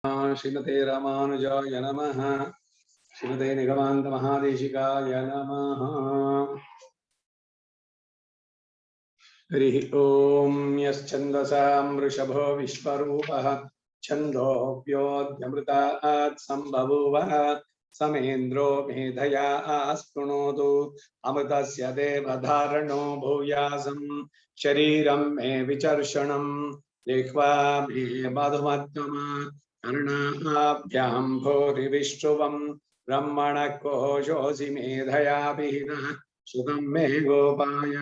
श्रीमते रामानुजाय नमः। श्रीमते निगमान्त महादेशिकाय नमः। हरिः ओम। यश्छन्दसां वृषभो विश्वरूपः छन्दोऽप्योऽध्यमृतात् सम्बभूवः समेन्द्रो मेधया स्पृणोतु अमृतस्य देवधारणो भूयासं शरीरं मे विचर्षणं जिह्वा मे मधुमत्तमा कर्णाभ्यां भूरिविष्णुवं ब्रह्मणः कोशोऽसि मेधया विहितः सुखं मे गोपाय।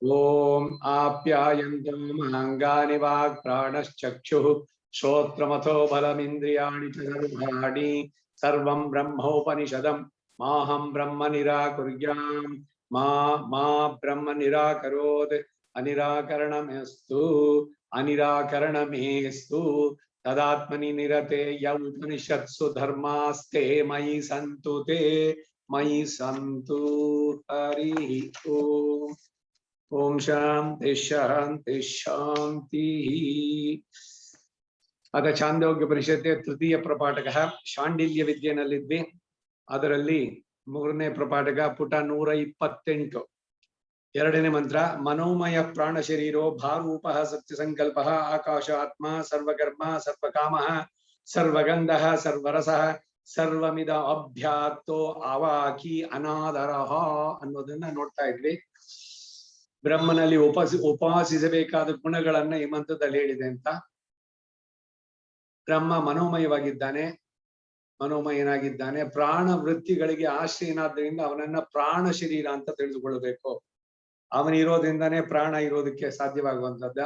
ओम आप्यायन्तो महांगानि वाक् प्राणश्चक्षुः श्रोत्रमथो बलमिन्द्रियाणि च सर्वाणि सर्वं ब्रह्मोपनिषदं माहं ब्रह्म निराकुर्याम् मा ब्रह्म निराकरोत् अनिराकरणमेस्तु तदात्मनि निरते य उपनिषत्सु धर्मास्ते मयि सन्तु ते मयि सन्तु। हरिः ओम्। ओम शांति शांति शांति। अथ छांदोग्य परिषत्ते तृतीय प्रपाठक शांडिल्य विद्येनಲ್ಲಿದ್ವಿ। ಅದರಲ್ಲಿ ಮೂರನೇ ಪ್ರಪಾಠಕ ಪುಟ 128 ಎರಡನೇ ಮಂತ್ರ मनोमय प्राण शरीरो भारूपः सत्य संकल्पः आकाश आत्मा सर्वकर्म सर्वकामः सर्वगंधः सर्वरसः सर्वमिद अभ्यातो अवाकी अनादरः ಅನ್ನೋದನ್ನ ನೋಡ್ತಾ ಇದ್ವಿ। ಬ್ರಹ್ಮನಲ್ಲಿ ಉಪಾಸಿಸಬೇಕಾದ ಗುಣಗಳನ್ನ ಈ ಮಂತ್ರದಲ್ಲಿ ಹೇಳಿದೆ ಅಂತ. ಬ್ರಹ್ಮ ಮನೋಮಯನಾಗಿದ್ದಾನೆ, ಪ್ರಾಣ ವೃತ್ತಿಗಳಿಗೆ ಆಶ್ರಯನಾದ್ರಿಂದ ಅವನನ್ನ ಪ್ರಾಣ ಶರೀರ ಅಂತ ತಿಳಿದುಕೊಳ್ಳಬೇಕು. ಅವನಿರೋದ್ರಿಂದಾನೇ ಪ್ರಾಣ ಇರೋದಕ್ಕೆ ಸಾಧ್ಯವಾಗುವಂತದ್ದ.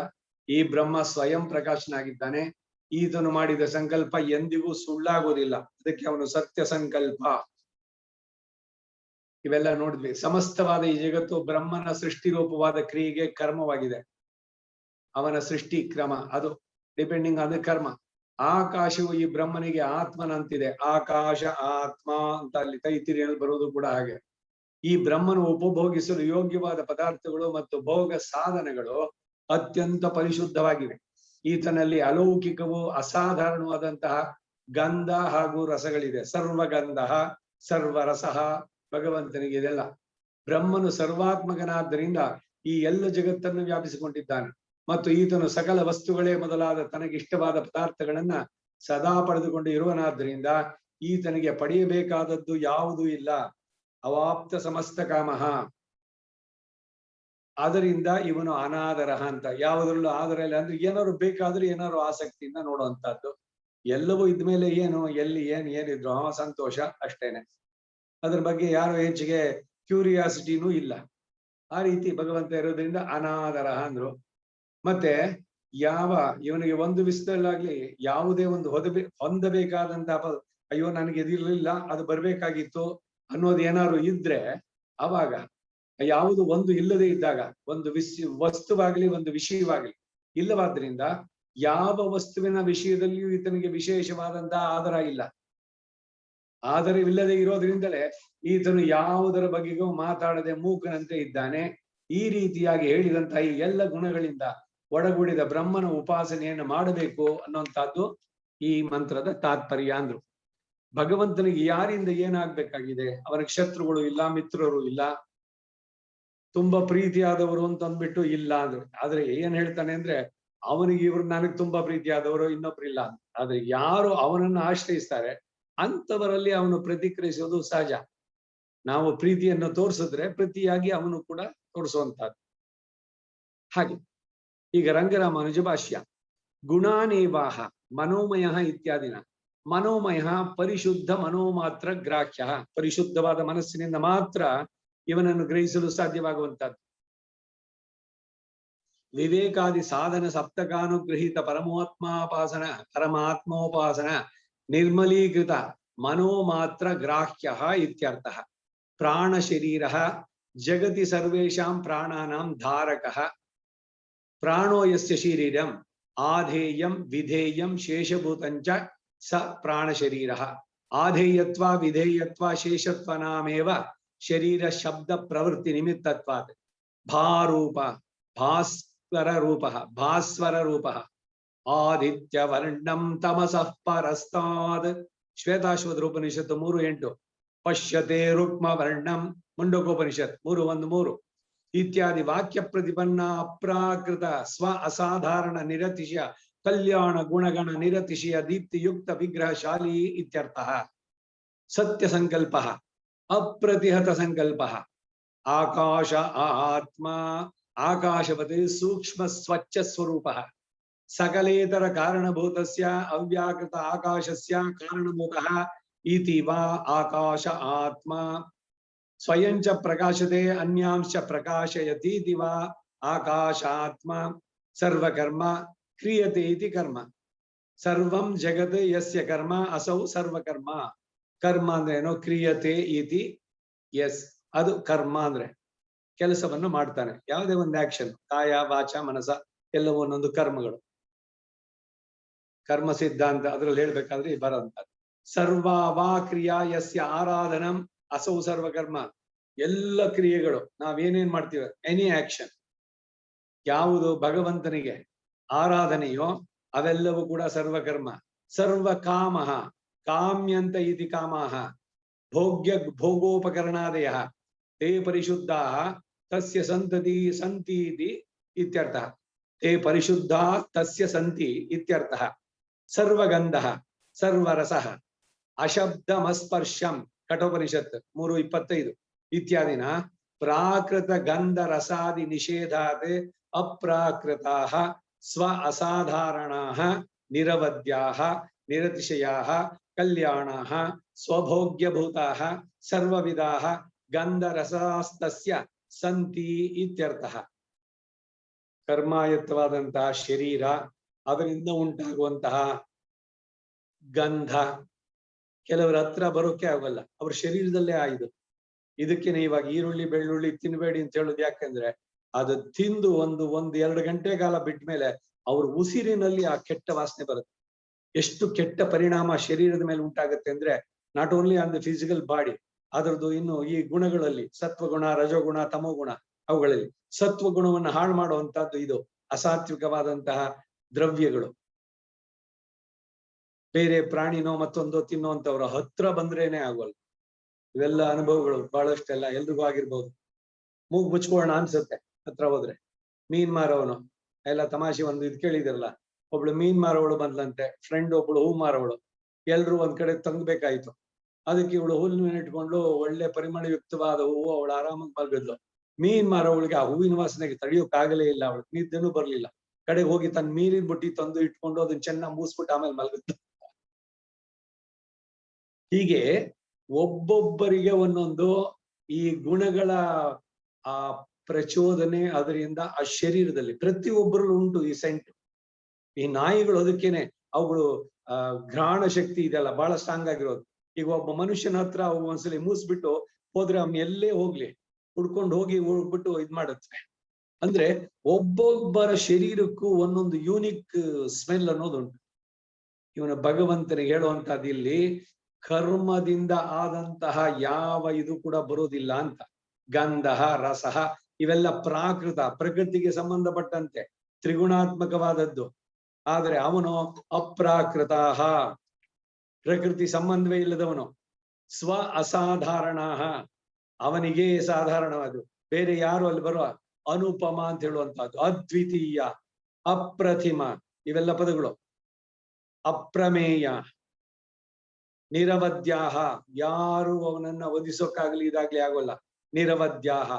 ಈ ಬ್ರಹ್ಮ ಸ್ವಯಂ ಪ್ರಕಾಶನಾಗಿದ್ದಾನೆ. ಈತನು ಮಾಡಿದ ಸಂಕಲ್ಪ ಎಂದಿಗೂ ಸುಳ್ಳಾಗೋದಿಲ್ಲ, ಅದಕ್ಕೆ ಅವನು ಸತ್ಯ ಸಂಕಲ್ಪ. ಇವೆಲ್ಲ ನೋಡಿದ್ವಿ. ಸಮಸ್ತವಾದ ಈ ಜಗತ್ತು ಬ್ರಹ್ಮನ ಸೃಷ್ಟಿ ರೂಪವಾದ ಕ್ರಿಯೆಗೆ ಕರ್ಮವಾಗಿದೆ. ಅವನ ಸೃಷ್ಟಿ ಕ್ರಮ ಅದು ಡಿಪೆಂಡಿಂಗ್ ಆನ್ ದ ಕರ್ಮ. ಆಕಾಶವು ಈ ಬ್ರಹ್ಮನಿಗೆ ಆತ್ಮನಂತಿದೆ. ಆಕಾಶ ಆತ್ಮ ಅಂತ ಅಲ್ಲಿ ತೈತಿರಿಯಲ್ಲಿ ಬರೋದು ಕೂಡ ಹಾಗೆ. ಈ ಬ್ರಹ್ಮನು ಉಪಭೋಗಿಸಲು ಯೋಗ್ಯವಾದ ಪದಾರ್ಥಗಳು ಮತ್ತು ಭೋಗ ಸಾಧನಗಳು ಅತ್ಯಂತ ಪರಿಶುದ್ಧವಾಗಿವೆ. ಈತನಲ್ಲಿ ಅಲೌಕಿಕವು ಅಸಾಧಾರಣವಾದಂತಹ ಗಂಧ ಹಾಗೂ ರಸಗಳಿದೆ. ಸರ್ವಗಂಧ ಸರ್ವರಸ ಭಗವಂತನಿಗೆ ಇದೆಲ್ಲ. ಬ್ರಹ್ಮನು ಸರ್ವಾತ್ಮಕನಾದ್ದರಿಂದ ಈ ಎಲ್ಲ ಜಗತ್ತನ್ನು ವ್ಯಾಪಿಸಿಕೊಂಡಿದ್ದಾನೆ ಮತ್ತು ಈತನು ಸಕಲ ವಸ್ತುಗಳೇ ಮೊದಲಾದ ತನಗಿಷ್ಟವಾದ ಪದಾರ್ಥಗಳನ್ನ ಸದಾ ಪಡೆದುಕೊಂಡು ಇರುವನಾದ್ದರಿಂದ ಈತನಿಗೆ ಪಡೆಯಬೇಕಾದದ್ದು ಯಾವುದೂ ಇಲ್ಲ. ಅವಾಪ್ತ ಸಮಸ್ತ ಕಾಮಃ. ಅದರಿಂದ ಇವನು ಅನಾದರಹ ಅಂತ. ಯಾವುದ್ರಲ್ಲೂ ಆದರ ಇಲ್ಲ ಅಂದ್ರೆ ಏನಾದ್ರು ಬೇಕಾದ್ರೂ ಏನಾದ್ರು ಆಸಕ್ತಿಯಿಂದ ನೋಡುವಂತಹದ್ದು. ಎಲ್ಲವೂ ಇದ್ಮೇಲೆ ಏನು ಎಲ್ಲಿ ಏನಿದ್ರು ಸಂತೋಷ ಅಷ್ಟೇನೆ. ಅದ್ರ ಬಗ್ಗೆ ಯಾರು ಹೆಚ್ಚಿಗೆ ಕ್ಯೂರಿಯಾಸಿಟಿನೂ ಇಲ್ಲ. ಆ ರೀತಿ ಭಗವಂತ ಇರೋದ್ರಿಂದ ಅನಾದರ ಅಂದ್ರು. ಮತ್ತೆ ಇವನಿಗೆ ಒಂದು ವಿಷಯದಲ್ಲಾಗ್ಲಿ ಯಾವುದೇ ಒಂದು ಹೊಂದಬೇಕಾದಂತಹ ಅಯ್ಯೋ ನನಗೆ ಇದಿರ್ಲಿಲ್ಲ ಅದು ಬರ್ಬೇಕಾಗಿತ್ತು ಅನ್ನೋದು ಏನಾದ್ರು ಇದ್ರೆ ಅವಾಗ ಯಾವುದು ಒಂದು ಇಲ್ಲದೆ ಇದ್ದಾಗ ಒಂದು ವಸ್ತುವಾಗ್ಲಿ ಒಂದು ವಿಷಯವಾಗ್ಲಿ ಇಲ್ಲವಾದ್ರಿಂದ ಯಾವ ವಸ್ತುವಿನ ವಿಷಯದಲ್ಲಿಯೂ ಈತನಿಗೆ ವಿಶೇಷವಾದಂತಹ ಆದರ ಇಲ್ಲ. ಆದರವಿಲ್ಲದೆ ಇರೋದ್ರಿಂದಲೇ ಈತನು ಯಾವುದರ ಬಗೆಗೂ ಮಾತಾಡದೆ ಮೂಕನಂತೆ ಇದ್ದಾನೆ. ಈ ರೀತಿಯಾಗಿ ಹೇಳಿದಂತಹ ಈ ಎಲ್ಲ ಗುಣಗಳಿಂದ ಒಡಗೂಡಿದ ಬ್ರಹ್ಮನ ಉಪಾಸನೆಯನ್ನು ಮಾಡಬೇಕು ಅನ್ನುವಂಥದ್ದು ಈ ಮಂತ್ರದ ತಾತ್ಪರ್ಯ ಅಂದ್ರು. ಭಗವಂತನಿಗೆ ಯಾರಿಂದ ಏನಾಗ್ಬೇಕಾಗಿದೆ? ಅವನಿಗೆ ಶತ್ರುಗಳು ಇಲ್ಲ, ಮಿತ್ರರು ಇಲ್ಲ, ತುಂಬಾ ಪ್ರೀತಿಯಾದವರು ಅಂತ ಅಂದ್ಬಿಟ್ಟು ಇಲ್ಲ ಅಂದ್ರು. ಆದ್ರೆ ಏನ್ ಹೇಳ್ತಾನೆ ಅಂದ್ರೆ ಅವನಿಗೆ ಇವ್ರು ನನಗೆ ತುಂಬಾ ಪ್ರೀತಿಯಾದವರು ಇನ್ನೊಬ್ರು ಇಲ್ಲ. ಆದ್ರೆ ಯಾರು ಅವನನ್ನು ಆಶ್ರಯಿಸ್ತಾರೆ ಅಂತವರಲ್ಲಿ ಅವನು ಪ್ರತಿಕ್ರಿಯಿಸೋದು ಸಹಜ. ನಾವು ಪ್ರೀತಿಯನ್ನು ತೋರಿಸಿದ್ರೆ ಪ್ರತಿಯಾಗಿ ಅವನು ಕೂಡ ತೋರಿಸುವಂತಹದ್ದು. ಹಾಗೆ ಈಗ ರಂಗರಾಮಾನುಜ ಭಾಷ್ಯ ಗುಣಾನೇವಾಹ ಮನೋಮಯ ಇತ್ಯಾದಿನ. ಮನೋಮಯ ಪರಿಶುದ್ಧ ಮನೋಮಾತ್ರ ಗ್ರಾಹ್ಯ. ಪರಿಶುದ್ಧವಾದ ಮನಸ್ಸಿನಿಂದ ಮಾತ್ರ ಇವನನ್ನು ಗ್ರಹಿಸಲು ಸಾಧ್ಯವಾಗುವಂತಹದ್ದು. ವಿವೇಕಾದಿ ಸಾಧನ ಸಪ್ತಕಾನುಗ್ರಹಿತ ಪರಮಾತ್ಮೋಪಾಸನ ನಿರ್ಮಲೀಕೃತ ಮನೋಮಾತ್ರ ಗ್ರಾಹ್ಯ ಇತ್ಯರ್ಥ. ಪ್ರಾಣ ಶರೀರ ಜಗತಿ ಸರ್ವೇಷಾಂ ಪ್ರಾಣಾನಾಂ ಧಾರಕಃ. ಪ್ರಾಣೋ ಯಸ್ಯ ಶರೀರಂ ಆಧೇಯಂ ವಿಧೇಯಂ ಶೇಷಭೂತಂಚ ಸ ಪ್ರಾಣ ಶರೀರ. ಆಧೇಯತ್ವ ವಿಧೇಯತ್ವ ಶೇಷತ್ವನಾಮೇವ ಶರೀರ ಶಬ್ದ ಪ್ರವೃತ್ತಿ ನಿಮಿತ್ತತ್ವಾತ್. ಭಾರೂಪ ಭಾಸ್ವರ ರೂಪ ಆದಿತ್ಯ ವರ್ಣಂ ತಮಸಃ ಪರಸ್ತಾದ್ ಶ್ವೇತಾಶ್ವತರ ಉಪನಿಷತ್ತು 3:8 ಪಶ್ಯತೆ ರುಕ್ಮ ವರ್ಣಂ ಮುಂಡಕೋಪನಿಷತ್ 3:1-3 ಇತ್ಯಾದಿ ವಾಕ್ಯ ಪ್ರತಿಪನ್ನ ಅಪ್ರಾಕೃತ ಸ್ವ ಅಸಾಧಾರಣ ನಿರತಿಶಯ ಕಲ್ಯಾಣ ಗುಣಗಣ ನಿರತಿಶಯ ದೀಪ್ತಿಯುಕ್ತ ವಿಗ್ರಹಶಾಲಿ ಇತ್ಯರ್ಥಃ ಸತ್ಯ ಸಂಕಲ್ಪ ಅಪ್ರತಿಹತ ಸಂಕಲ್ಪ ಆಕಾಶ ಆತ್ಮ ಆಕಾಶವತ್ ಸೂಕ್ಷ್ಮ ಸ್ವಚ್ಛ ಸ್ವರೂಪ ಸಕಲೇತರ ಕಾರಣಭೂತಸ್ಯ ಅವ್ಯಾಕೃತ ಆಕಾಶಸ್ಯ ಕಾರಣಭೂತಃ ಇತಿ ವಾ ಆಕಾಶ ಆತ್ಮ ಸ್ವಯಂಚ ಪ್ರಕಾಶತೆ ಅನ್ಯಾಂಶ್ಚ ಪ್ರಕಾಶಯತೀತಿ ವಾ ಆಕಾಶಾತ್ಮ ಸರ್ವಕರ್ಮ ಕ್ರಿಯತೆ ಇತಿ ಕರ್ಮ ಸರ್ವಂ ಜಗತ್ ಯಸ್ಯ ಕರ್ಮ ಅಸೌ ಸರ್ವಕರ್ಮ ಕರ್ಮ ಅಂದ್ರೆ ಏನೋ ಕ್ರಿಯತೆ ಇತಿ ಎಸ್ ಅದು ಕರ್ಮ ಅಂದ್ರೆ ಕೆಲಸವನ್ನು ಮಾಡ್ತಾನೆ ಯಾವುದೇ ಒಂದು ಆಕ್ಷನ್ ಕಾಯ ವಾಚ ಮನಸ ಎಲ್ಲವೂ ಒಂದೊಂದು ಕರ್ಮಗಳು ಕರ್ಮ ಸಿದ್ಧಾಂತ ಅದ್ರಲ್ಲಿ ಹೇಳ್ಬೇಕಾದ್ರೆ ಬರಂತ ಸರ್ವ ವಾ ಕ್ರಿಯಾ ಯಸ್ಯ ಆರಾಧನಂ ಅಸೌ ಸರ್ವಕರ್ಮ ಎಲ್ಲ ಕ್ರಿಯೆಗಳು ನಾವೇನೇನ್ ಮಾಡ್ತೀವಿ ಎನಿ ಆಕ್ಷನ್ ಯಾವುದು ಭಗವಂತನಿಗೆ ಆರಾಧನೆಯೋ ಅವೆಲ್ಲವೂ ಕೂಡ ಸರ್ವಕರ್ಮ ಸರ್ವ ಕಾಮ ಕಾಮ್ಯಂತ ಇತಿ ಕಾಮಾಹ ಭೋಗ್ಯ ಭೋಗೋಪಕರಣಾದಯ ತೇ ಪರಿಶುದ್ಧಾ ತಸ್ಯ ಸಂತತಿ ಸಂತಿ ಇತಿ ಇತ್ಯರ್ಥಃ ತೇ ಪರಿಶುದ್ಧಾ ತಸ್ಯ ಸಂತಿ ಇತ್ಯರ್ಥಃ ಸರ್ವಗಂಧಃ ಸರ್ವರಸಃ ಅಶಬ್ದಮಸ್ಪರ್ಶಂ ಕಠೋಪನಿಷತ್ 3:25 ಇತ್ಯಾದಿನ ಪ್ರಾಕೃತ ಗಂಧ ರಸಾದಿ ನಿಷೇಧಾತ್ ಅಪ್ರಾಕೃತಾಃ ಸ್ವ ಅಸಾಧಾರಣಾಃ ನಿರವದ್ಯಾಃ ನಿರತಿಶಯಾಃ ಕಲ್ಯಾಣಾಃ ಸ್ವಭೋಗ್ಯಭೂತಾಃ ಸರ್ವವಿಧಾಃ ಗಂಧರಸಾಸ್ತಸ್ಯ ಸಂತಿ ಇತ್ಯರ್ಥಃ ಕರ್ಮಾಯತ್ತವಾದಂತಹ ಶರೀರ ಅದರಿಂದ ಉಂಟಾಗುವಂತಹ ಗಂಧ ಕೆಲವರ ಹತ್ರ ಬರೋಕೆ ಆಗಲ್ಲ ಅವ್ರ ಶರೀರದಲ್ಲೇ ಆಯ್ದು ಇದಕ್ಕೇನೆ ಇವಾಗ ಈರುಳ್ಳಿ ಬೆಳ್ಳುಳ್ಳಿ ತಿನ್ಬೇಡಿ ಅಂತ ಹೇಳುದು ಯಾಕಂದ್ರೆ ಅದು ತಿಂದು ಒಂದು 1-2 ಗಂಟೆ ಕಾಲ ಬಿಟ್ಟ ಮೇಲೆ ಅವ್ರ ಉಸಿರಿನಲ್ಲಿ ಆ ಕೆಟ್ಟ ವಾಸನೆ ಬರುತ್ತೆ ಎಷ್ಟು ಕೆಟ್ಟ ಪರಿಣಾಮ ಶರೀರದ ಮೇಲೆ ಉಂಟಾಗುತ್ತೆ ಅಂದ್ರೆ not only on the physical body ಅದರದ್ದು ಇನ್ನು ಈ ಗುಣಗಳಲ್ಲಿ ಸತ್ವಗುಣ ರಜೋಗುಣ ತಮೋಗುಣ ಅವುಗಳಲ್ಲಿ ಸತ್ವಗುಣವನ್ನು ಹಾಳು ಮಾಡುವಂತಹದ್ದು ಇದು ಅಸಾತ್ವಿಕವಾದಂತಹ ದ್ರವ್ಯಗಳು ಬೇರೆ ಪ್ರಾಣಿನೋ ಮತ್ತೊಂದೋ ತಿನ್ನುವಂತವ್ರ ಹತ್ರ ಬಂದ್ರೇನೆ ಆಗೋಲ್ಲ ಇವೆಲ್ಲ ಅನುಭವಗಳು ಬಹಳಷ್ಟೆಲ್ಲ ಎಲ್ರಿಗೂ ಆಗಿರ್ಬೋದು ಮೂಗ್ ಮುಚ್ಕೊಳ್ಳೋಣ ಅನ್ಸುತ್ತೆ ಹತ್ರ ಹೋದ್ರೆ ಮೀನ್ ಮಾರವನು ಎಲ್ಲ ತಮಾಷೆ ಒಂದು ಇದ್ ಕೇಳಿದಿರಲ್ಲ ಒಬ್ಳು ಮೀನ್ ಮಾರವಳು ಬಂದ್ಲಂತೆ ಫ್ರೆಂಡ್ ಒಬ್ಳು ಹೂ ಮಾರವಳು ಎಲ್ರು ಒಂದ್ ಕಡೆ ತಂಗ್ಬೇಕಾಯ್ತು ಅದಕ್ಕೆ ಇವಳು ಹುಲ್ಲಿನ ಇಟ್ಕೊಂಡು ಒಳ್ಳೆ ಪರಿಮಳಯುಕ್ತವಾದ ಹೂವು ಅವಳು ಆರಾಮಾಗಿ ಮಲ್ಗಿದ್ಲು ಮೀನ್ ಮಾರವಳಿಗೆ ಆ ಹೂವಿನ ವಾಸನೆಗೆ ತಡೆಯೋಕ್ಕಾಗಲೇ ಇಲ್ಲ ಅವಳು ನಿದ್ದೆನೂ ಬರ್ಲಿಲ್ಲ ಕಡೆಗೆ ಹೋಗಿ ತನ್ನ ಮೀನಿನ ಬುಟ್ಟಿ ತಂದು ಇಟ್ಕೊಂಡು ಅದನ್ನ ಚೆನ್ನಾಗಿ ಮೂಸ್ಬಿಟ್ಟು ಆಮೇಲೆ ಮಲ್ಗಿದ್ಲು ಹೀಗೆ ಒಬ್ಬೊಬ್ಬರಿಗೆ ಒಂದೊಂದು ಈ ಗುಣಗಳ ಆ ಪ್ರಚೋದನೆ ಅದರಿಂದ ಆ ಶರೀರದಲ್ಲಿ ಪ್ರತಿಯೊಬ್ಬರಲ್ಲೂ ಉಂಟು ಈ ಸೆಂಟ್ ಈ ನಾಯಿಗಳು ಅದಕ್ಕೇನೆ ಅವುಗಳು ಘ್ರಾಣ ಶಕ್ತಿ ಇದೆಲ್ಲ ಬಹಳ ಸ್ಟ್ರಾಂಗ್ ಆಗಿರೋದು ಈಗ ಒಬ್ಬ ಮನುಷ್ಯನ ಹತ್ರ ಒಂದ್ಸಲಿ ಮೂಸ್ಬಿಟ್ಟು ಹೋದ್ರೆ ಅವ್ನ ಎಲ್ಲೇ ಹೋಗ್ಲಿ ಹುಡ್ಕೊಂಡು ಹೋಗಿ ಹೋಗ್ಬಿಟ್ಟು ಇದ್ ಮಾಡುತ್ತೆ ಅಂದ್ರೆ ಒಬ್ಬೊಬ್ಬರ ಶರೀರಕ್ಕೂ ಒಂದೊಂದು ಯೂನಿಕ್ ಸ್ಮೆಲ್ ಅನ್ನೋದುಂಟು ಇವನ ಭಗವಂತನಿಗೆ ಹೇಳುವಂತಹದ್ದು ಇಲ್ಲಿ ಕರ್ಮದಿಂದ ಆದಂತಹ ಯಾವ ಇದು ಕೂಡ ಬರೋದಿಲ್ಲ ಅಂತ ಗಂಧಃ ರಸಃ ಇವೆಲ್ಲ ಪ್ರಾಕೃತ ಪ್ರಕೃತಿಗೆ ಸಂಬಂಧಪಟ್ಟಂತೆ ತ್ರಿಗುಣಾತ್ಮಕವಾದದ್ದು ಆದರೆ ಅವನು ಅಪ್ರಾಕೃತ ಪ್ರಕೃತಿ ಸಂಬಂಧವೇ ಇಲ್ಲದವನು ಸ್ವ ಅಸಾಧಾರಣ ಅವನಿಗೆ ಸಾಧಾರಣವಾದು ಬೇರೆ ಯಾರು ಅಲ್ಲಿ ಬರುವ ಅನುಪಮ ಅಂತ ಹೇಳುವಂತಹದ್ದು ಅದ್ವಿತೀಯ ಅಪ್ರತಿಮ ಇವೆಲ್ಲ ಪದಗಳು ಅಪ್ರಮೇಯ ನಿರವದ್ಯಾಹ ಯಾರು ಅವನನ್ನ ಒದಿಸೋಕ್ಕಾಗ್ಲಿ ಇದಾಗ್ಲಿ ಆಗೋಲ್ಲ ನಿರವದ್ಯಾಹ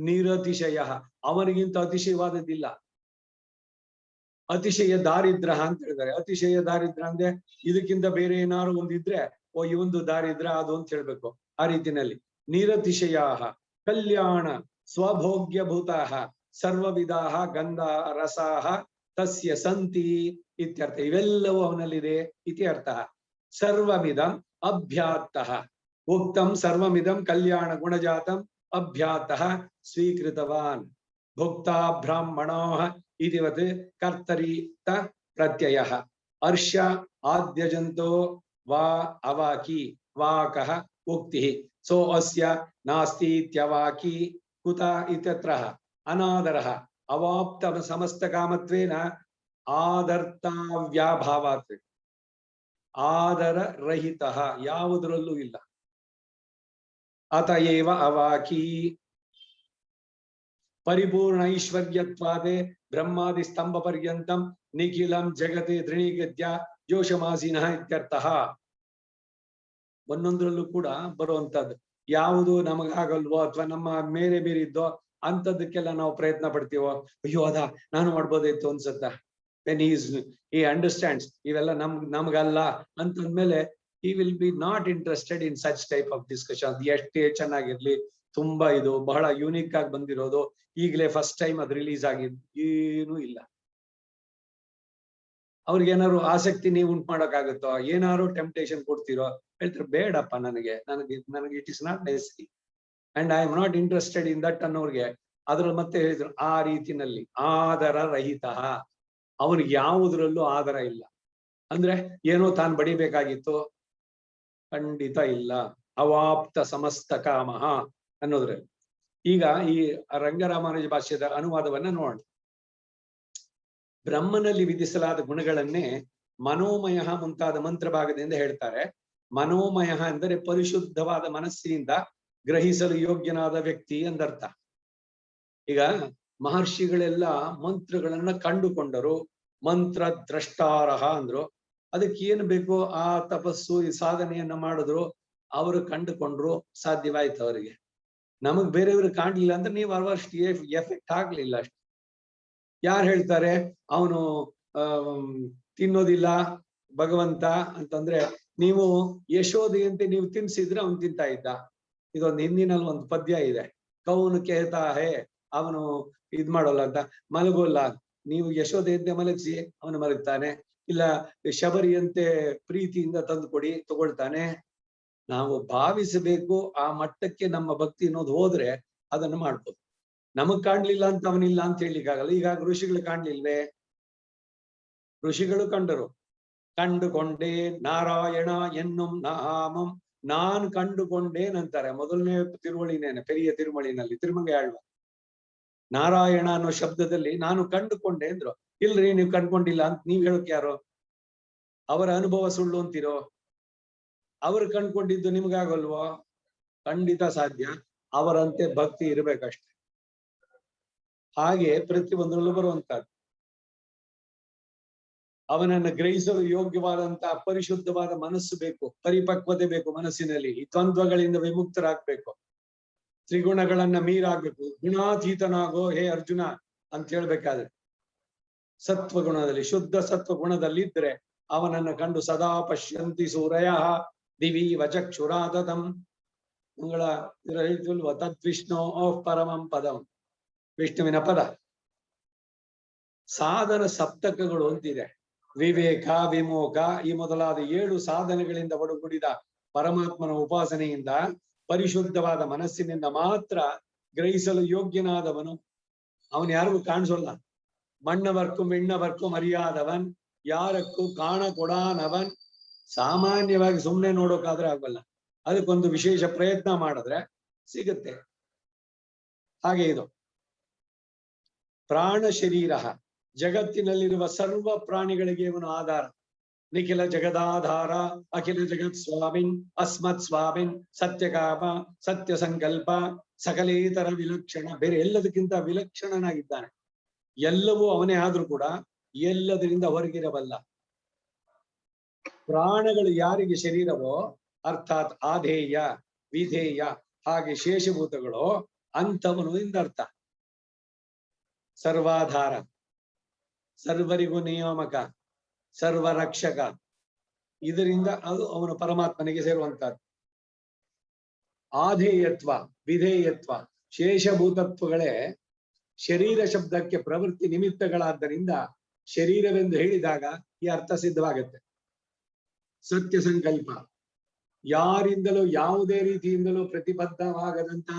ನಿರತಿಶಯ ಅವನಿಗಿಂತ ಅತಿಶಯವಾದದ್ದಿಲ್ಲ ಅತಿಶಯ ದಾರಿದ್ರ ಅಂತ ಹೇಳಿದ್ದಾರೆ ಅತಿಶಯ ದಾರಿದ್ರ ಅಂದ್ರೆ ಇದಕ್ಕಿಂತ ಬೇರೆ ಏನಾರು ಒಂದಿದ್ರೆ ಓ ಇವಂದು ದಾರಿದ್ರ ಅದು ಅಂತ ಹೇಳ್ಬೇಕು ಆ ರೀತಿನಲ್ಲಿ ನಿರತಿಶಯ ಕಲ್ಯಾಣ ಸ್ವಭೋಗ್ಯಭೂತಾಹ ಸರ್ವವಿಧಾಹ ಗಂಧ ರಸಾಹ ತಸ್ಯ ಸಂತಿ ಇತ್ಯರ್ಥ ಇವೆಲ್ಲವೂ ಅವನಲ್ಲಿದೆ ಇತಿ ಅರ್ಥ ಸರ್ವಮಿದಂ ಅಭ್ಯಾತ್ತಃ ಉಕ್ತಂ ಸರ್ವಮಿದಂ ಕಲ್ಯಾಣ ಗುಣಜಾತಂ ಅಭ್ಯಾತಃ ಸ್ವೀಕೃತವಾನ್ ಭುಕ್ತಾ ಬ್ರಾಹ್ಮಣೋ ಇತಿವತ್ ಕರ್ತರಿತ ಪ್ರತ್ಯಯ ಹರ್ಷ ಆದ್ಯಜಂತೋ ವಾ ಅವಾಕಿ ವಾಕಃ ಉಕ್ತಿ ಸೋ ಅಸ್ಯ ನಾಸ್ತೀತ್ಯವಾಕಿ ಕುತ ಇತ್ಯತ್ರ ಅನಾದರಃ ಅವಾಪ್ತ ಸಮಸ್ತ ಕಾಮತ್ವೇನ ಆದರ್ತಾವ್ಯಾಭಾವಾತ್, ಆದರ ರಹಿತ, ಯಾವುದರಲ್ಲೂ ಇಲ್ಲ. ಅತಯೇವ ಅವಾಕಿ ಪರಿಪೂರ್ಣ ಐಶ್ವರ್ಯತ್ವಾದೆ ಬ್ರಹ್ಮಾದಿ ಸ್ತಂಭ ಪರ್ಯಂತಂ ನಿಖಿಲಂ ಜಗತಿ ಧೃಣೀಗತ್ಯ ಜೋಷಮಾಸೀನಃ ಇತ್ಯರ್ಥಃ. ಒಂದೊಂದ್ರಲ್ಲೂ ಕೂಡ ಬರುವಂತದ್ದು ಯಾವುದು ನಮಗಾಗಲ್ವೋ ಅಥವಾ ನಮ್ಮ ಮೇರೆ ಮೀರಿದ್ದೋ ಅಂತದಕ್ಕೆಲ್ಲ ನಾವು ಪ್ರಯತ್ನ ಪಡ್ತೀವೋ, ಅಯ್ಯೋ ಅದ ನಾನು ಮಾಡ್ಬೋದಾಯ್ತು ಅನ್ಸತ್ತ. ವೆನ್ he ಅಂಡರ್ಸ್ಟ್ಯಾಂಡ್ಸ್ ಇವೆಲ್ಲ ನಮ್ಗಲ್ಲ ಅಂತಂದ್ಮೇಲೆ he will be not interested in such type of discussion. ಎಷ್ಟೇ ಚೆನ್ನಾಗಿರ್ಲಿ, ತುಂಬಾ ಇದು ಬಹಳ ಯೂನಿಕ್ ಆಗಿ ಬಂದಿರೋದು, ಈಗಲೇ ಫಸ್ಟ್ ಟೈಮ್ ಅದು ರಿಲೀಸ್ ಆಗಿದ್ದು, ಏನೂ ಇಲ್ಲ. ಅವ್ರಿಗೇನಾದ್ರು ಆಸಕ್ತಿ ನೀವು ಉಂಟು ಮಾಡೋಕ್ಕಾಗುತ್ತೋ, ಏನಾದ್ರು ಟೆಂಪ್ಟೇಷನ್ ಕೊಡ್ತೀರೋ, ಹೇಳ್ತಾರೆ ಬೇಡಪ್ಪ ನನಗೆ it is not necessary and I am not interested in that ಅನ್ನೋರ್ಗೆ ಅದ್ರಲ್ಲಿ ಮತ್ತೆ ಹೇಳಿದ್ರು ಆ ರೀತಿನಲ್ಲಿ ಆದರ ರಹಿತ, ಅವನಿಗೆ ಯಾವುದ್ರಲ್ಲೂ ಆದರ ಇಲ್ಲ. ಅಂದ್ರೆ ಏನೋ ತಾನು ಬಡಿಬೇಕಾಗಿತ್ತು, ಖಂಡಿತ ಇಲ್ಲ. ಅವಾಪ್ತ ಸಮಸ್ತ ಕಾಮಃ ಅನ್ನೋದ್ರಲ್ಲಿ. ಈಗ ಈ ರಂಗರಾಮಾನುಜ ಭಾಷ್ಯದ ಅನುವಾದವನ್ನ ನೋಡೋಣ. ಬ್ರಹ್ಮನಲ್ಲಿ ವಿಧಿಸಲಾದ ಗುಣಗಳನ್ನೇ ಮನೋಮಯ ಮುಂತಾದ ಮಂತ್ರ ಭಾಗದಿಂದ ಹೇಳ್ತಾರೆ. ಮನೋಮಯ ಅಂದರೆ ಪರಿಶುದ್ಧವಾದ ಮನಸ್ಸಿನಿಂದ ಗ್ರಹಿಸಲು ಯೋಗ್ಯನಾದ ವ್ಯಕ್ತಿ ಎಂದರ್ಥ. ಈಗ ಮಹರ್ಷಿಗಳೆಲ್ಲ ಮಂತ್ರಗಳನ್ನ ಕಂಡುಕೊಂಡರು, ಮಂತ್ರ ದ್ರಷ್ಟಾರಹ ಅಂದ್ರು. ಅದಕ್ಕೆ ಏನು ಬೇಕು, ಆ ತಪಸ್ಸು ಈ ಸಾಧನೆಯನ್ನ ಮಾಡಿದ್ರು, ಅವರು ಕಂಡುಕೊಂಡ್ರು, ಸಾಧ್ಯವಾಯ್ತು ಅವರಿಗೆ. ನಮಗ್ ಬೇರೆಯವ್ರಿಗೆ ಕಾಣ್ಲಿಲ್ಲ ಅಂದ್ರೆ ನೀವು ಅವಷ್ಟು ಎಫೆಕ್ಟ್ ಆಗ್ಲಿಲ್ಲ ಅಷ್ಟು. ಯಾರು ಹೇಳ್ತಾರೆ ಅವನು ತಿನ್ನೋದಿಲ್ಲ ಭಗವಂತ ಅಂತಂದ್ರೆ, ನೀವು ಯಶೋದೆಯಂತೆ ನೀವು ತಿನ್ಸಿದ್ರೆ ಅವನು ತಿಂತಾ ಇದ್ದ. ಇದೊಂದು ಹಿಂದಿನಲ್ಲಿ ಒಂದು ಪದ್ಯ ಇದೆ, ಕೌನು ಕೇತಾ ಹೇ, ಅವನು ಇದ್ ಮಾಡೋಲ್ಲ ಅಂತ, ಮಲಗೋಲ್ಲ. ನೀವು ಯಶೋದೆಯಂತೆ ಮಲಗಿಸಿ ಅವನು ಮಲಗ್ತಾನೆ, ಇಲ್ಲ ಶಬರಿಯಂತೆ ಪ್ರೀತಿಯಿಂದ ತಂದು ಕೊಡಿ ತಗೊಳ್ತಾನೆ. ನಾವು ಭಾವಿಸಬೇಕು ಆ ಮಟ್ಟಕ್ಕೆ ನಮ್ಮ ಭಕ್ತಿ ಅನ್ನೋದು ಹೋದ್ರೆ ಅದನ್ನು ಮಾಡ್ಬೋದು. ನಮಗ್ ಕಾಣ್ಲಿಲ್ಲ ಅಂತ ಅವನಿಲ್ಲ ಅಂತ ಹೇಳಿಕ್ಕಾಗಲ್ಲ. ಈಗ ಋಷಿಗಳು ಕಾಣ್ಲಿಲ್ವೇ? ಋಷಿಗಳು ಕಂಡರು. ಕಂಡುಕೊಂಡೇ ನಾರಾಯಣ ಎನ್ನುಂ ನಾಮಂ, ನಾನ್ ಕಂಡುಕೊಂಡೇನಂತಾರೆ ಮೊದಲನೇ ತಿರುವಳಿನೇನೆ, ಪೆರಿಯ ತಿರುಮಳಿನಲ್ಲಿ ತಿರುಮಂಗ ಆಳ್ವ. ನಾರಾಯಣ ಅನ್ನೋ ಶಬ್ದದಲ್ಲಿ ನಾನು ಕಂಡುಕೊಂಡೆ ಅಂದ್ರು. ಇಲ್ರಿ ನೀವು ಕಂಡ್ಕೊಂಡಿಲ್ಲ ಅಂತ ನೀವ್ ಹೇಳಕ್ ಯಾರು? ಅವರ ಅನುಭವ ಸುಳ್ಳು ಅಂತಿರೋ? ಅವರು ಕಂಡ್ಕೊಂಡಿದ್ದು ನಿಮ್ಗಾಗಲ್ವೋ? ಖಂಡಿತ ಸಾಧ್ಯ. ಅವರಂತೆ ಭಕ್ತಿ ಇರ್ಬೇಕಷ್ಟೆ. ಹಾಗೆ ಪ್ರತಿಯೊಂದರಲ್ಲೂ ಬರುವಂತಹದ್ದು. ಅವನನ್ನು ಗ್ರಹಿಸಲು ಯೋಗ್ಯವಾದಂತಹ ಪರಿಶುದ್ಧವಾದ ಮನಸ್ಸು ಬೇಕು, ಪರಿಪಕ್ವತೆ ಬೇಕು ಮನಸ್ಸಿನಲ್ಲಿ. ಈ ದ್ವಂದ್ವಗಳಿಂದ ವಿಮುಕ್ತರಾಗ್ಬೇಕು, ತ್ರಿಗುಣಗಳನ್ನ ಮೀರಾಗ್ಬೇಕು. ಗುಣಾತೀತನಾಗೋ ಹೇ ಅರ್ಜುನ ಅಂತ ಹೇಳ್ಬೇಕಾದ್ರೆ ಸತ್ವಗುಣದಲ್ಲಿ, ಶುದ್ಧ ಸತ್ವಗುಣದಲ್ಲಿದ್ರೆ ಅವನನ್ನು ಕಂಡು ಸದಾ ಪಶ್ಯಂತಿ ಸೂರಯ ದಿವಿ ವಚಕ್ಷುರಾತತಂ. ಮಂಗಳ ಹೇಳ್ತಿಲ್ವ, ತದ್ವಿಷ್ಣು ಪರಮಂ ಪದಂ, ವಿಷ್ಣುವಿನ ಪದ. ಸಾಧನ ಸಪ್ತಕಗಳು ಅಂತಿದೆ, ವಿವೇಕ, ವಿಮೋಕ, ಈ ಮೊದಲಾದ 7 ಸಾಧನೆಗಳಿಂದ ಒಡಗೂಡಿದ ಪರಮಾತ್ಮನ ಉಪಾಸನೆಯಿಂದ ಪರಿಶುದ್ಧವಾದ ಮನಸ್ಸಿನಿಂದ ಮಾತ್ರ ಗ್ರಹಿಸಲು ಯೋಗ್ಯನಾದವನು. ಅವನು ಯಾರಿಗೂ ಕಾಣಿಸೋಲ್ಲ. ಮಣ್ಣವರ್ಕು ಮಿಣ್ಣವರ್ಕು ಮರ್ಯಾದವನ್, ಯಾರಕ್ಕೂ ಕಾಣ ಕೊಡಾನವನ್. ಸಾಮಾನ್ಯವಾಗಿ ಸುಮ್ಮನೆ ನೋಡೋಕಾದ್ರೆ ಆಗಲ್ಲ, ಅದಕ್ಕೊಂದು ವಿಶೇಷ ಪ್ರಯತ್ನ ಮಾಡಿದ್ರೆ ಸಿಗುತ್ತೆ. ಹಾಗೆ ಇದು ಪ್ರಾಣ ಶರೀರ, ಜಗತ್ತಿನಲ್ಲಿರುವ ಸರ್ವ ಪ್ರಾಣಿಗಳಿಗೆ ಇವನು ಆಧಾರ. ನಿಖಿಲ ಜಗದಾಧಾರ ಅಖಿಲ ಜಗತ್ ಸ್ವಾಮಿನ್ ಅಸ್ಮತ್ ಸ್ವಾಮಿನ್ ಸತ್ಯಕಾಮ ಸತ್ಯ ಸಂಕಲ್ಪ ಸಕಲೇತರ ವಿಲಕ್ಷಣ. ಬೇರೆ ಎಲ್ಲದಕ್ಕಿಂತ ವಿಲಕ್ಷಣನಾಗಿದ್ದಾನೆ. ಎಲ್ಲವೂ ಅವನೇ ಆದ್ರೂ ಕೂಡ ಎಲ್ಲದರಿಂದ ಹೊರಗಿರಬಲ್ಲ. ಪ್ರಾಣಗಳು ಯಾರಿಗೆ ಶರೀರವೋ, ಅರ್ಥಾತ್ ಆಧೇಯ ವಿಧೇಯ ಹಾಗೆ ಶೇಷಭೂತಗಳು ಅಂಥವನು ಎಂದರ್ಥ. ಸರ್ವಾಧಾರ, ಸರ್ವರಿಗೂ ನಿಯಾಮಕ, ಸರ್ವರಕ್ಷಕ. ಇದರಿಂದ ಅದು ಅವನು ಪರಮಾತ್ಮನಿಗೆ ಸೇರುವಂತಹದ್ದು. ಆಧೇಯತ್ವ, ವಿಧೇಯತ್ವ, ಶೇಷಭೂತತ್ವಗಳೇ ಶರೀರ ಶಬ್ದಕ್ಕೆ ಪ್ರವೃತ್ತಿ ನಿಮಿತ್ತಗಳಾದ್ದರಿಂದ ಶರೀರವೆಂದು ಹೇಳಿದಾಗ ಈ ಅರ್ಥ ಸಿದ್ಧವಾಗುತ್ತೆ. ಸತ್ಯ ಸಂಕಲ್ಪ, ಯಾರಿಂದಲೂ ಯಾವುದೇ ರೀತಿಯಿಂದಲೂ ಪ್ರತಿಬದ್ಧವಾಗದಂತ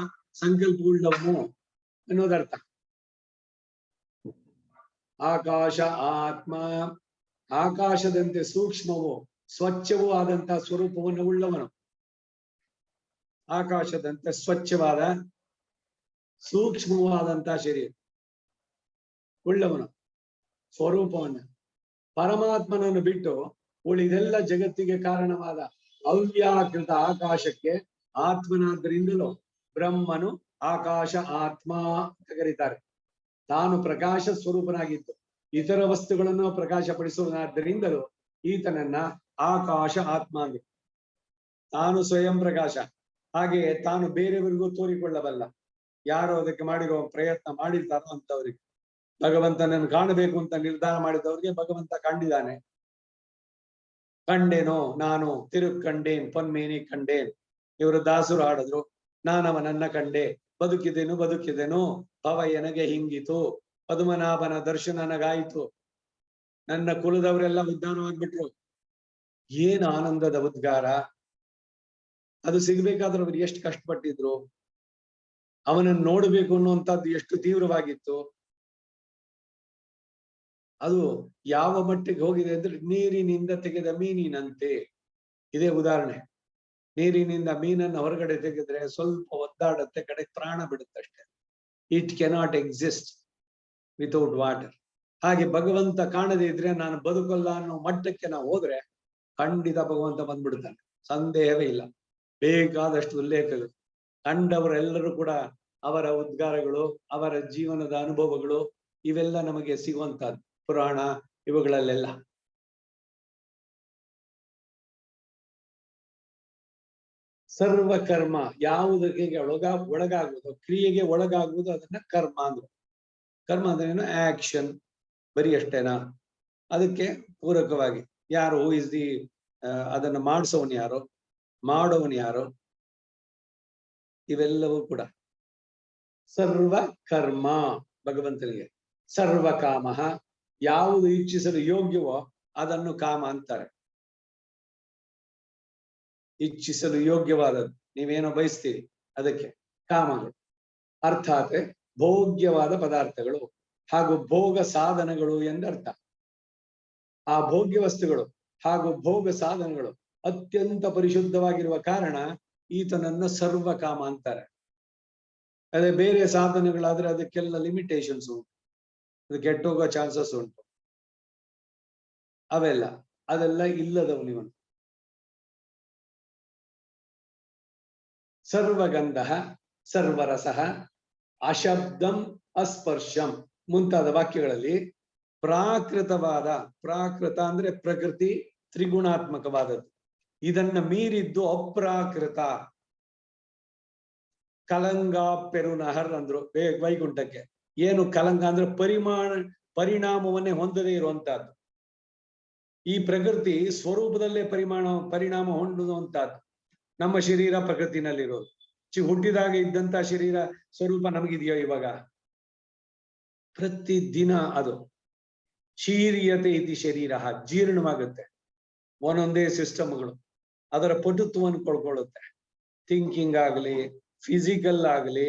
ಸಂಕಲ್ಪವುಳ್ಳವನು ಅನ್ನೋದರ್ಥ. ಆಕಾಶ ಆತ್ಮ, ಆಕಾಶದಂತೆ ಸೂಕ್ಷ್ಮವೂ ಸ್ವಚ್ಛವೂ ಆದಂತಹ ಸ್ವರೂಪವನ್ನು ಉಳ್ಳವನು. ಆಕಾಶದಂತೆ ಸ್ವಚ್ಛವಾದ ಸೂಕ್ಷ್ಮವಾದಂತಹ ಶರೀರ ಉಳ್ಳವನು, ಸ್ವರೂಪವನ್ನ ಪರಮಾತ್ಮನನ್ನು ಬಿಟ್ಟು ಉಳಿದೆಲ್ಲ ಜಗತ್ತಿಗೆ ಕಾರಣವಾದ ಅವ್ಯಾಕೃತ ಆಕಾಶಕ್ಕೆ ಆತ್ಮನಾದ್ದರಿಂದಲೂ ಬ್ರಹ್ಮನು ಆಕಾಶ ಆತ್ಮ ಅಂತ ಕರೀತಾರೆ. ತಾನು ಪ್ರಕಾಶ ಸ್ವರೂಪನಾಗಿದ್ದು ಇತರ ವಸ್ತುಗಳನ್ನು ಪ್ರಕಾಶಪಡಿಸುವುದಾದ್ದರಿಂದಲೂ ಈತನನ್ನ ಆಕಾಶ ಆತ್ಮ ಅಂದ್ರು. ತಾನು ಸ್ವಯಂ ಪ್ರಕಾಶ, ಹಾಗೆ ತಾನು ಬೇರೆಯವರಿಗೂ ತೋರಿಕೊಳ್ಳಬಲ್ಲ. ಯಾರು ಅದಕ್ಕೆ ಮಾಡಿರೋ ಪ್ರಯತ್ನ ಮಾಡಿರ್ತಾರೋ ಅಂತವ್ರಿಗೆ, ಭಗವಂತನನ್ನು ಕಾಣಬೇಕು ಅಂತ ನಿರ್ಧಾರ ಮಾಡಿದವ್ರಿಗೆ ಭಗವಂತ ಕಂಡಿದ್ದಾನೆ. ಕಂಡೇನೋ ನಾನು ತಿರುಕ್ಕಂಡೇನ್ ಪೊನ್ಮೇನಿ ಕಂಡೇನ್, ಇವರು ದಾಸರು ಹಾಡಿದ್ರು. ನಾನವನನ್ನ ಕಂಡೆ, ಬದುಕಿದೆನು ಭವ ಎನಗೆ ಹಿಂಗಿತು, ಪದ್ಮನಾಭನ ದರ್ಶನ ನನಗಾಯಿತು, ನನ್ನ ಕುಲದವರೆಲ್ಲ ಉದ್ಧಾರವಾಗ್ಬಿಟ್ರು. ಏನ್ ಆನಂದದ ಉದ್ಗಾರ! ಅದು ಸಿಗ್ಬೇಕಾದ್ರೆ ಅವ್ರು ಎಷ್ಟು ಕಷ್ಟಪಟ್ಟಿದ್ರು, ಅವನನ್ನು ನೋಡ್ಬೇಕು ಅನ್ನುವಂಥದ್ದು ಎಷ್ಟು ತೀವ್ರವಾಗಿತ್ತು. ಅದು ಯಾವ ಮಟ್ಟಿಗೆ ಹೋಗಿದೆ ಅಂದ್ರೆ ನೀರಿನಿಂದ ತೆಗೆದ ಮೀನಿನಂತೆ. ಇದೇ ಉದಾಹರಣೆ. ನೀರಿನಿಂದ ಮೀನನ್ನು ಹೊರಗಡೆ ತೆಗೆದ್ರೆ ಸ್ವಲ್ಪ ಒದ್ದಾಡತ್ತೆ, ಕಡೆ ಪ್ರಾಣ ಬಿಡುತ್ತಷ್ಟೇ. It cannot exist without water. ಹಾಗೆ ಭಗವಂತ ಕಾಣದೇ ಇದ್ರೆ ನಾನು ಬದುಕಲ್ಲ ಅನ್ನೋ ಮಟ್ಟಕ್ಕೆ ನಾವು ಹೋದ್ರೆ ಖಂಡಿತ ಭಗವಂತ ಬಂದ್ಬಿಡ್ತಾನೆ, ಸಂದೇಹವೇ ಇಲ್ಲ. ಬೇಕಾದಷ್ಟು ಉಲ್ಲೇಖಗಳು ಕಂಡವರೆಲ್ಲರೂ ಕೂಡ ಅವರ ಉದ್ಗಾರಗಳು, ಅವರ ಜೀವನದ ಅನುಭವಗಳು ಇವೆಲ್ಲ ನಮಗೆ ಸಿಗುವಂತಹದ್ದು ಪುರಾಣ ಇವುಗಳಲ್ಲೆಲ್ಲ. ಸರ್ವ ಕರ್ಮ ಯಾವುದಕ್ಕೆ ಒಳಗಾಗುವುದು, ಕ್ರಿಯೆಗೆ ಒಳಗಾಗುವುದು, ಅದನ್ನ ಕರ್ಮ ಅಂದ್ರು. ಕರ್ಮ ಅಂದ್ರೆ ಆಕ್ಷನ್, ಬರೀ ಅಷ್ಟೇನಾ? ಅದಕ್ಕೆ ಪೂರಕವಾಗಿ ಯಾರು ಇಸ್ ದಿ ಅದನ್ನ ಮಾಡಿಸೋನು ಯಾರು, ಮಾಡೋವನು ಯಾರು, ಇವೆಲ್ಲವೂ ಕೂಡ ಸರ್ವ ಕರ್ಮ ಭಗವಂತನಿಗೆ. ಸರ್ವ ಕಾಮ, ಯಾವುದು ಇಚ್ಛಿಸಲು ಯೋಗ್ಯವೋ ಅದನ್ನು ಕಾಮ ಅಂತಾರೆ. ಇಚ್ಛಿಸಲು ಯೋಗ್ಯವಾದದ್ದು, ನೀವೇನೋ ಬಯಸ್ತೀರಿ ಅದಕ್ಕೆ ಕಾಮಗಳು. ಅರ್ಥಾತ್ ಭೋಗ್ಯವಾದ ಪದಾರ್ಥಗಳು ಹಾಗೂ ಭೋಗ ಸಾಧನಗಳು ಎಂದರ್ಥ. ಆ ಭೋಗ್ಯ ವಸ್ತುಗಳು ಹಾಗೂ ಭೋಗ ಸಾಧನಗಳು ಅತ್ಯಂತ ಪರಿಶುದ್ಧವಾಗಿರುವ ಕಾರಣ ಈತನನ್ನ ಸರ್ವಕಾಮ ಅಂತಾರೆ. ಅದೇ ಬೇರೆ ಸಾಧನಗಳಾದ್ರೆ ಅದಕ್ಕೆಲ್ಲ ಲಿಮಿಟೇಷನ್ಸ್ ಉಂಟು, ಅದು ಕೆಟ್ಟೋಗೋ ಚಾನ್ಸಸ್ ಉಂಟು. ಅದೆಲ್ಲ ಇಲ್ಲದವನಿವನು. ಸರ್ವಗಂಧ ಸರ್ವರಸ ಅಶಬ್ದಂ ಅಸ್ಪರ್ಶಂ ಮುಂತಾದ ವಾಕ್ಯಗಳಲ್ಲಿ ಪ್ರಾಕೃತ ಅಂದ್ರೆ ಪ್ರಕೃತಿ ತ್ರಿಗುಣಾತ್ಮಕವಾದದ್ದು. ಇದನ್ನ ಮೀರಿದ್ದು ಅಪ್ರಾಕೃತ. ಕಲಂಗ ಪೆರುನಹರ್ ಅಂದ್ರು ವೈಕುಂಠಕ್ಕೆ. ಏನು ಕಲಂಗ ಅಂದ್ರೆ ಪರಿಣಾಮವನ್ನೇ ಹೊಂದದೇ ಇರುವಂತಹದ್ದು. ಈ ಪ್ರಕೃತಿ ಸ್ವರೂಪದಲ್ಲೇ ಪರಿಣಾಮ ಹೊಂದುವಂತಹದ್ದು. ನಮ್ಮ ಶರೀರ ಪ್ರಕೃತಿನಲ್ಲಿರೋದು. ಹುಟ್ಟಿದಾಗ ಇದ್ದಂತ ಶರೀರ ಸ್ವರೂಪ ನಮಗಿದೆಯೋ ಇವಾಗ? ಪ್ರತಿದಿನ ಅದು ಶೀರ್ಯತೆ ಇತಿ ಶರೀರ, ಜೀರ್ಣವಾಗುತ್ತೆ. ಒಂದೊಂದೇ ಸಿಸ್ಟಮ್ಗಳು ಅದರ ಪಟುತ್ವವನ್ನು ಕೊಳ್ಕೊಳ್ಳುತ್ತೆ. ಥಿಂಕಿಂಗ್ ಆಗಲಿ, ಫಿಸಿಕಲ್ ಆಗಲಿ,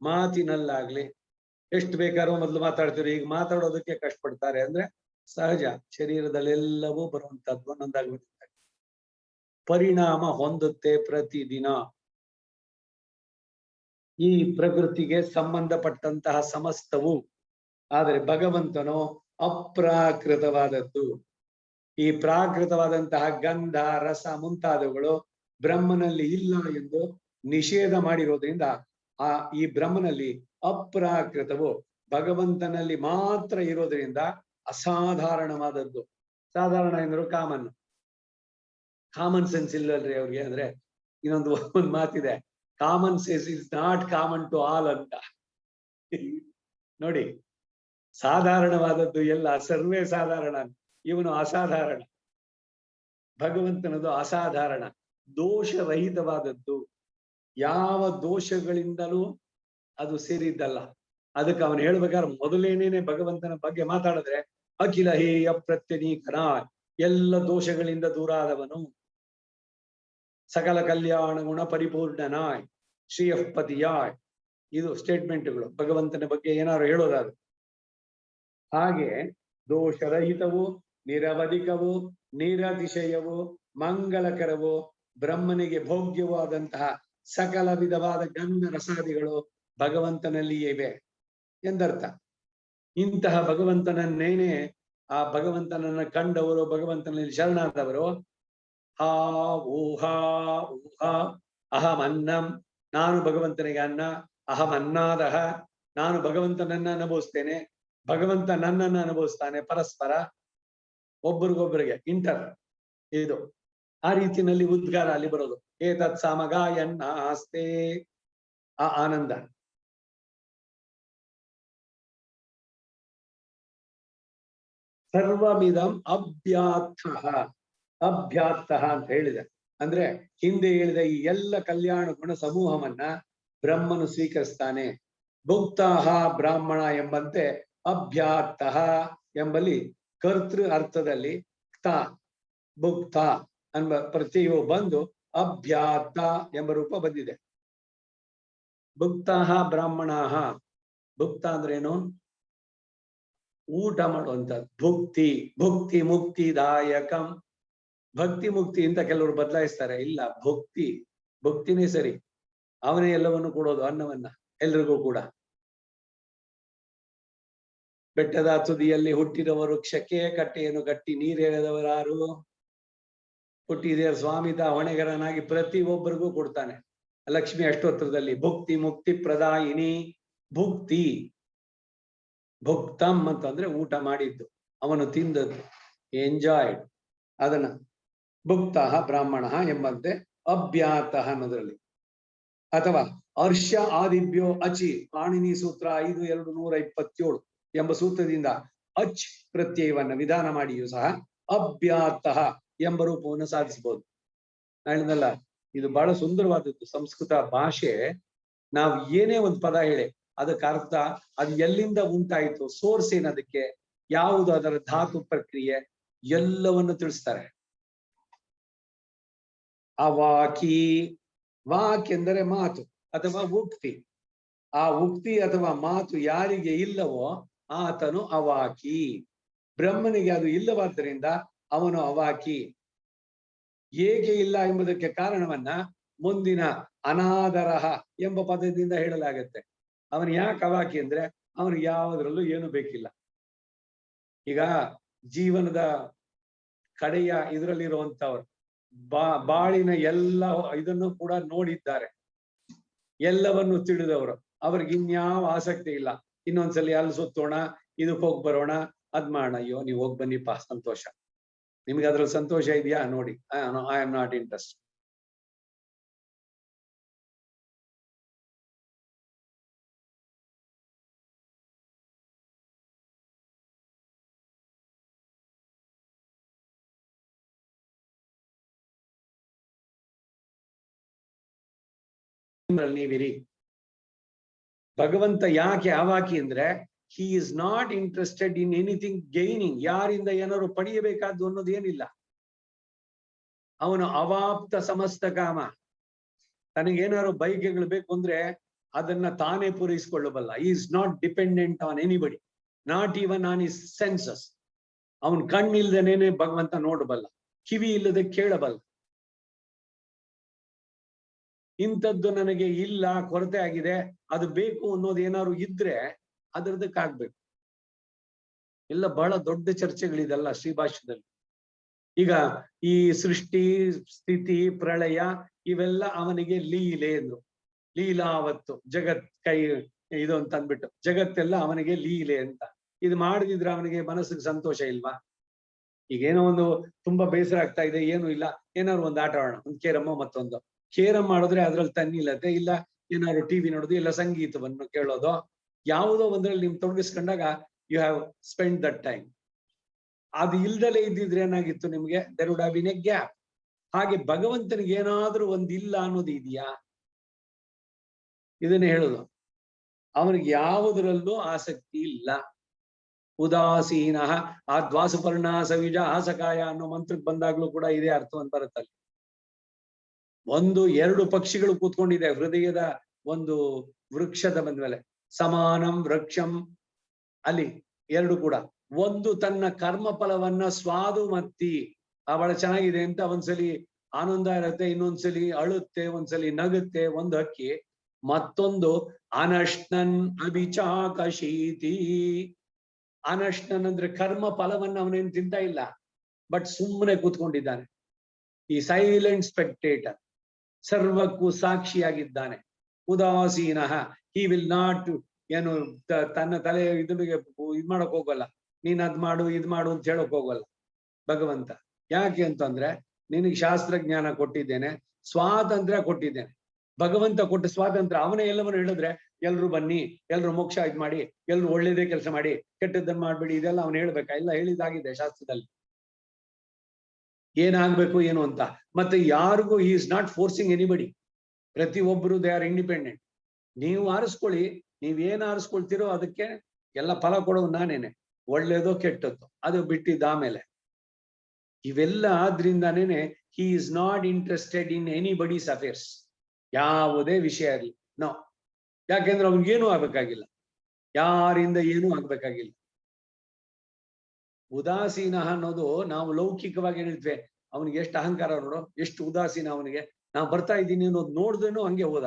ಮಾತಿನಲ್ಲಾಗ್ಲಿ. ಎಷ್ಟು ಬೇಕಾದ್ರೂ ಮೊದಲು ಮಾತಾಡ್ತೀವಿ, ಈಗ ಮಾತಾಡೋದಕ್ಕೆ ಕಷ್ಟಪಡ್ತಾರೆ ಅಂದ್ರೆ ಸಹಜ. ಶರೀರದಲ್ಲೆಲ್ಲವೂ ಬರುವಂತಹದ್ದು ಒಂದೊಂದಾಗ್ಬಿಡುತ್ತೆ, ಪರಿಣಾಮ ಹೊಂದುತ್ತೆ ಪ್ರತಿದಿನ. ಈ ಪ್ರಕೃತಿಗೆ ಸಂಬಂಧಪಟ್ಟಂತಹ ಸಮಸ್ತವು. ಆದರೆ ಭಗವಂತನು ಅಪ್ರಾಕೃತವಾದದ್ದು. ಈ ಪ್ರಾಕೃತವಾದಂತಹ ಗಂಧ ರಸ ಮುಂತಾದವುಗಳು ಬ್ರಹ್ಮನಲ್ಲಿ ಇಲ್ಲ ಎಂದು ನಿಷೇಧ ಮಾಡಿರೋದ್ರಿಂದ ಈ ಬ್ರಹ್ಮನಲ್ಲಿ ಅಪ್ರಾಕೃತವು ಭಗವಂತನಲ್ಲಿ ಮಾತ್ರ ಇರೋದ್ರಿಂದ ಅಸಾಧಾರಣವಾದದ್ದು. ಸಾಧಾರಣ ಎಂದ್ರು ಕಾಮನ್ ಸೆನ್ಸ್ ಇಲ್ಲಲ್ರಿ ಅವ್ರಿಗೆ. ಅಂದ್ರೆ ಒಂದು ಮಾತಿದೆ, common sense is not common to all ಅಂತ. ನೋಡಿ, ಸಾಧಾರಣವಾದದ್ದು ಎಲ್ಲ ಸರ್ವೇ ಸಾಧಾರಣ, ಇವನು ಅಸಾಧಾರಣ. ಭಗವಂತನದು ಅಸಾಧಾರಣ, ದೋಷರಹಿತವಾದದ್ದು. ಯಾವ ದೋಷಗಳಿಂದಲೂ ಅದು ಸೇರಿದ್ದಲ್ಲ. ಅದಕ್ಕೆ ಅವನು ಹೇಳ್ಬೇಕಾದ್ರೆ ಮೊದಲೇನೇನೆ ಭಗವಂತನ ಬಗ್ಗೆ ಮಾತಾಡಿದ್ರೆ ಅಖಿಲ ಹೇಯ ಪ್ರತ್ಯನೀಕನ, ಎಲ್ಲ ದೋಷಗಳಿಂದ ದೂರಾದವನು, ಸಕಲ ಕಲ್ಯಾಣ ಗುಣ ಪರಿಪೂರ್ಣನಾಯ್, ಶ್ರೀಯಪತಿಯಾಯ್. ಇದು ಸ್ಟೇಟ್ಮೆಂಟ್ಗಳು ಭಗವಂತನ ಬಗ್ಗೆ ಏನಾದ್ರು ಹೇಳೋದಾದ್ರು. ಹಾಗೆ ದೋಷರಹಿತವು, ನಿರವಧಿಕವು, ನಿರತಿಶಯವು, ಮಂಗಳಕರವು, ಬ್ರಹ್ಮನಿಗೆ ಭೋಗ್ಯವಾದಂತಹ ಸಕಲ ವಿಧವಾದ ಗಂಧ ರಸಾದಿಗಳು ಭಗವಂತನಲ್ಲಿಯೇ ಇವೆ ಎಂದರ್ಥ. ಇಂತಹ ಭಗವಂತನನ್ನೇನೆ ಆ ಭಗವಂತನನ್ನ ಕಂಡವರು, ಭಗವಂತನಲ್ಲಿ ಶರಣಾದವರು ಹಾ ಊಹಾ ಊಹಾ ಅಹಂ ಅನ್ನಂ, ನಾನು ಭಗವಂತನಿಗೆ ಅನ್ನ, ಅಹಂ ಅನ್ನಾದಹ, ನಾನು ಭಗವಂತನನ್ನ ಅನುಭವಿಸ್ತೇನೆ, ಭಗವಂತ ನನ್ನನ್ನು ಅನುಭವಿಸ್ತಾನೆ. ಪರಸ್ಪರ ಒಬ್ಬರಿಗೊಬ್ಬರಿಗೆ ಇಂಟರ್ ಇದು ಆ ರೀತಿಯಲ್ಲಿ ಉದ್ಗಾರ ಅಲ್ಲಿ ಬರೋದು. ಏತತ್ ಸಮಗಾಯನ್ನ ಆಸ್ತೆ, ಆ ಆನಂದ. ಸರ್ವಮಿದಂ ಅಭ್ಯಾಥ, ಅಭ್ಯಾತ್ತ ಅಂತ ಹೇಳಿದೆ ಅಂದ್ರೆ ಹಿಂದೆ ಹೇಳಿದ ಈ ಎಲ್ಲ ಕಲ್ಯಾಣ ಗುಣ ಸಮೂಹವನ್ನ ಬ್ರಹ್ಮನು ಸ್ವೀಕರಿಸ್ತಾನೆ. ಭುಕ್ತಃ ಬ್ರಾಹ್ಮಣ ಎಂಬಂತೆ ಅಭ್ಯಾತ್ತ ಎಂಬಲ್ಲಿ ಕರ್ತೃ ಅರ್ಥದಲ್ಲಿ ಕ್ತ ಭುಕ್ತ ಎಂಬ ಪ್ರತ್ಯಯವು ಬಂದು ಅಭ್ಯಾತ್ತ ಎಂಬ ರೂಪ ಬಂದಿದೆ. ಭುಕ್ತಃ ಬ್ರಾಹ್ಮಣಾಹ, ಭುಕ್ತ ಅಂದ್ರೇನು? ಊಟ ಮಾಡುವಂಥದ್ದು. ಭುಕ್ತಿ, ಭುಕ್ತಿ ಮುಕ್ತಿದಾಯಕಂ. ಭಕ್ತಿ ಮುಕ್ತಿ ಅಂತ ಕೆಲವರು ಬದಲಾಯಿಸ್ತಾರೆ. ಇಲ್ಲ, ಭುಕ್ತಿ, ಭುಕ್ತಿನೇ ಸರಿ. ಅವನೇ ಎಲ್ಲವನ್ನು ಕೊಡೋದು, ಅನ್ನವನ್ನ ಎಲ್ರಿಗೂ ಕೂಡ. ಬೆಟ್ಟದ ತುದಿಯಲ್ಲಿ ಹುಟ್ಟಿದ ವೃಕ್ಷಕ್ಕೆ ಕಟ್ಟೆಯನ್ನು ಕಟ್ಟಿ ನೀರೆರೆದವರಾರು? ಹುಟ್ಟಿದ ಸ್ವಾಮಿತ ಹೊಣೆಗಾರನಾಗಿ ಪ್ರತಿ ಒಬ್ಬರಿಗೂ ಕೊಡ್ತಾನೆ. ಲಕ್ಷ್ಮಿ ಅಷ್ಟೋತ್ತರದಲ್ಲಿ ಭುಕ್ತಿ ಮುಕ್ತಿ ಪ್ರದಾಯಿನಿ. ಭುಕ್ತಿ, ಭುಕ್ತಂ ಅಂತಂದ್ರೆ ಊಟ ಮಾಡಿದ್ದು, ಅವನು ತಿಂದದ್ದು, ಎಂಜಾಯ್ಡ್ ಅದನ್ನ. ಭುಕ್ತಃ ಬ್ರಾಹ್ಮಣ ಎಂಬಂತೆ ಅಭ್ಯಾತ ಅನ್ನೋದ್ರಲ್ಲಿ. ಅಥವಾ ಹರ್ಷ ಆದಿಭ್ಯೋ ಅಚಿ, ಪಾಣಿನಿ ಸೂತ್ರ 5.227 ಎಂಬ ಸೂತ್ರದಿಂದ ಅಚ್ ಪ್ರತ್ಯಯವನ್ನ ವಿಧಾನ ಮಾಡಿಯೂ ಸಹ ಅಭ್ಯಾತ ಎಂಬ ರೂಪವನ್ನು ಸಾಧಿಸಬಹುದು. ಹೇಳಿದ್ನಲ್ಲ, ಇದು ಬಹಳ ಸುಂದರವಾದದ್ದು ಸಂಸ್ಕೃತ ಭಾಷೆ. ನಾವು ಏನೇ ಒಂದು ಪದ ಹೇಳಿ ಅದಕ್ಕೆ ಅರ್ಥ, ಅದು ಎಲ್ಲಿಂದ ಉಂಟಾಯಿತು, ಸೋರ್ಸ್ ಏನದಕ್ಕೆ, ಯಾವುದು ಅದರ ಧಾತು ಪ್ರಕ್ರಿಯೆ, ಎಲ್ಲವನ್ನು ತಿಳಿಸ್ತಾರೆ. ಅವಾಕಿ, ವಾಕ್ ಎಂದರೆ ಮಾತು ಅಥವಾ ಉಕ್ತಿ. ಆ ಉಕ್ತಿ ಅಥವಾ ಮಾತು ಯಾರಿಗೆ ಇಲ್ಲವೋ ಆತನು ಅವಾಕಿ. ಬ್ರಹ್ಮನಿಗೆ ಅದು ಇಲ್ಲವಾದ್ದರಿಂದ ಅವನು ಅವಾಕಿ. ಏಕೆ ಇಲ್ಲ ಎಂಬುದಕ್ಕೆ ಕಾರಣವನ್ನ ಮುಂದಿನ ಅನಾದರಹ ಎಂಬ ಪದದಿಂದ ಹೇಳಲಾಗತ್ತೆ. ಅವನು ಯಾಕೆ ಅವಾಕಿ ಅಂದ್ರೆ ಅವನಿಗೆ ಯಾವುದ್ರಲ್ಲೂ ಏನು ಬೇಕಿಲ್ಲ. ಈಗ ಜೀವನದ ಕಡೆಯ ಇದರಲ್ಲಿರುವಂತವ್ರು ಬಾಳಿನ ಎಲ್ಲ ಇದನ್ನು ಕೂಡ ನೋಡಿದ್ದಾರೆ, ಎಲ್ಲವನ್ನು ತಿಳಿದವರು. ಅವ್ರಿಗೆ ಇನ್ಯಾವ ಆಸಕ್ತಿ ಇಲ್ಲ. ಇನ್ನೊಂದ್ಸಲಿ ಅಲ್ಲಿ ಸುತ್ತೋಣ, ಇದಕ್ಕೆ ಹೋಗಿ ಬರೋಣ, ಅದ್ ಮಾಡೋಣ. ಅಯ್ಯೋ, ನೀವು ಹೋಗಿ ಬನ್ನಿಪ್ಪ, ಸಂತೋಷ. ನಿಮ್ಗೆ ಅದ್ರಲ್ಲಿ ಸಂತೋಷ ಇದೆಯಾ ನೋಡಿ. I am not interest. ನೀವಿರಿ. ಭಗವಂತ ಯಾಕೆ ಅವಾಕಿ ಅಂದ್ರೆ he is not interested in anything gaining. ಯಾರಿಂದ ಏನಾದ್ರು ಪಡೆಯಬೇಕಾದ್ದು ಅನ್ನೋದು ಏನಿಲ್ಲ. ಅವನು ಅವಾಪ್ತ ಸಮಸ್ತ ಕಾಮ. ತನಗೇನಾದ್ರು ಬೈಕೆಗಳು ಬೇಕು ಅಂದ್ರೆ ಅದನ್ನ ತಾನೇ ಪೂರೈಸಿಕೊಳ್ಳಬಲ್ಲ. Is not dependent on anybody, not even on his senses. ಅವನ್ ಕಣ್ಣಿಲ್ದೇನೆ ಭಗವಂತ ನೋಡಬಲ್ಲ, ಕಿವಿ ಇಲ್ಲದೆ ಕೇಳಬಲ್ಲ. ಇಂಥದ್ದು ನನಗೆ ಇಲ್ಲ, ಕೊರತೆ ಆಗಿದೆ, ಅದು ಬೇಕು ಅನ್ನೋದು ಏನಾದ್ರು ಇದ್ರೆ ಅದರದಕ್ಕಾಗ್ಬೇಕು. ಎಲ್ಲ ಬಹಳ ದೊಡ್ಡ ಚರ್ಚೆಗಳಿದೆಲ್ಲ ಶ್ರೀಭಾಷ್ಯದಲ್ಲಿ. ಈಗ ಈ ಸೃಷ್ಟಿ ಸ್ಥಿತಿ ಪ್ರಳಯ ಇವೆಲ್ಲ ಅವನಿಗೆ ಲೀಲೆ ಅಂದ್ರು. ಲೀಲಾವತ್ತು ಜಗತ್ ಕೈ ಇದು ಅಂತ ಅಂದ್ಬಿಟ್ಟು ಜಗತ್ತೆಲ್ಲ ಅವನಿಗೆ ಲೀಲೆ ಅಂತ. ಇದು ಮಾಡದಿದ್ರೆ ಅವನಿಗೆ ಮನಸ್ಸಿಗೆ ಸಂತೋಷ ಇಲ್ವಾ? ಈಗೇನೋ ಒಂದು ತುಂಬಾ ಬೇಸರ ಆಗ್ತಾ ಇದೆ, ಏನು ಇಲ್ಲ, ಏನಾದ್ರು ಒಂದು ಆಟ ಆಡೋಣ, ಒಂದು ಕೇರಮ್ಮೋ ಮತ್ತೊಂದು. ಕೇರಂ ಮಾಡಿದ್ರೆ ಅದ್ರಲ್ಲಿ ತನ್ನಿಲ್ಲದೆ, ಇಲ್ಲ ಏನಾದ್ರು ಟಿವಿ ನೋಡೋದು, ಇಲ್ಲ ಸಂಗೀತವನ್ನು ಕೇಳೋದು, ಯಾವುದೋ ಒಂದ್ರಲ್ಲಿ ನಿಮ್ ತೊಡಗಿಸ್ಕೊಂಡಾಗ you have spend that time. ಅದು ಇಲ್ದಲೇ ಇದ್ದಿದ್ರೆ ಏನಾಗಿತ್ತು ನಿಮ್ಗೆ? There would have been a gap. ಹಾಗೆ ಭಗವಂತನಿಗೆ ಏನಾದ್ರೂ ಒಂದು ಇಲ್ಲ ಅನ್ನೋದು ಇದೆಯಾ? ಇದನ್ನೇ ಹೇಳುದು. ಅವನಿಗೆ ಯಾವುದರಲ್ಲೂ ಆಸಕ್ತಿ ಇಲ್ಲ. ಉದಾಸೀನ. ಆ ದ್ವಾಸಪರ್ಣ ಸವಿಜ ಆಸಕಾಯ ಅನ್ನೋ ಮಂತ್ರಕ್ಕೆ ಬಂದಾಗ್ಲೂ ಕೂಡ ಇದೇ ಅರ್ಥವನ್ನು ಬರುತ್ತಲ್ಲಿ. 1-2 ಪಕ್ಷಿಗಳು ಕೂತ್ಕೊಂಡಿದೆ ಹೃದಯದ ಒಂದು ವೃಕ್ಷದ ಬಂದ್ಮೇಲೆ. ಸಮಾನಂ ವೃಕ್ಷಂ ಅಲ್ಲಿ 2 ಕೂಡ. ಒಂದು ತನ್ನ ಕರ್ಮ ಫಲವನ್ನ ಸ್ವಾದು ಮತ್ತಿ ಬಹಳ ಚೆನ್ನಾಗಿದೆ ಅಂತ ಒಂದ್ಸಲಿ ಆನಂದ ಇರುತ್ತೆ, ಇನ್ನೊಂದ್ಸಲಿ ಅಳುತ್ತೆ, ಒಂದ್ಸಲಿ ನಗುತ್ತೆ ಒಂದು ಹಕ್ಕಿ. ಮತ್ತೊಂದು ಅನಶ್ನನ್ ಅಭಿಚಾಕಶೀತಿ. ಅನಶ್ನಂದ್ರೆ ಕರ್ಮ ಫಲವನ್ನ ಅವನೇನು ತಿಂತ ಇಲ್ಲ, ಬಟ್ ಸುಮ್ಮನೆ ಕೂತ್ಕೊಂಡಿದ್ದಾನೆ. ಈ ಸೈಲೆಂಟ್ ಸ್ಪೆಕ್ಟೇಟರ್, ಸರ್ವಕ್ಕೂ ಸಾಕ್ಷಿಯಾಗಿದ್ದಾನೆ. ಉದಾಸೀನ, ಹಿ ವಿಲ್ ನಾಟ್ ಏನು ತನ್ನ ತಲೆ ಇದಕ್ಕೆ ಇದ್ ಮಾಡಕ್ ಹೋಗಲ್ಲ. ನೀನ್ ಅದ್ ಮಾಡು ಇದ್ ಮಾಡು ಅಂತ ಹೇಳಕ್ ಹೋಗಲ್ಲ ಭಗವಂತ. ಯಾಕೆ ಅಂತಂದ್ರೆ ನಿನಗೆ ಶಾಸ್ತ್ರಜ್ಞಾನ ಕೊಟ್ಟಿದ್ದೇನೆ, ಸ್ವಾತಂತ್ರ್ಯ ಕೊಟ್ಟಿದ್ದೇನೆ. ಭಗವಂತ ಕೊಟ್ಟ ಸ್ವಾತಂತ್ರ್ಯ, ಅವನೇ ಎಲ್ಲವನ್ನು ಹೇಳಿದ್ರೆ ಎಲ್ರು ಬನ್ನಿ, ಎಲ್ರು ಮೋಕ್ಷ ಇದ್ ಮಾಡಿ, ಎಲ್ರು ಒಳ್ಳೇದೇ ಕೆಲಸ ಮಾಡಿ, ಕೆಟ್ಟದ್ದನ್ನ ಮಾಡ್ಬೇಡಿ, ಇದೆಲ್ಲ ಅವನು ಹೇಳ್ಬೇಕಾ? ಎಲ್ಲ ಹೇಳಿದಾಗಿದೆ ಶಾಸ್ತ್ರದಲ್ಲಿ ಏನಾಗ್ಬೇಕು ಏನು ಅಂತ. ಮತ್ತೆ ಯಾರಿಗೂ ಹಿ ಇಸ್ ನಾಟ್ ಫೋರ್ಸಿಂಗ್ ಎನಿಬಡಿ. ಪ್ರತಿಯೊಬ್ಬರು ದೇ ಆರ್ ಇಂಡಿಪೆಂಡೆಂಟ್. ನೀವು ಆರಿಸ್ಕೊಳ್ಳಿ, ನೀವೇನ್ ಆರಿಸ್ಕೊಳ್ತೀರೋ ಅದಕ್ಕೆ ಎಲ್ಲ ಫಲ ಕೊಡೋದು ನಾನೇನೆ, ಒಳ್ಳೇದೋ ಕೆಟ್ಟದ್ದು ಅದು ಬಿಟ್ಟಿದ್ದ ಆಮೇಲೆ. ಇವೆಲ್ಲ ಆದ್ರಿಂದಾನೇನೆ he is not interested in anybody's affairs, ಯಾವುದೇ ವಿಷಯ ಇರಲಿ. ನೋ, ಯಾಕೆಂದ್ರೆ ಅವ್ನಿಗೇನು ಆಗ್ಬೇಕಾಗಿಲ್ಲ, ಯಾರಿಂದ ಏನೂ ಆಗ್ಬೇಕಾಗಿಲ್ಲ. ಉದಾಸೀನ ಅನ್ನೋದು ನಾವು ಲೌಕಿಕವಾಗಿ ಹೇಳಿದ್ವಿ. ಅವನಿಗೆ ಎಷ್ಟು ಅಹಂಕಾರ ನೋಡು, ಎಷ್ಟು ಉದಾಸೀನ ಅವನಿಗೆ. ನಾವು ಬರ್ತಾ ಇದ್ದೀನಿ ಅನ್ನೋದು ನೋಡಿದ್ರೇನು ಹಂಗೆ ಹೋದ.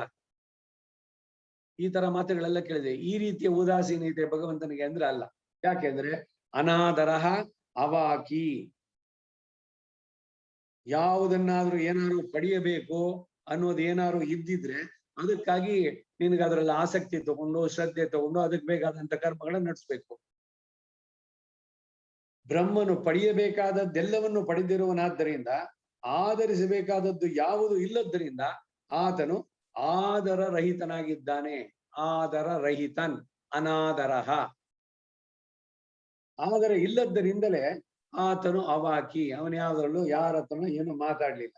ಈ ತರ ಮಾತುಗಳೆಲ್ಲ ಕೇಳಿದೆ. ಈ ರೀತಿಯ ಉದಾಸೀನತೆ ಭಗವಂತನಿಗೆ ಅಂದ್ರೆ ಅಲ್ಲ. ಯಾಕೆಂದ್ರೆ ಅನಾದರಹ ಅವಾಕಿ, ಯಾವುದನ್ನಾದ್ರೂ ಏನಾದ್ರು ಪಡೆಯಬೇಕು ಅನ್ನೋದು ಏನಾದ್ರು ಇದ್ದಿದ್ರೆ ಅದಕ್ಕಾಗಿ ನಿನಗೆ ಅದರಲ್ಲಿ ಆಸಕ್ತಿ ತಗೊಂಡು ಶ್ರದ್ಧೆ ತಗೊಂಡು ಅದಕ್ಕೆ ಬೇಕಾದಂತ ಕರ್ಮಗಳನ್ನ ನಡೆಸ್ಬೇಕು. ಬ್ರಹ್ಮನು ಪಡೆಯಬೇಕಾದದ್ದೆಲ್ಲವನ್ನು ಪಡೆದಿರುವನಾದ್ದರಿಂದ ಆಧರಿಸಬೇಕಾದದ್ದು ಯಾವುದು ಇಲ್ಲದ್ದರಿಂದ ಆತನು ಆದರ ರಹಿತನಾಗಿದ್ದಾನೆ. ಆದರ ರಹಿತನ್, ಅನಾದರಹ. ಆದರೆ ಇಲ್ಲದ್ದರಿಂದಲೇ ಆತನು ಅವಾಕಿ, ಅವನು ಯಾವ್ದ್ರಲ್ಲೂ ಯಾರ ಹತ್ರನೂ ಏನು ಮಾತಾಡ್ಲಿಲ್ಲ.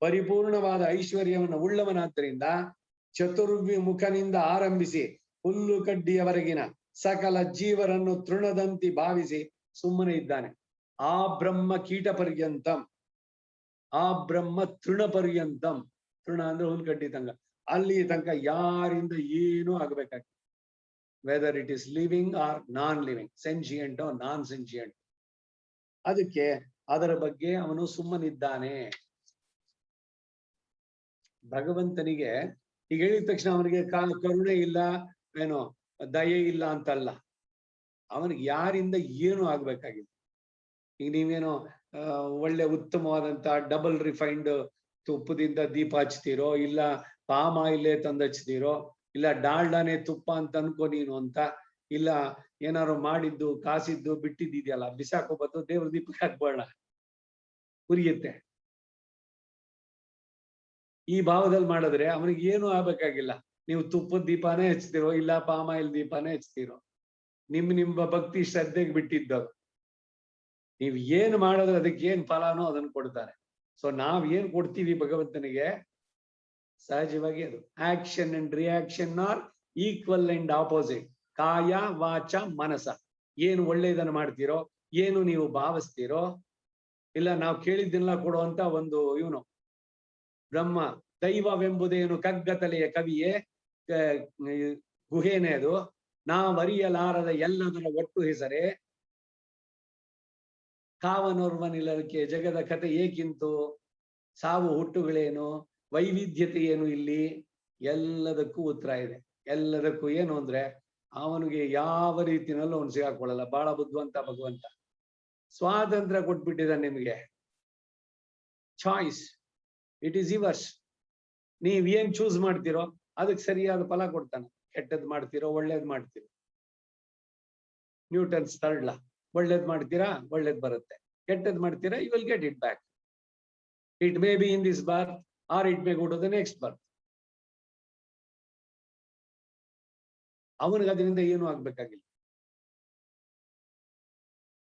ಪರಿಪೂರ್ಣವಾದ ಐಶ್ವರ್ಯವನ್ನು ಉಳ್ಳವನಾದ್ದರಿಂದ ಚತುರ್ವಿಮುಖನಿಂದ ಆರಂಭಿಸಿ ಹುಲ್ಲು ಕಡ್ಡಿಯವರೆಗಿನ ಸಕಲ ಜೀವರನ್ನು ತೃಣದಂತಿ ಭಾವಿಸಿ ಸುಮ್ಮನೆ ಇದ್ದಾನೆ. ಆ ಬ್ರಹ್ಮ ಕೀಟ ಪರ್ಯಂತಂ, ಆ ಬ್ರಹ್ಮ ತೃಣ ಪರ್ಯಂತಂ. ತೃಣ ಅಂದ್ರೆ ಹುಲ್ಲು ಕಡ್ಡಿ ತನಕ, ಅಲ್ಲಿ ತನಕ ಯಾರಿಂದ ಏನೂ ಆಗ್ಬೇಕಾಗ್ತದೆ. Whether it is living or non living, sentient non sentient, ಅದಕ್ಕೆ ಅದರ ಬಗ್ಗೆ ಅವನು ಸುಮ್ಮನಿದ್ದಾನೆ. ಭಗವಂತನಿಗೆ ಈಗ ಹೇಳಿದ ತಕ್ಷಣ ಅವನಿಗೆ ಕರುಣೆ ಇಲ್ಲ, ಏನೋ ದಯೆ ಇಲ್ಲ ಅಂತಲ್ಲ. ಅವನಿಗೆ ಯಾರಿಂದ ಏನು ಆಗ್ಬೇಕಾಗಿಲ್ಲ. ಈಗ ನೀವೇನೋ ಒಳ್ಳೆ ಉತ್ತಮವಾದಂತ ಡಬಲ್ ರಿಫೈನ್ಡ್ ತುಪ್ಪದಿಂದ ದೀಪ ಹಚ್ತೀರೋ, ಇಲ್ಲ ಪಾಮ್ ಆಯಿಲೇ ತಂದು ಹಚ್ತೀರೋ, ಇಲ್ಲ ಡಾಲ್ಡಾನೆ ತುಪ್ಪ ಅಂತ ಅನ್ಕೋ ನೀನು ಅಂತ, ಇಲ್ಲ ಏನಾರು ಮಾಡಿದ್ದು ಕಾಸಿದ್ದು ಬಿಟ್ಟಿದ್ದಿದೆಯಲ್ಲ ಬಿಸಾಕೋಬತ್ತು ದೇವ್ರ ದೀಪಕ್ಕೆ ಹಾಕ್ಬೇಡ, ಉರಿಯುತ್ತೆ. ಈ ಭಾವದಲ್ಲಿ ಮಾಡಿದ್ರೆ ಅವನಿಗೆ ಏನು ಆಗ್ಬೇಕಾಗಿಲ್ಲ. ನೀವು ತುಪ್ಪದ ದೀಪಾನೇ ಹಚ್ತಿರೋ, ಇಲ್ಲ ಪಾಮ್ ಆಯಿಲ್ ದೀಪಾನೇ ಹಚ್ತಿರೋ, ನಿಮ್ಮ ಭಕ್ತಿ ಶ್ರದ್ಧೆಗೆ ಬಿಟ್ಟಿದ್ದವು. ನೀವ್ ಏನ್ ಮಾಡಿದ್ರೆ ಅದಕ್ಕೆ ಏನ್ ಫಲಾನೋ ಅದನ್ನು ಕೊಡ್ತಾರೆ. ಸೊ ನಾವ್ ಏನ್ ಕೊಡ್ತೀವಿ ಭಗವಂತನಿಗೆ, ಸಹಜವಾಗಿ ಅದು action and reaction are equal and opposite. ಕಾಯ ವಾಚ ಮನಸ, ಏನು ಒಳ್ಳೆಯದನ್ನು ಮಾಡ್ತೀರೋ, ಏನು ನೀವು ಭಾವಿಸ್ತೀರೋ, ಇಲ್ಲ ನಾವು ಕೇಳಿದ್ದೆಲ್ಲ ಕೊಡುವಂತ ಒಂದು ಇವನು ಬ್ರಹ್ಮ ದೈವವೆಂಬುದೇನು ಕಗ್ಗತಲೆಯ ಕವಿಯೇ ಗುಹೇನೆ ಅದು, ನಾವರಿಯಲಾರದ ಎಲ್ಲದರ ಒಟ್ಟು ಹೆಸರೇ, ಕಾವನೋರ್ವನಿಲ್ಲದಕ್ಕೆ ಜಗದ ಕಥೆ ಏಕಿಂತು, ಸಾವು ಹುಟ್ಟುಗಳೇನು, ವೈವಿಧ್ಯತೆ ಏನು, ಇಲ್ಲಿ ಎಲ್ಲದಕ್ಕೂ ಉತ್ತರ ಇದೆ. ಎಲ್ಲದಕ್ಕೂ ಏನು ಅಂದ್ರೆ ಅವನಿಗೆ ಯಾವ ರೀತಿನಲ್ಲೂ ಅವನು ಸಿಗಾಕೊಳ್ಳಲ್ಲ. ಬಹಳ ಬುದ್ಧಿವಂತ ಭಗವಂತ. ಸ್ವಾತಂತ್ರ್ಯ ಕೊಟ್ಬಿಟ್ಟಿದ್ದಾನೆ ನಿಮಗೆ, ಚಾಯ್ಸ್, ಇಟ್ ಈಸ್ ಯುವರ್ಸ್. ನೀವ್ ಏನ್ ಚೂಸ್ ಮಾಡ್ತೀರೋ ಅದಕ್ಕೆ ಸರಿಯಾದ ಫಲ ಕೊಡ್ತಾನೆ. ಕೆಟ್ಟದ್ ಮಾಡ್ತೀರೋ ಒಳ್ಳೇದ್ ಮಾಡ್ತೀರೋ, ನ್ಯೂಟನ್ಸ್ ಥರ್ಡ್ ಲಾ, ಒಳ್ಳೇದ್ ಮಾಡ್ತೀರಾ ಒಳ್ಳೇದ್ ಬರುತ್ತೆ, ಕೆಟ್ಟದ್ ಮಾಡ್ತೀರಾ you will get it back. It may be in this birth or it may go to the next birth. ಅವನಿಗೆ ಅದರಿಂದ ಏನು ಆಗ್ಬೇಕಾಗಿಲ್ಲ.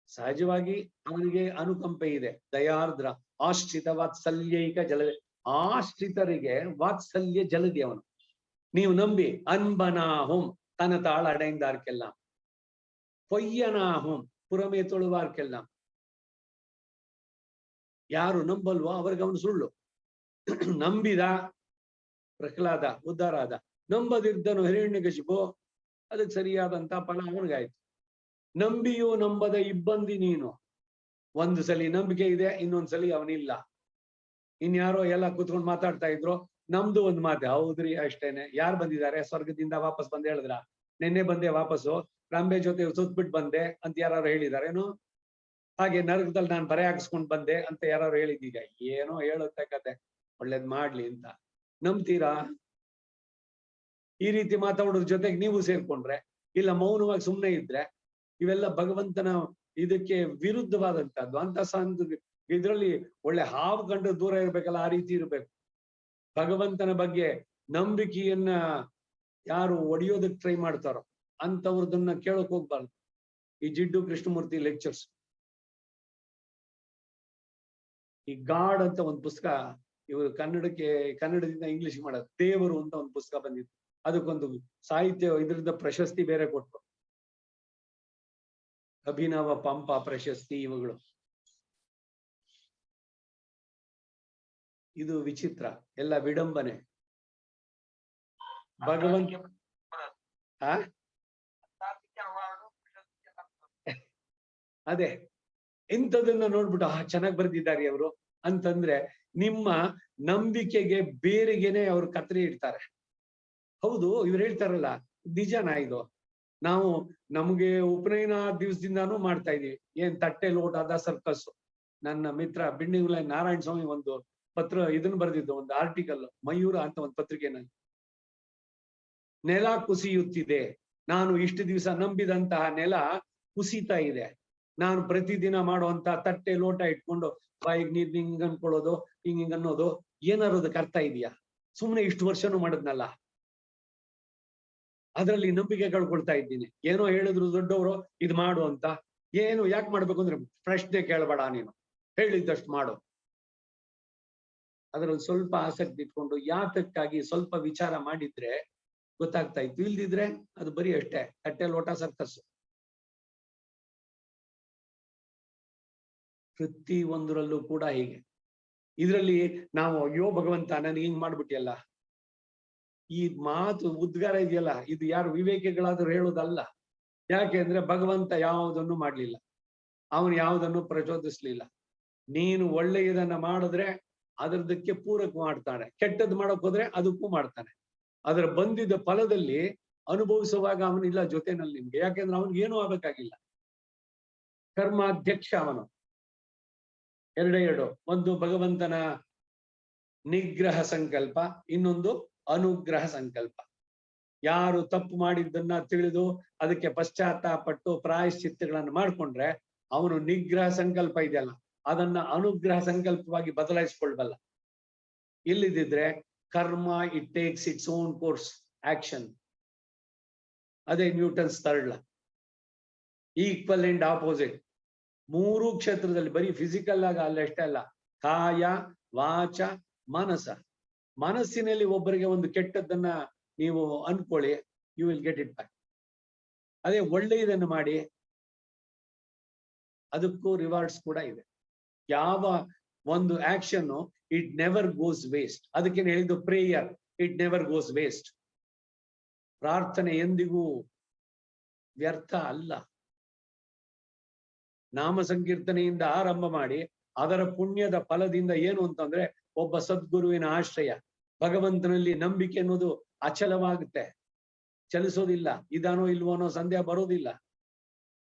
ಸಹಜವಾಗಿ ಅವನಿಗೆ ಅನುಕಂಪೆ ಇದೆ, ದಯಾರ್ದ್ರ ಆಶ್ರಿತ ವಾತ್ಸಲ್ಯೈಕ ಜಲದೆ. ಆಶ್ರಿತರಿಗೆ ವಾತ್ಸಲ್ಯ ಜಲದಿ ಅವನು. ನೀವು ನಂಬಿ ಅನ್ಬನಾಹುಂ ತನತಾಳ ಅடைந்தார்க்கெல்லாம், பொய்யனாகும் புறமே தொழுவார்க்கெல்லாம். ಯಾರು ನಂಬಲ್ವೋ ಅವ್ರಿಗೆ ಅವನು ಸುಳ್ಳು. ನಂಬಿದ ಪ್ರಹ್ಲಾದ ಉದ್ಧಾರ ಆದ, ನಂಬದಿದ್ದನು ಹಿರಣ್ಯಕಶಿಪು, ಅದಕ್ಕೆ ಸರಿಯಾದಂತ ಫಲ ಅವನಿಗಾಯ್ತು. ನಂಬಿಯೂ ನಂಬದ ಇಬ್ಬಂದಿ ನೀನು. ಒಂದು ಸಲಿ ನಂಬಿಕೆ ಇದೆ, ಇನ್ನೊಂದ್ಸಲಿ ಅವನಿಲ್ಲ. ಇನ್ಯಾರೋ ಎಲ್ಲ ಕೂತ್ಕೊಂಡು ಮಾತಾಡ್ತಾ ಇದ್ರು, ನಮ್ದು ಒಂದ್ ಮಾತೆ, ಹೌದ್ರಿ ಅಷ್ಟೇನೆ. ಯಾರು ಬಂದಿದ್ದಾರೆ ಸ್ವರ್ಗದಿಂದ ವಾಪಸ್ ಬಂದ್ ಹೇಳಿದ್ರ, ನಿನ್ನೆ ಬಂದೆ ವಾಪಸ್ಸು, ರಾಂಬೆ ಜೊತೆ ಸುತ್ಬಿಟ್ಟು ಬಂದೆ ಅಂತ ಯಾರು ಹೇಳಿದಾರೇನು? ಹಾಗೆ ನರಕದಲ್ಲಿ ನಾನು ಬರೆ ಹಾಕಿಸ್ಕೊಂಡ್ ಬಂದೆ ಅಂತ ಯಾರು ಹೇಳಿದೀಗ? ಏನೋ ಹೇಳುತ್ತೆ ಕತೆ, ಒಳ್ಳೇದ್ ಮಾಡ್ಲಿ ಅಂತ. ನಂಬ್ತೀರಾ? ಈ ರೀತಿ ಮಾತಾಡೋದ್ರ ಜೊತೆಗೆ ನೀವು ಸೇರ್ಕೊಂಡ್ರೆ, ಇಲ್ಲ ಮೌನವಾಗಿ ಸುಮ್ನೆ ಇದ್ರೆ, ಇವೆಲ್ಲ ಭಗವಂತನ ಇದಕ್ಕೆ ವಿರುದ್ಧವಾದಂತದ್ದು. ಅಂತ ಇದ್ರಲ್ಲಿ ಒಳ್ಳೆ ಹಾವು ಕಂಡು ದೂರ ಇರ್ಬೇಕಲ್ಲ, ಆ ರೀತಿ ಇರ್ಬೇಕು. ಭಗವಂತನ ಬಗ್ಗೆ ನಂಬಿಕೆಯನ್ನ ಯಾರು ಒಡೆಯೋದಕ್ಕೆ ಟ್ರೈ ಮಾಡ್ತಾರೋ ಅಂತವ್ರದನ್ನ ಕೇಳಕ್ ಹೋಗ್ಬಾರ್ದು. ಈ ಜಿಡ್ಡು ಕೃಷ್ಣಮೂರ್ತಿ ಲೆಕ್ಚರ್ಸ್, ಈ ಗಾಡ್ ಅಂತ ಒಂದು ಪುಸ್ತಕ ಇವರು ಕನ್ನಡದಿಂದ ಇಂಗ್ಲಿಷ್ ಮಾಡೋದು, ದೇವರು ಅಂತ ಒಂದು ಪುಸ್ತಕ ಬಂದಿತ್ತು. ಅದಕ್ಕೊಂದು ಸಾಹಿತ್ಯ ಇದರಿಂದ ಪ್ರಶಸ್ತಿ ಬೇರೆ ಕೊಟ್ರು, ಅಭಿನವ ಪಂಪ ಪ್ರಶಸ್ತಿ ಇವುಗಳು. ಇದು ವಿಚಿತ್ರ, ಎಲ್ಲ ವಿಡಂಬನೆ. ಭಗವಂತ ಅದೇ ಇಂಥದನ್ನ ನೋಡ್ಬಿಟ್ಟು ಚೆನ್ನಾಗ್ ಬರ್ದಿದ್ದಾರೆ ಅವರು ಅಂತಂದ್ರೆ, ನಿಮ್ಮ ನಂಬಿಕೆಗೆ ಬೇರೆಗೇನೆ ಅವ್ರು ಕತ್ತರಿ ಇಡ್ತಾರೆ. ಹೌದು, ಇವ್ರು ಹೇಳ್ತಾರಲ್ಲ, ನಿಜನಾ ಇದು? ನಾವು ನಮ್ಗೆ ಉಪನಯನ ದಿವಸದಿಂದಾನು ಮಾಡ್ತಾ ಇದೀವಿ. ಏನ್ ತಟ್ಟೆ ಲೋಟದ ಸರ್ಕಸ್. ನನ್ನ ಮಿತ್ರ ಬಿಂಡಿಗುಲ ನಾರಾಯಣ ಸ್ವಾಮಿ ಒಂದು ಇದನ್ನ ಬರೆದಿದ್ದು, ಒಂದು ಆರ್ಟಿಕಲ್, ಮಯೂರ ಅಂತ ಒಂದು ಪತ್ರಿಕೆನಲ್ಲಿ. ನೆಲ ಕುಸಿಯುತ್ತಿದೆ, ನಾನು ಇಷ್ಟು ದಿವಸ ನಂಬಿದಂತಹ ನೆಲ ಕುಸಿತಾ ಇದೆ. ನಾನು ಪ್ರತಿದಿನ ಮಾಡುವಂತ ತಟ್ಟೆ ಲೋಟ ಇಟ್ಕೊಂಡು ಬಾಯಿಗೆ ನೀರ್ ಹಿಂಗ್ ಅನ್ಕೊಳ್ಳೋದು, ಹಿಂಗ್ ಅನ್ನೋದು, ಏನಾರು ಅದಕ್ಕೆ ಅರ್ಥ ಇದೆಯಾ? ಸುಮ್ನೆ ಇಷ್ಟು ವರ್ಷನೂ ಮಾಡಿದ್ನಲ್ಲ, ಅದರಲ್ಲಿ ನಂಬಿಕೆ ಕಳ್ಕೊಳ್ತಾ ಇದ್ದೀನಿ. ಏನೋ ಹೇಳಿದ್ರು ದೊಡ್ಡವರು ಇದು ಮಾಡು ಅಂತ. ಏನು ಯಾಕೆ ಮಾಡ್ಬೇಕು ಅಂದ್ರೆ ಪ್ರಶ್ನೆ ಕೇಳಬೇಡ, ನೀನು ಹೇಳಿದ್ದಷ್ಟು ಮಾಡು. ಅದ್ರಲ್ಲಿ ಸ್ವಲ್ಪ ಆಸಕ್ತಿ ಇಟ್ಕೊಂಡು ಯಾತಕ್ಕಾಗಿ ಸ್ವಲ್ಪ ವಿಚಾರ ಮಾಡಿದ್ರೆ ಗೊತ್ತಾಗ್ತಾ ಇತ್ತು. ಇಲ್ದಿದ್ರೆ ಅದು ಬರೀ ಅಷ್ಟೇ ತಟ್ಟೆ ಲೋಟ ಸರ್ಕಸ್. ಪ್ರತಿ ಒಂದರಲ್ಲೂ ಕೂಡ ಹೀಗೆ. ಇದ್ರಲ್ಲಿ ನಾವು ಅಯ್ಯೋ ಭಗವಂತ ನನಗೆ ಹಿಂಗ್ ಮಾಡ್ಬಿಟ್ಟಿಯಲ್ಲ, ಈ ಮಾತು ಉದ್ಗಾರ ಇದೆಯಲ್ಲ, ಇದು ಯಾರು ವಿವೇಕಿಗಳಾದ್ರೂ ಹೇಳೋದಲ್ಲ. ಯಾಕೆ ಅಂದ್ರೆ ಭಗವಂತ ಯಾವುದನ್ನು ಮಾಡ್ಲಿಲ್ಲ, ಅವನು ಯಾವುದನ್ನು ಪ್ರಚೋದಿಸ್ಲಿಲ್ಲ. ನೀನು ಒಳ್ಳೆಯದನ್ನ ಮಾಡಿದ್ರೆ ಅದರದಕ್ಕೆ ಪೂರಕ ಮಾಡ್ತಾನೆ, ಕೆಟ್ಟದ್ದು ಮಾಡಕ್ ಹೋದ್ರೆ ಅದಕ್ಕೂ ಮಾಡ್ತಾನೆ. ಅದರ ಬಂದಿದ್ದ ಫಲದಲ್ಲಿ ಅನುಭವಿಸುವಾಗ ಅವನಿಲ್ಲ ಜೊತೆನಲ್ಲಿ ನಿಮ್ಗೆ. ಯಾಕೆಂದ್ರೆ ಅವನಿಗೆ ಏನೂ ಆಗ್ಬೇಕಾಗಿಲ್ಲ, ಕರ್ಮಾಧ್ಯಕ್ಷ ಅವನು. ಎರಡು, ಒಂದು ಭಗವಂತನ ನಿಗ್ರಹ ಸಂಕಲ್ಪ, ಇನ್ನೊಂದು ಅನುಗ್ರಹ ಸಂಕಲ್ಪ. ಯಾರು ತಪ್ಪು ಮಾಡಿದ್ದನ್ನ ತಿಳಿದು ಅದಕ್ಕೆ ಪಶ್ಚಾತ್ತಾಪಟ್ಟು ಪ್ರಾಯಶ್ಚಿತ್ತಗಳನ್ನು ಮಾಡ್ಕೊಂಡ್ರೆ ಅವನು ನಿಗ್ರಹ ಸಂಕಲ್ಪ ಇದೆಯಲ್ಲ ಅದನ್ನ ಅನುಗ್ರಹ ಸಂಕಲ್ಪವಾಗಿ ಬದಲಾಯಿಸ್ಕೊಳ್ಬಲ್ಲ. ಇಲ್ಲಿದ್ದಿದ್ರೆ karma it takes its own course action. ಅದೇ Newton's third law, equal and opposite. ಮೂರು ಕ್ಷೇತ್ರದಲ್ಲಿ ಬರೀ ಫಿಸಿಕಲ್ ಆಗ ಅಲ್ಲ, ಅಷ್ಟೇ ಅಲ್ಲ, ಕಾಯ ವಾಚ ಮನಸ. ಮನಸ್ಸಿನಲ್ಲಿ ಒಬ್ಬರಿಗೆ ಒಂದು ಕೆಟ್ಟದ್ದನ್ನ ನೀವು ಅನ್ಕೊಳ್ಳಿ, you will get it back. ಅದೇ ಒಳ್ಳೆಯದನ್ನು ಮಾಡಿ, ಅದಕ್ಕೂ ರಿವಾರ್ಡ್ಸ್ ಕೂಡ ಇದೆ. ಯಾವ ಒಂದು action it never goes waste. ಅದಕ್ಕೆ ಹೇಳಿದ್ದು prayer it never goes waste. ಪ್ರಾರ್ಥನೆ ಎಂದಿಗೂ ವ್ಯರ್ಥ ಅಲ್ಲ. ನಾಮ ಸಂಕೀರ್ತನೆಯಿಂದ ಆರಂಭ ಮಾಡಿ ಅದರ ಪುಣ್ಯದ ಫಲದಿಂದ ಏನು ಅಂತಂದ್ರೆ ಒಬ್ಬ ಸದ್ಗುರುವಿನ ಆಶ್ರಯ, ಭಗವಂತನಲ್ಲಿ ನಂಬಿಕೆ ಅನ್ನೋದು ಅಚಲವಾಗುತ್ತೆ, ಚಲಿಸೋದಿಲ್ಲ. ಇದಾನೋ ಇಲ್ವೋ ಅನ್ನೋ ಸಂದೇಹ ಬರೋದಿಲ್ಲ.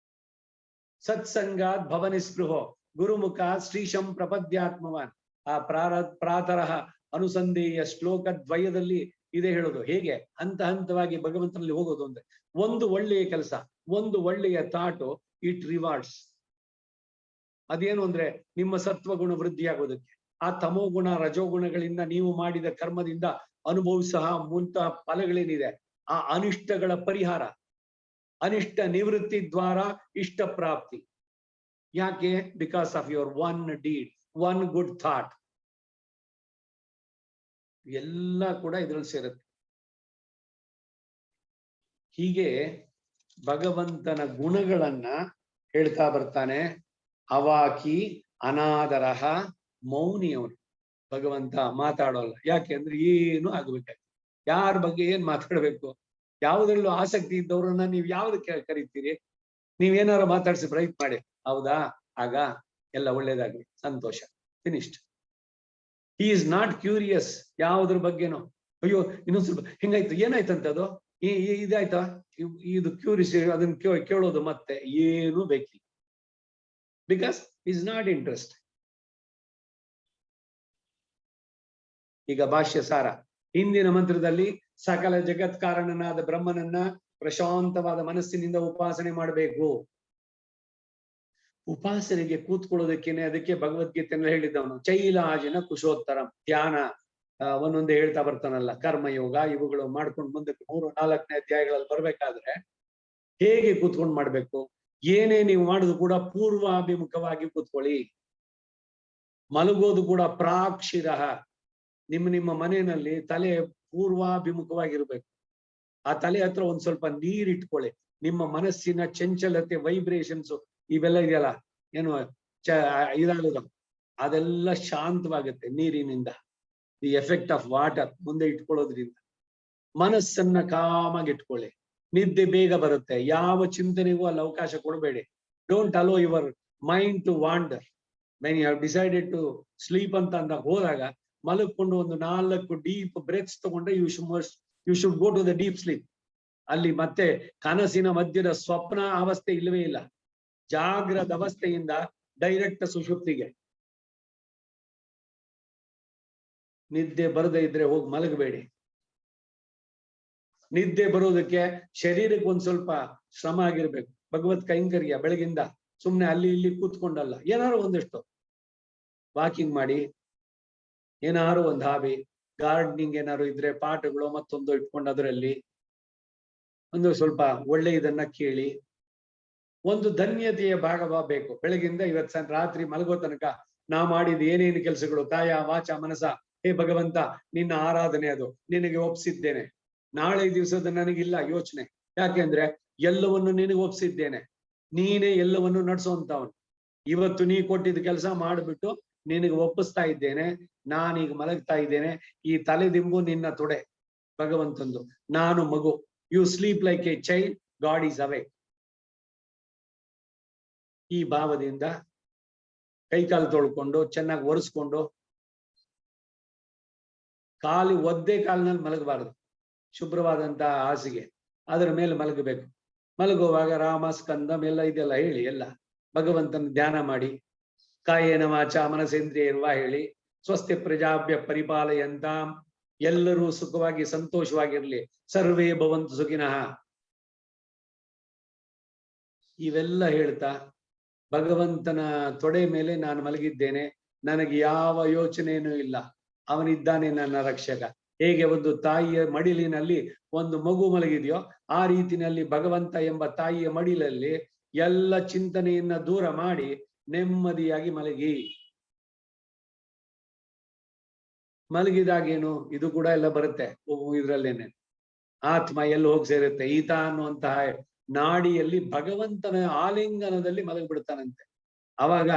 ಸತ್ಸಂಗಾತ್ ಭವನಿಸ್ಪೃಹೋ ಗುರುಮುಖ ಶ್ರೀಶಂ ಪ್ರಪದ್ಯಾತ್ಮವಾನ್. ಆ ಪ್ರಾತರಹ ಅನುಸಂಧೇಯ ಶ್ಲೋಕ ದ್ವಯದಲ್ಲಿ ಇದೇ ಹೇಳೋದು. ಹೇಗೆ ಹಂತ ಹಂತವಾಗಿ ಭಗವಂತನಲ್ಲಿ ಹೋಗೋದು ಅಂದ್ರೆ, ಒಂದು ಒಳ್ಳೆಯ ಕೆಲಸ, ಒಂದು ಒಳ್ಳೆಯ ಥಾಟು ಇಟ್ ರಿವಾರ್ಡ್ಸ್. ಅದೇನು ಅಂದ್ರೆ ನಿಮ್ಮ ಸತ್ವಗುಣ ವೃದ್ಧಿಯಾಗೋದಕ್ಕೆ, ಆ ತಮೋಗುಣ ರಜೋಗುಣಗಳಿಂದ ನೀವು ಮಾಡಿದ ಕರ್ಮದಿಂದ ಅನುಭವಿಸಹ ಮುಂತಹ ಫಲಗಳೇನಿದೆ ಆ ಅನಿಷ್ಟಗಳ ಪರಿಹಾರ, ಅನಿಷ್ಟ ನಿವೃತ್ತಿ ದ್ವಾರ ಇಷ್ಟ ಪ್ರಾಪ್ತಿ. ಯಾಕೆ? Because of your one deed, one good thought. ಎಲ್ಲ ಕೂಡ ಇದ್ರಲ್ಲಿ ಸೇರುತ್ತೆ. ಹೀಗೆ ಭಗವಂತನ ಗುಣಗಳನ್ನ ಹೇಳ್ತಾ ಬರ್ತಾನೆ. ಅವಾಕಿ ಅನಾದರಹ ಮೌನಿಯವನು. ಭಗವಂತ ಮಾತಾಡೋಲ್ಲ. ಯಾಕೆ ಅಂದ್ರೆ ಏನು ಆಗ್ಬೇಕಾಗಿ, ಯಾರ ಬಗ್ಗೆ ಏನ್ ಮಾತಾಡ್ಬೇಕು, ಯಾವುದ್ರಲ್ಲೂ ಆಸಕ್ತಿ ಇದ್ದವ್ರನ್ನ ನೀವು ಯಾವ್ದಕ್ಕೆ ಕರಿತೀರಿ? ನೀವೇನಾರು ಮಾತಾಡ್ಸಿ ಪ್ರಯತ್ನ ಮಾಡಿ, ಹೌದಾ, ಆಗ ಎಲ್ಲ ಒಳ್ಳೇದಾಗ್ಲಿ, ಸಂತೋಷ, finished. He is not curious ಯಾವುದ್ರ ಬಗ್ಗೆನೋ. ಅಯ್ಯೋ ಇನ್ನೊಂದ್ ಸ್ವಲ್ಪ ಹಿಂಗಾಯ್ತು, ಏನಾಯ್ತಂತೆ ಅದು, ಇದಾಯ್ತಾ? ಇದು ಕ್ಯೂರಿಸಿ ಅದನ್ನ ಕೇಳೋದು ಮತ್ತೆ ಏನು ಬೇಕಿಲ್ಲ. Because is not interest. ಈಗ ಭಾಷ್ಯ ಸಾರ. ಹಿಂದಿನ ಮಂತ್ರದಲ್ಲಿ ಸಕಲ ಜಗತ್ಕಾರಣನಾದ ಬ್ರಹ್ಮನನ್ನ ಪ್ರಶಾಂತವಾದ ಮನಸ್ಸಿನಿಂದ ಉಪಾಸನೆ ಮಾಡಬೇಕು. ಉಪಾಸನೆಗೆ ಕೂತ್ಕೊಳ್ಳೋದಕ್ಕೇನೆ ಅದಕ್ಕೆ ಭಗವದ್ಗೀತೆಯನ್ನು ಹೇಳಿದ್ದವನು ಚೈಲಾಜಿನ ಕುಶೋತ್ತರಂ. ಧ್ಯಾನ ಒಂದೊಂದೇ ಹೇಳ್ತಾ ಬರ್ತಾನಲ್ಲ, ಕರ್ಮಯೋಗ ಇವುಗಳು ಮಾಡ್ಕೊಂಡು ಮುಂದಕ್ಕೆ 3-4ನೇ ಅಧ್ಯಾಯಗಳಲ್ಲಿ ಬರ್ಬೇಕಾದ್ರೆ ಹೇಗೆ ಕೂತ್ಕೊಂಡು ಮಾಡ್ಬೇಕು, ಏನೇ ನೀವು ಮಾಡುದು ಕೂಡ ಪೂರ್ವಾಭಿಮುಖವಾಗಿ ಕೂತ್ಕೊಳ್ಳಿ. ಮಲಗೋದು ಕೂಡ ಪ್ರಾಕ್ಷಿರಃ. ನಿಮ್ಮ ಮನೆಯಲ್ಲಿ ತಲೆ ಪೂರ್ವಾಭಿಮುಖವಾಗಿರ್ಬೇಕು. ಆ ತಲೆ ಹತ್ರ ಒಂದ್ ಸ್ವಲ್ಪ ನೀರಿಟ್ಕೊಳ್ಳಿ. ನಿಮ್ಮ ಮನಸ್ಸಿನ ಚಂಚಲತೆ, ವೈಬ್ರೇಷನ್ಸ್ ಇವೆಲ್ಲ ಇದೆಯಲ್ಲ, ಏನು ಇದಾಗೋದು ಅದೆಲ್ಲ ಶಾಂತವಾಗುತ್ತೆ ನೀರಿನಿಂದ. ದಿ ಎಫೆಕ್ಟ್ ಆಫ್ ವಾಟರ್ ಮುಂದೆ ಇಟ್ಕೊಳ್ಳೋದ್ರಿಂದ. ಮನಸ್ಸನ್ನ ಕಾಮಾಗಿ ಇಟ್ಕೊಳ್ಳಿ. ನಿದ್ದೆ ಬೇಗ ಬರುತ್ತೆ. ಯಾವ ಚಿಂತನೆಗೂ ಅಲ್ಲಿ ಅವಕಾಶ ಕೊಡಬೇಡಿ. Don't allow your mind to wander. When you have decided to sleep ಅಂತ ಹೋದಾಗ ಮಲಗ್ಕೊಂಡು ಒಂದು 4 ಡೀಪ್ ಬ್ರೆತ್ಸ್ ತಗೊಂಡ್ರೆ you should go to the deep sleep. ಅಲ್ಲಿ ಮತ್ತೆ ಕನಸಿನ ಮಧ್ಯದ ಸ್ವಪ್ನ ಅವಸ್ಥೆ ಇಲ್ಲವೇ ಇಲ್ಲ. ಜಾಗ್ರದ ಅವಸ್ಥೆಯಿಂದ ಡೈರೆಕ್ಟ್ ಸುಷುಪ್ತಿಗೆ. ನಿದ್ದೆ ಬರದೇ ಇದ್ರೆ ಹೋಗಿ ಮಲಗಬೇಡಿ. ನಿದ್ದೆ ಬರೋದಕ್ಕೆ ಶರೀರಕ್ಕೆ ಒಂದ್ ಸ್ವಲ್ಪ ಶ್ರಮ ಆಗಿರ್ಬೇಕು. ಭಗವತ್ ಕೈಂಕರ್ಯ ಬೆಳಗಿಂದ ಸುಮ್ನೆ ಅಲ್ಲಿ ಇಲ್ಲಿ ಕೂತ್ಕೊಂಡಲ್ಲ, ಏನಾರು ಒಂದಷ್ಟು ವಾಕಿಂಗ್ ಮಾಡಿ, ಏನಾರು ಒಂದು ಹಾಬಿ, ಗಾರ್ಡನಿಂಗ್ ಏನಾರು ಇದ್ರೆ ಪಾಠಗಳು ಮತ್ತೊಂದು ಇಟ್ಕೊಂಡು ಅದರಲ್ಲಿ ಒಂದು ಸ್ವಲ್ಪ ಒಳ್ಳೆ ಇದನ್ನ ಕೇಳಿ ಒಂದು ಧನ್ಯತೆಯ ಭಾಗವಾಗಬೇಕು. ಬೆಳಗಿಂದ ಇವತ್ತು ರಾತ್ರಿ ಮಲಗೋ ತನಕ ನಾ ಮಾಡಿದ ಏನೇನು ಕೆಲಸಗಳು ಕಾಯ ವಾಚ ಮನಸ, ಹೇ ಭಗವಂತ ನಿನ್ನ ಆರಾಧನೆ ಅದು ನಿನಗೆ ಒಪ್ಸಿದ್ದೇನೆ. ನಾಳೆ ದಿವಸದ ನನಗಿಲ್ಲ ಯೋಚನೆ, ಯಾಕೆಂದ್ರೆ ಎಲ್ಲವನ್ನು ನಿನಗೆ ಒಪ್ಸಿದ್ದೇನೆ. ನೀನೇ ಎಲ್ಲವನ್ನು ನಡ್ಸೋಂತವನು. ಇವತ್ತು ನೀ ಕೊಟ್ಟಿದ್ದ ಕೆಲಸ ಮಾಡಿಬಿಟ್ಟು ನಿನಗೆ ಒಪ್ಪಿಸ್ತಾ ಇದ್ದೇನೆ. ನಾನೀಗ ಮಲಗ್ತಾ ಇದ್ದೇನೆ. ಈ ತಲೆದಿಂಬು ನಿನ್ನ ತೊಡೆ ಭಗವಂತಂದು. ನಾನು ಮಗು. You sleep like a child, God is away. ಈ ಭಾವದಿಂದ ಕೈಕಾಲು ತೊಳ್ಕೊಂಡು ಚೆನ್ನಾಗಿ ಒರೆಸ್ಕೊಂಡು, ಕಾಲು ಒದ್ದೆ ಕಾಲಿನಲ್ಲಿ ಮಲಗಬಾರದು. ಶುಭ್ರವಾದಂತಹ ಹಾಸಿಗೆ ಅದರ ಮೇಲೆ ಮಲಗಬೇಕು. ಮಲಗುವಾಗ ರಾಮ ಸ್ಕಂದಂ ಎಲ್ಲ ಇದೆಲ್ಲ ಹೇಳಿ ಎಲ್ಲ ಭಗವಂತನ ಧ್ಯಾನ ಮಾಡಿ, ಕಾಯೇನ ವಾಚ ಮನಸೇಂದ್ರಿಯ ಇರುವ ಹೇಳಿ, ಸ್ವಸ್ತಿ ಪ್ರಜಾಭ್ಯ ಪರಿಪಾಲಯಂತ, ಎಲ್ಲರೂ ಸುಖವಾಗಿ ಸಂತೋಷವಾಗಿರ್ಲಿ, ಸರ್ವೇ ಭವಂತು ಸುಖಿನಃ, ಇವೆಲ್ಲ ಹೇಳ್ತಾ ಭಗವಂತನ ತೊಡೆ ಮೇಲೆ ನಾನು ಮಲಗಿದ್ದೇನೆ. ನನಗೆ ಯಾವ ಯೋಚನೆಯೂ ಇಲ್ಲ. ಅವನಿದ್ದಾನೆ ನನ್ನ ರಕ್ಷಕ. ಹೇಗೆ ಒಂದು ತಾಯಿಯ ಮಡಿಲಿನಲ್ಲಿ ಒಂದು ಮಗು ಮಲಗಿದೆಯೋ ಆ ರೀತಿನಲ್ಲಿ ಭಗವಂತ ಎಂಬ ತಾಯಿಯ ಮಡಿಲಲ್ಲಿ ಎಲ್ಲ ಚಿಂತನೆಯನ್ನ ದೂರ ಮಾಡಿ ನೆಮ್ಮದಿಯಾಗಿ ಮಲಗಿ. ಮಲಗಿದಾಗೇನು ಇದು ಕೂಡ ಎಲ್ಲ ಬರುತ್ತೆ ಇದ್ರಲ್ಲೇನೆ. ಆತ್ಮ ಎಲ್ಲಿ ಹೋಗಿ ಸೇರುತ್ತೆ. ಈತ ಅನ್ನುವಂತಹ ನಾಡಿಯಲ್ಲಿ ಭಗವಂತನ ಆಲಿಂಗನದಲ್ಲಿ ಮಲಗಿಬಿಡ್ತಾನಂತೆ. ಅವಾಗ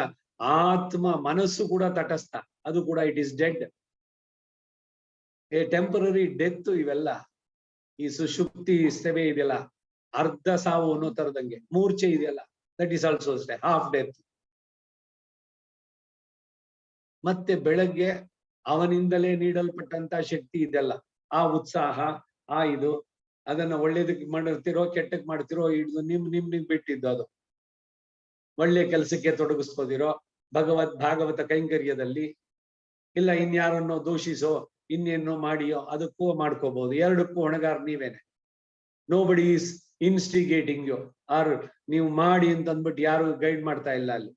ಆತ್ಮ ಮನಸ್ಸು ಕೂಡ ತಟಸ್ಥ. ಅದು ಕೂಡ it is dead, A temporary death. ಇವೆಲ್ಲ ಈ ಸುಷುಪ್ತಿ ಸೇವೆ ಇದೆಯಲ್ಲ, ಅರ್ಧ ಸಾವು ಅನ್ನೋ ತರದಂಗೆ. ಮೂರ್ಛೆ ಇದೆಯಲ್ಲ, ದಟ್ ಈಸ್ ಆಲ್ಸೋ ಅಷ್ಟೇ ಹಾಫ್ ಡೆತ್. ಮತ್ತೆ ಬೆಳಗ್ಗೆ ಅವನಿಂದಲೇ ನೀಡಲ್ಪಟ್ಟಂತ ಶಕ್ತಿ ಇದೆಲ್ಲ, ಆ ಉತ್ಸಾಹ, ಆ ಇದು ಅದನ್ನ ಒಳ್ಳೇದಕ್ಕೆ ಮಾಡಿರ್ತಿರೋ ಕೆಟ್ಟಕ್ಕೆ ಮಾಡ್ತಿರೋ ಇದು ನಿಮ್ಗೆ ಬಿಟ್ಟಿದ್ದು. ಅದು ಒಳ್ಳೆ ಕೆಲಸಕ್ಕೆ ತೊಡಗಿಸ್ಕೋದಿರೋ ಭಾಗವತ ಕೈಂಕರ್ಯದಲ್ಲಿ, ಇಲ್ಲ ಇನ್ಯಾರನ್ನೋ ದೂಷಿಸೋ ಇನ್ನೇನೋ ಮಾಡಿಯೋ ಅದಕ್ಕೂ ಮಾಡ್ಕೋಬಹುದು. ಎರಡಕ್ಕೂ ಹೊಣೆಗಾರ ನೀವೇನೆ. Nobody is instigating you, or ನೀವು ಮಾಡಿ ಅಂತ ಅಂದ್ಬಿಟ್ಟು ಯಾರು ಗೈಡ್ ಮಾಡ್ತಾ ಇಲ್ಲ ಅಲ್ಲಿ.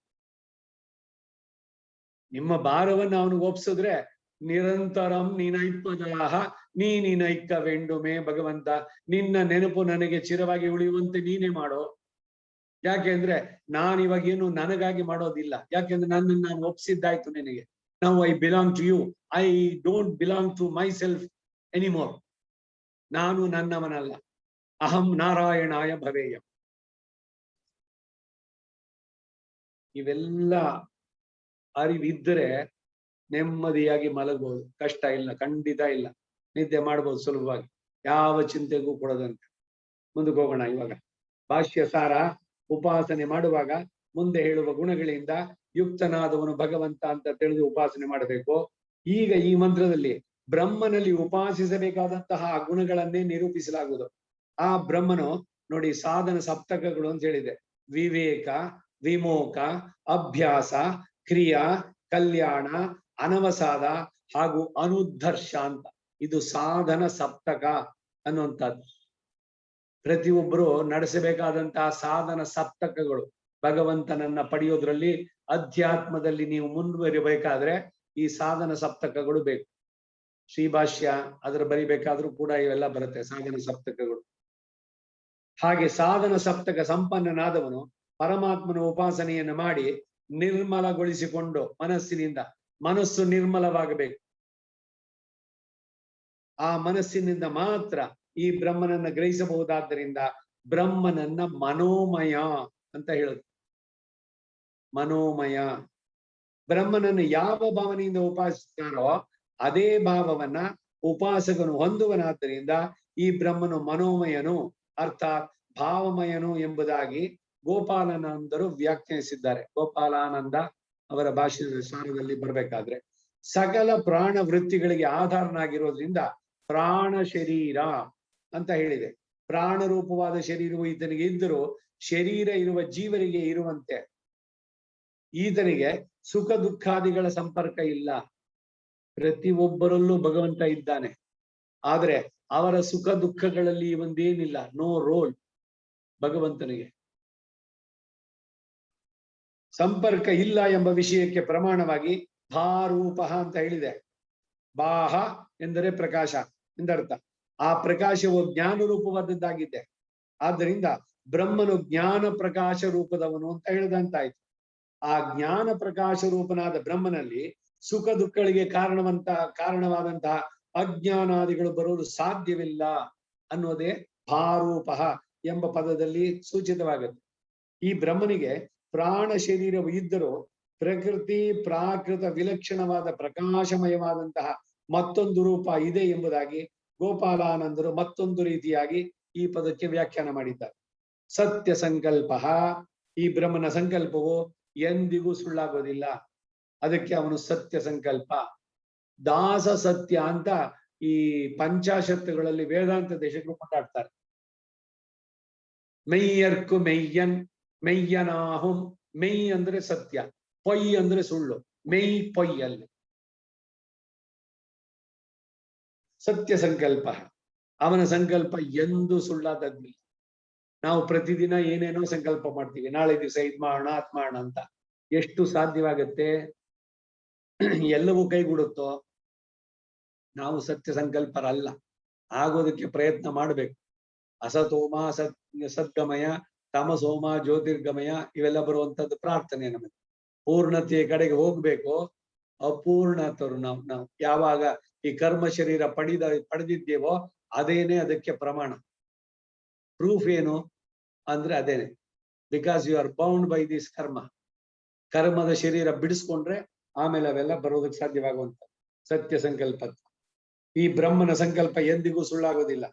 ನಿಮ್ಮ ಭಾರವನ್ನ ಅವನಿಗೆ ಒಪ್ಸಿದ್ರೆ ನಿರಂತರಂ ನೀನೈಪ್ಪದಾಹ ನೀನೈಕ್ಕ ವೆಂಡುಮೆ. ಭಗವಂತ ನಿನ್ನ ನೆನಪು ನನಗೆ ಚಿರವಾಗಿ ಉಳಿಯುವಂತೆ ನೀನೇ ಮಾಡೋ. ಯಾಕೆಂದ್ರೆ ನಾನಿವಾಗೇನು ನನಗಾಗಿ ಮಾಡೋದಿಲ್ಲ. ಯಾಕೆಂದ್ರೆ ನನ್ನನ್ನು ನಾನು ಒಪ್ಸಿದ್ದಾಯ್ತು ನಿನಗೆ. Now I belong to you. I don't belong to myself anymore. ನಾನು ನನ್ನವನಲ್ಲ. ಅಹಂ ನಾರಾಯಣಾಯ ಭವೇಯ. ಇವೆಲ್ಲ ಅರಿವಿದ್ದರೆ ನೆಮ್ಮದಿಯಾಗಿ ಮಲಗಬಹುದು. ಕಷ್ಟ ಇಲ್ಲ, ಖಂಡಿತ ಇಲ್ಲ. ನಿದ್ದೆ ಮಾಡ್ಬೋದು ಸುಲಭವಾಗಿ, ಯಾವ ಚಿಂತೆಗೂ ಕೊಡದಂತೆ. ಮುಂದಕ್ಕೆ ಹೋಗೋಣ. ಇವಾಗ ಭಾಷ್ಯ ಸಾರ. ಉಪಾಸನೆ ಮಾಡುವಾಗ ಮುಂದೆ ಹೇಳುವ ಗುಣಗಳಿಂದ ಯುಕ್ತನಾದವನು ಭಗವಂತ ಅಂತ ತಿಳಿದು ಉಪಾಸನೆ ಮಾಡಬೇಕು. ಈಗ ಈ ಮಂತ್ರದಲ್ಲಿ ಬ್ರಹ್ಮನಲ್ಲಿ ಉಪಾಸಿಸಬೇಕಾದಂತಹ ಗುಣಗಳನ್ನೇ ನಿರೂಪಿಸಲಾಗುವುದು. ಆ ಬ್ರಹ್ಮನು ನೋಡಿ ಸಾಧನ ಸಪ್ತಕಗಳು ಅಂತ ಹೇಳಿದೆ. ವಿವೇಕ, ವಿಮೋಕ, ಅಭ್ಯಾಸ, ಕ್ರಿಯಾ, ಕಲ್ಯಾಣ, ಅನವಸಾದ ಹಾಗೂ ಅನುದರ್ಶ ಅಂತ ಇದು ಸಾಧನ ಸಪ್ತಕ ಅನ್ನುವಂಥದ್ದು. ಪ್ರತಿಯೊಬ್ಬರು ನಡೆಸಬೇಕಾದಂತಹ ಸಾಧನ ಸಪ್ತಕಗಳು. ಭಗವಂತನನ್ನ ಪಡೆಯೋದ್ರಲ್ಲಿ ಅಧ್ಯಾತ್ಮದಲ್ಲಿ ನೀವು ಮುಂದುವರಿಬೇಕಾದ್ರೆ ಈ ಸಾಧನ ಸಪ್ತಕಗಳು ಬೇಕು. ಶ್ರೀಭಾಷ್ಯ ಅದರ ಬರಿಬೇಕಾದ್ರೂ ಕೂಡ ಇವೆಲ್ಲ ಬರುತ್ತೆ ಸಾಧನ ಸಪ್ತಕಗಳು. ಹಾಗೆ ಸಾಧನ ಸಪ್ತಕ ಸಂಪನ್ನನಾದವನು ಪರಮಾತ್ಮನ ಉಪಾಸನೆಯನ್ನು ಮಾಡಿ ನಿರ್ಮಲಗೊಳಿಸಿಕೊಂಡು ಮನಸ್ಸಿನಿಂದ, ಮನಸ್ಸು ನಿರ್ಮಲವಾಗಬೇಕು. ಆ ಮನಸ್ಸಿನಿಂದ ಮಾತ್ರ ಈ ಬ್ರಹ್ಮನನ್ನ ಗ್ರಹಿಸಬಹುದಾದ್ದರಿಂದ ಬ್ರಹ್ಮನನ್ನ ಮನೋಮಯ ಅಂತ ಹೇಳುದು. ಮನೋಮಯ ಬ್ರಹ್ಮನನ್ನು ಯಾವ ಭಾವನೆಯಿಂದ ಉಪಾಸಿಸ್ತಾರೋ ಅದೇ ಭಾವವನ್ನ ಉಪಾಸಕನು ಹೊಂದುವನಾದ್ದರಿಂದ ಈ ಬ್ರಹ್ಮನು ಮನೋಮಯನು ಅರ್ಥಾತ್ ಭಾವಮಯನು ಎಂಬುದಾಗಿ ಗೋಪಾಲಾನಂದರು ವ್ಯಾಖ್ಯಾನಿಸಿದ್ದಾರೆ. ಗೋಪಾಲಾನಂದ ಅವರ ಭಾಷಣದ ಸಾರದಲ್ಲಿ ಬರ್ಬೇಕಾದ್ರೆ ಸಕಲ ಪ್ರಾಣ ವೃತ್ತಿಗಳಿಗೆ ಆಧಾರನಾಗಿರೋದ್ರಿಂದ ಪ್ರಾಣ ಶರೀರ ಅಂತ ಹೇಳಿದೆ. ಪ್ರಾಣ ರೂಪವಾದ ಶರೀರವು ಈತನಿಗೆ ಇದ್ದರೂ ಶರೀರ ಇರುವ ಜೀವರಿಗೆ ಇರುವಂತೆ ಈತನಿಗೆ ಸುಖ ದುಃಖಾದಿಗಳ ಸಂಪರ್ಕ ಇಲ್ಲ. ಪ್ರತಿಯೊಬ್ಬರಲ್ಲೂ ಭಗವಂತ ಇದ್ದಾನೆ, ಆದ್ರೆ ಅವರ ಸುಖ ದುಃಖಗಳಲ್ಲಿ ಒಂದೇನಿಲ್ಲ, ನೋ ರೋಲ್ ಭಗವಂತನಿಗೆ. ಸಂಪರ್ಕ ಇಲ್ಲ ಎಂಬ ವಿಷಯಕ್ಕೆ ಪ್ರಮಾಣವಾಗಿ ಭಾರೂಪ ಅಂತ ಹೇಳಿದೆ. ಬಾಹ ಎಂದರೆ ಪ್ರಕಾಶ ಎಂದರ್ಥ. ಆ ಪ್ರಕಾಶವು ಜ್ಞಾನ ರೂಪವಾದದ್ದಾಗಿದೆ. ಆದ್ದರಿಂದ ಬ್ರಹ್ಮನು ಜ್ಞಾನ ಪ್ರಕಾಶ ರೂಪದವನು ಅಂತ ಹೇಳಿದಂತಾಯ್ತು. ಆ ಜ್ಞಾನ ಪ್ರಕಾಶ ರೂಪನಾದ ಬ್ರಹ್ಮನಲ್ಲಿ ಸುಖ ದುಃಖಗಳಿಗೆ ಕಾರಣವಾದಂತಹ ಅಜ್ಞಾನಾದಿಗಳು ಬರೋದು ಸಾಧ್ಯವಿಲ್ಲ ಅನ್ನೋದೇ ಭಾರೂಪ ಎಂಬ ಪದದಲ್ಲಿ ಸೂಚಿತವಾಗುತ್ತೆ. ಈ ಬ್ರಹ್ಮನಿಗೆ ಪ್ರಾಣ ಶರೀರವು ಇದ್ದರೂ ಪ್ರಕೃತಿ ಪ್ರಾಕೃತ ವಿಲಕ್ಷಣವಾದ ಪ್ರಕಾಶಮಯವಾದಂತಹ ಮತ್ತೊಂದು ರೂಪ ಇದೆ ಎಂಬುದಾಗಿ ಗೋಪಾಲಾನಂದರು ಮತ್ತೊಂದು ರೀತಿಯಾಗಿ ಈ ಪದಕ್ಕೆ ವ್ಯಾಖ್ಯಾನ ಮಾಡಿದ್ದಾರೆ. ಸತ್ಯ ಸಂಕಲ್ಪ, ಈ ಬ್ರಹ್ಮನ ಸಂಕಲ್ಪವು ಎಂದಿಗೂ ಸುಳ್ಳಾಗೋದಿಲ್ಲ. ಅದಕ್ಕೆ ಅವನು ಸತ್ಯ ಸಂಕಲ್ಪ. ದಾಸ ಸತ್ಯ ಅಂತ ಈ ಪಂಚಾಶತ್ತುಗಳಲ್ಲಿ ವೇದಾಂತ ದೇಶಗಳು ಕೊಂಡಾಡ್ತಾರೆ. ಮೆಯ್ಯರ್ಕು ಮೆಯ್ಯನ್, ಮೆಯ್ಯನಾಹುಂ. ಮೆಯ್ ಅಂದ್ರೆ ಸತ್ಯ, ಪೊಯ್ ಅಂದ್ರೆ ಸುಳ್ಳು. ಮೆಯ್ ಪೊಯ್ಯಲ್ಲಿ ಸತ್ಯ ಸಂಕಲ್ಪ. ಅವನ ಸಂಕಲ್ಪ ಎಂದು ಸುಳ್ಳಾದದ್ದಿಲ್ಲ. ನಾವು ಪ್ರತಿದಿನ ಏನೇನೋ ಸಂಕಲ್ಪ ಮಾಡ್ತೀವಿ, ನಾಳೆ ದಿವಸ ಇದ್ ಮಾಡೋಣ ಅದ್ ಮಾಡೋಣ ಅಂತ. ಎಷ್ಟು ಸಾಧ್ಯವಾಗತ್ತೆ? ಎಲ್ಲವೂ ಕೈಗೂಡುತ್ತೋ? ನಾವು ಸತ್ಯ ಸಂಕಲ್ಪರಲ್ಲ. ಆಗೋದಕ್ಕೆ ಪ್ರಯತ್ನ ಮಾಡ್ಬೇಕು. ಅಸತೋಮ ಸದ್ಗಮಯ, ತಮಸೋಮ ಜ್ಯೋತಿರ್ಗಮಯ ಇವೆಲ್ಲ ಬರುವಂತದ್ದು ಪ್ರಾರ್ಥನೆ. ನಮಗೆ ಪೂರ್ಣತೆಯ ಕಡೆಗೆ ಹೋಗ್ಬೇಕು. ಅಪೂರ್ಣತರು ನಾವು ಯಾವಾಗ ಈ ಕರ್ಮ ಶರೀರ ಪಡೆದಿದ್ದೇವೋ ಅದೇನೆ ಅದಕ್ಕೆ ಪ್ರಮಾಣ. ಪ್ರೂಫ್ ಏನು ಅಂದ್ರೆ ಅದೇನೆ, because you are bound by this karma. ಕರ್ಮದ ಶರೀರ ಬಿಡಿಸ್ಕೊಂಡ್ರೆ ಆಮೇಲೆ ಅವೆಲ್ಲ ಬರೋದಕ್ಕೆ ಸಾಧ್ಯವಾಗುವಂತ ಸತ್ಯ ಸಂಕಲ್ಪ. ಈ ಬ್ರಹ್ಮನ ಸಂಕಲ್ಪ ಎಂದಿಗೂ ಸುಳ್ಳಾಗೋದಿಲ್ಲ.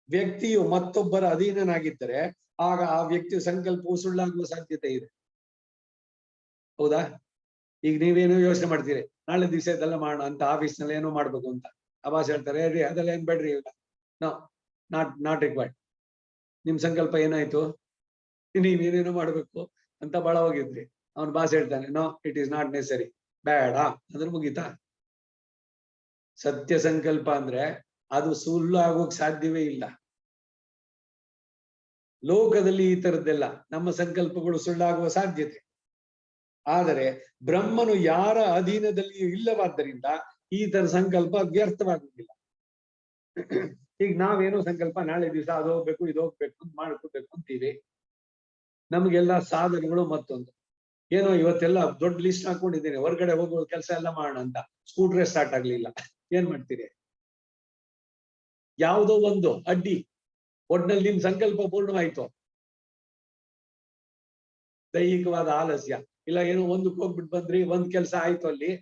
ವ್ಯಕ್ತಿಯು ಮತ್ತೊಬ್ಬರ ಅಧೀನನಾಗಿದ್ದರೆ ಆಗ ಆ ವ್ಯಕ್ತಿಯ ಸಂಕಲ್ಪವು ಸುಳ್ಳಾಗುವ ಸಾಧ್ಯತೆ ಇದೆ. ಹೌದಾ? ಈಗ ನೀವೇನೋ ಯೋಚನೆ ಮಾಡ್ತೀರಿ, ನಾಳೆ ದಿವಸ ಇದೆಲ್ಲ ಮಾಡೋಣ ಅಂತ, ಆಫೀಸ್ ನಲ್ಲಿ ಏನೋ ಮಾಡ್ಬೇಕು ಅಂತ. ಅವಾಸ್ ಹೇಳ್ತಾರೆ, ಅದೆಲ್ಲ ಏನ್ ಬೇಡ್ರಿ, ನಾಟ್ ರಿಕ್ವೈರ್ಡ್. ನಿಮ್ ಸಂಕಲ್ಪ ಏನಾಯ್ತು? ನೀವೇನೇನೋ ಮಾಡ್ಬೇಕು ಅಂತ ಬಹಳ ಹೋಗಿದ್ರಿ. ಅವನ್ ಬಾಸ್ ಹೇಳ್ತಾನೆ, no it is not necessary, ಬೇಡ ಅಂದ್ರೆ ಮುಗೀತಾ? ಸತ್ಯ ಸಂಕಲ್ಪ ಅಂದ್ರೆ ಅದು ಸುಳ್ಳು ಆಗೋಕ್ ಸಾಧ್ಯವೇ ಇಲ್ಲ. ಲೋಕದಲ್ಲಿ ಈ ತರದ್ದೆಲ್ಲ ನಮ್ಮ ಸಂಕಲ್ಪಗಳು ಸುಳ್ಳಾಗುವ ಸಾಧ್ಯತೆ. ಆದರೆ ಬ್ರಹ್ಮನು ಯಾರ ಅಧೀನದಲ್ಲಿಯೂ ಇಲ್ಲವಾದ್ದರಿಂದ ಈ ತರ ಸಂಕಲ್ಪ ವ್ಯರ್ಥವಾಗುವುದಿಲ್ಲ. ಈಗ ನಾವೇನೋ ಸಂಕಲ್ಪ ನಾಳೆ ದಿವಸ ಅದು ಹೋಗ್ಬೇಕು ಇದು ಹೋಗ್ಬೇಕು ಅಂತ ಮಾಡ್ಕೋಬೇಕು ಅಂತೀವಿ. ನಮ್ಗೆಲ್ಲ ಸಾಧನೆಗಳು ಮತ್ತೊಂದು ಏನೋ ಇವತ್ತೆಲ್ಲ ದೊಡ್ಡ ಲಿಸ್ಟ್ ಹಾಕೊಂಡಿದ್ದೀನಿ, ಹೊರಗಡೆ ಹೋಗುವ ಕೆಲಸ ಎಲ್ಲ ಮಾಡೋಣ ಅಂತ. ಸ್ಕೂಟ್ರೇ ಸ್ಟಾರ್ಟ್ ಆಗ್ಲಿಲ್ಲ, ಏನ್ ಮಾಡ್ತೀರಿ? ಯಾವುದೋ ಒಂದು ಅಡ್ಡಿ. ಒಟ್ನಲ್ಲಿ ನಿಮ್ ಸಂಕಲ್ಪ ಪೂರ್ಣವಾಯ್ತು. ದೈಹಿಕವಾದ ಆಲಸ್ಯ ಇಲ್ಲ, ಏನೋ ಒಂದಕ್ಕೆ ಹೋಗ್ಬಿಟ್ಟು ಬಂದ್ರಿ, ಒಂದ್ ಕೆಲಸ ಆಯ್ತು, ಅಲ್ಲಿ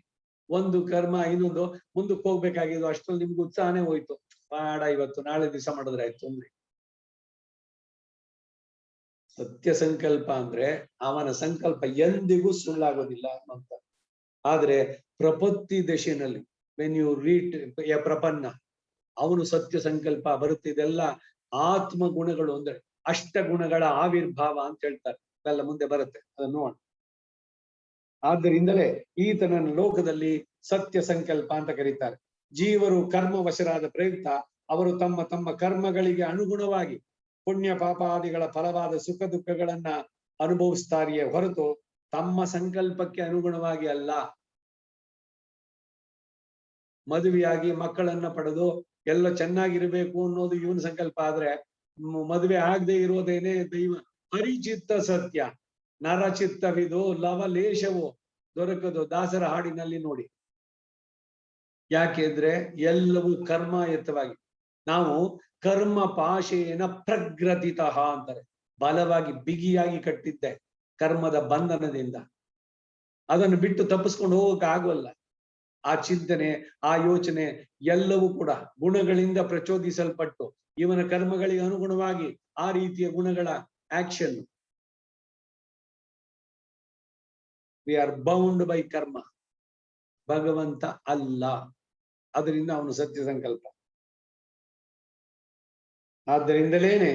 ಒಂದು ಕರ್ಮ ಇನ್ನೊಂದು ಮುಂದಕ್ಕೆ ಹೋಗ್ಬೇಕಾಗಿದ್ದು, ಅಷ್ಟ್ರಲ್ಲಿ ನಿಮ್ಗೆ ಉತ್ಸಾಹನೇ ಹೋಯ್ತು. ಬೇಡ ಇವತ್ತು ನಾಳೆ ದಿವಸ ಮಾಡಿದ್ರೆ ಆಯ್ತು ಅಂದ್ರಿ. ಸತ್ಯ ಸಂಕಲ್ಪ ಅಂದ್ರೆ ಅವನ ಸಂಕಲ್ಪ ಎಂದಿಗೂ ಸುಳ್ಳಾಗೋದಿಲ್ಲ ಅಂತ. ಆದ್ರೆ ಪ್ರಪತ್ತಿ ದಶೆಯಲ್ಲಿ ವೆನ್ ಯು ರೀಡ್ ಎ ಪ್ರಪನ್ನ, ಅವನು ಸತ್ಯ ಸಂಕಲ್ಪ ಬರುತ್ತಿದೆಲ್ಲ ಆತ್ಮ ಗುಣಗಳು ಅಂದ್ರೆ ಅಷ್ಟ ಗುಣಗಳ ಆವಿರ್ಭಾವ ಅಂತ ಹೇಳ್ತಾರೆ. ಎಲ್ಲ ಮುಂದೆ ಬರುತ್ತೆ, ಅದನ್ನು ನೋಡೋಣ. ಆದ್ದರಿಂದಲೇ ಈತನನ್ನು ಲೋಕದಲ್ಲಿ ಸತ್ಯ ಸಂಕಲ್ಪ ಅಂತ ಕರೀತಾರೆ. ಜೀವರು ಕರ್ಮವಶರಾದ ಪ್ರಯುಕ್ತ ಅವರು ತಮ್ಮ ತಮ್ಮ ಕರ್ಮಗಳಿಗೆ ಅನುಗುಣವಾಗಿ ಪುಣ್ಯ ಪಾಪಾದಿಗಳ ಫಲವಾದ ಸುಖ ದುಃಖಗಳನ್ನ ಅನುಭವಿಸ್ತಾರೆಯೇ ಹೊರತು ತಮ್ಮ ಸಂಕಲ್ಪಕ್ಕೆ ಅನುಗುಣವಾಗಿ ಅಲ್ಲ. ಮದುವೆಯಾಗಿ ಮಕ್ಕಳನ್ನ ಪಡೆದು ಎಲ್ಲ ಚೆನ್ನಾಗಿರ್ಬೇಕು ಅನ್ನೋದು ಇವನ್ ಸಂಕಲ್ಪ ಆದ್ರೆ, ಮದುವೆ ಆಗದೆ ಇರೋದೇನೆ ದೈವ ಪರಿಚಿತ್ತ ಸತ್ಯ. ನರಚಿತ್ತವಿದು ಲವಲೇಶವು ದೊರಕದು, ದಾಸರ ಹಾಡಿನಲ್ಲಿ ನೋಡಿ. ಯಾಕೆಂದ್ರೆ ಎಲ್ಲವೂ ಕರ್ಮಾಯತ್ತವಾಗಿ, ನಾವು ಕರ್ಮ ಪಾಶೇನ ಪ್ರಗ್ರತಿತ ಅಂತಾರೆ, ಬಲವಾಗಿ ಬಿಗಿಯಾಗಿ ಕಟ್ಟಿದ್ದೆ ಕರ್ಮದ ಬಂಧನದಿಂದ. ಅದನ್ನು ಬಿಟ್ಟು ತಪ್ಪಿಸ್ಕೊಂಡು ಹೋಗಕ್ಕೆ ಆಗೋಲ್ಲ. ಆ ಚಿಂತನೆ, ಆ ಯೋಚನೆ ಎಲ್ಲವೂ ಕೂಡ ಗುಣಗಳಿಂದ ಪ್ರಚೋದಿಸಲ್ಪಟ್ಟು ಇವನ ಕರ್ಮಗಳಿಗೆ ಅನುಗುಣವಾಗಿ ಆ ರೀತಿಯ ಗುಣಗಳ action. We are bound by ಕರ್ಮ, ಭಗವಂತ ಅಲ್ಲ. ಅದರಿಂದ ಅವನು ಸತ್ಯ ಸಂಕಲ್ಪ. ಆದ್ದರಿಂದಲೇನೆ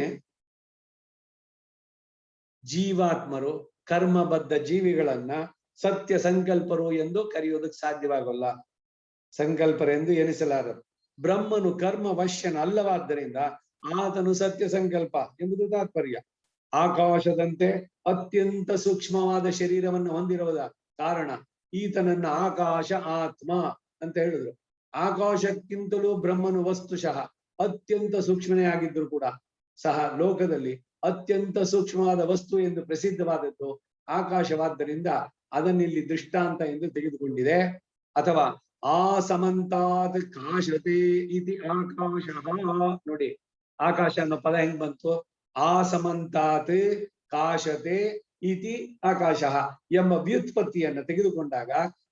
ಜೀವಾತ್ಮರು ಕರ್ಮಬದ್ಧ ಜೀವಿಗಳನ್ನ ಸತ್ಯ ಸಂಕಲ್ಪರು ಎಂದು ಕರೆಯೋದಕ್ಕೆ ಸಾಧ್ಯವಾಗಲ್ಲ, ಸಂಕಲ್ಪರೆಂದು ಎನಿಸಲಾರರು. ಬ್ರಹ್ಮನು ಕರ್ಮ ವಶ್ಯನ ಅಲ್ಲವಾದ್ದರಿಂದ ಆತನು ಸತ್ಯ ಸಂಕಲ್ಪ ಎಂಬುದು ತಾತ್ಪರ್ಯ. ಆಕಾಶದಂತೆ ಅತ್ಯಂತ ಸೂಕ್ಷ್ಮವಾದ ಶರೀರವನ್ನು ಹೊಂದಿರುವುದ ಕಾರಣ ಈತನನ್ನ ಆಕಾಶ ಆತ್ಮ ಅಂತ ಹೇಳಿದ್ರು. ಆಕಾಶಕ್ಕಿಂತಲೂ ಬ್ರಹ್ಮನು ವಸ್ತುಶಃ ಅತ್ಯಂತ ಸೂಕ್ಷ್ಮನೇ ಆಗಿದ್ರು ಕೂಡ ಸಹ ಲೋಕದಲ್ಲಿ ಅತ್ಯಂತ ಸೂಕ್ಷ್ಮವಾದ ವಸ್ತು ಎಂದು ಪ್ರಸಿದ್ಧವಾದದ್ದು ಆಕಾಶವಾದ್ದರಿಂದ ಅದನ್ನಿಲ್ಲಿ ದೃಷ್ಟಾಂತ ಎಂದು ತೆಗೆದುಕೊಂಡಿದೆ. ಅಥವಾ ಆ ಸಮಂತಾತ್ ಕಾಶತೆ ಇತಿ ಆಕಾಶ. ನೋಡಿ, ಆಕಾಶ ಅನ್ನೋ ಪದ ಹೆಂಗ್ ಬಂತು? ಆ ಸಮಂತಾತ್ ಕಾಶತೆ ಇತಿ ಆಕಾಶ ಎಂಬ ವ್ಯುತ್ಪತ್ತಿಯನ್ನು ತೆಗೆದುಕೊಂಡಾಗ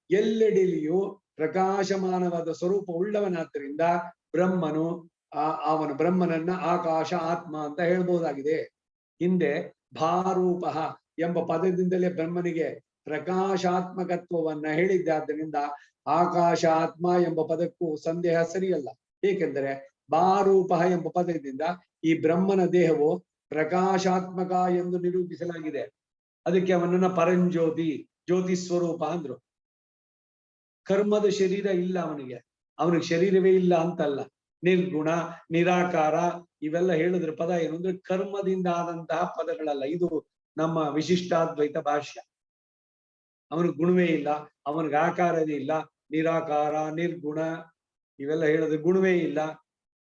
ಎಲ್ಲೆಡೆಯೂ ಪ್ರಕಾಶಮಾನವಾದ ಸ್ವರೂಪ ಉಳ್ಳವನಾದ್ದರಿಂದ ಬ್ರಹ್ಮನು ಅವನು ಬ್ರಹ್ಮನನ್ನ ಆಕಾಶ ಆತ್ಮ ಅಂತ ಹೇಳ್ಬಹುದಾಗಿದೆ. ಹಿಂದೆ ಭಾರೂಪ ಎಂಬ ಪದದಿಂದಲೇ ಬ್ರಹ್ಮನಿಗೆ ಪ್ರಕಾಶಾತ್ಮಕತ್ವವನ್ನ ಹೇಳಿದ್ದಾದ್ದರಿಂದ ಆಕಾಶ ಆತ್ಮ ಎಂಬ ಪದಕ್ಕೂ ಸಂದೇಹ ಸರಿಯಲ್ಲ. ಏಕೆಂದರೆ ಭಾರೂಪ ಎಂಬ ಪದದಿಂದ ಈ ಬ್ರಹ್ಮನ ದೇಹವು ಪ್ರಕಾಶಾತ್ಮಕ ಎಂದು ನಿರೂಪಿಸಲಾಗಿದೆ. ಅದಕ್ಕೆ ಅವನನ್ನ ಪರಂಜ್ಯೋತಿ, ಜ್ಯೋತಿ ಸ್ವರೂಪ ಅಂದ್ರು. ಕರ್ಮದ ಶರೀರ ಇಲ್ಲ ಅವನಿಗೆ, ಅವನಿಗೆ ಶರೀರವೇ ಇಲ್ಲ ಅಂತಲ್ಲ. ನಿರ್ಗುಣ, ನಿರಾಕಾರ ಇವೆಲ್ಲ ಹೇಳಿದ್ರ ಪದ ಏನು ಅಂದ್ರೆ ಕರ್ಮದಿಂದ ಆದಂತಹ ಪದಗಳಲ್ಲ. ಇದು ನಮ್ಮ ವಿಶಿಷ್ಟಾದ್ವೈತ ಭಾಷ್ಯ. ಅವನಿಗೆ ಗುಣವೇ ಇಲ್ಲ, ಅವನಿಗೆ ಆಕಾರವೇ ಇಲ್ಲ, ನಿರಾಕಾರ ನಿರ್ಗುಣ ಇವೆಲ್ಲ ಹೇಳಿದ್ರೆ ಗುಣವೇ ಇಲ್ಲ,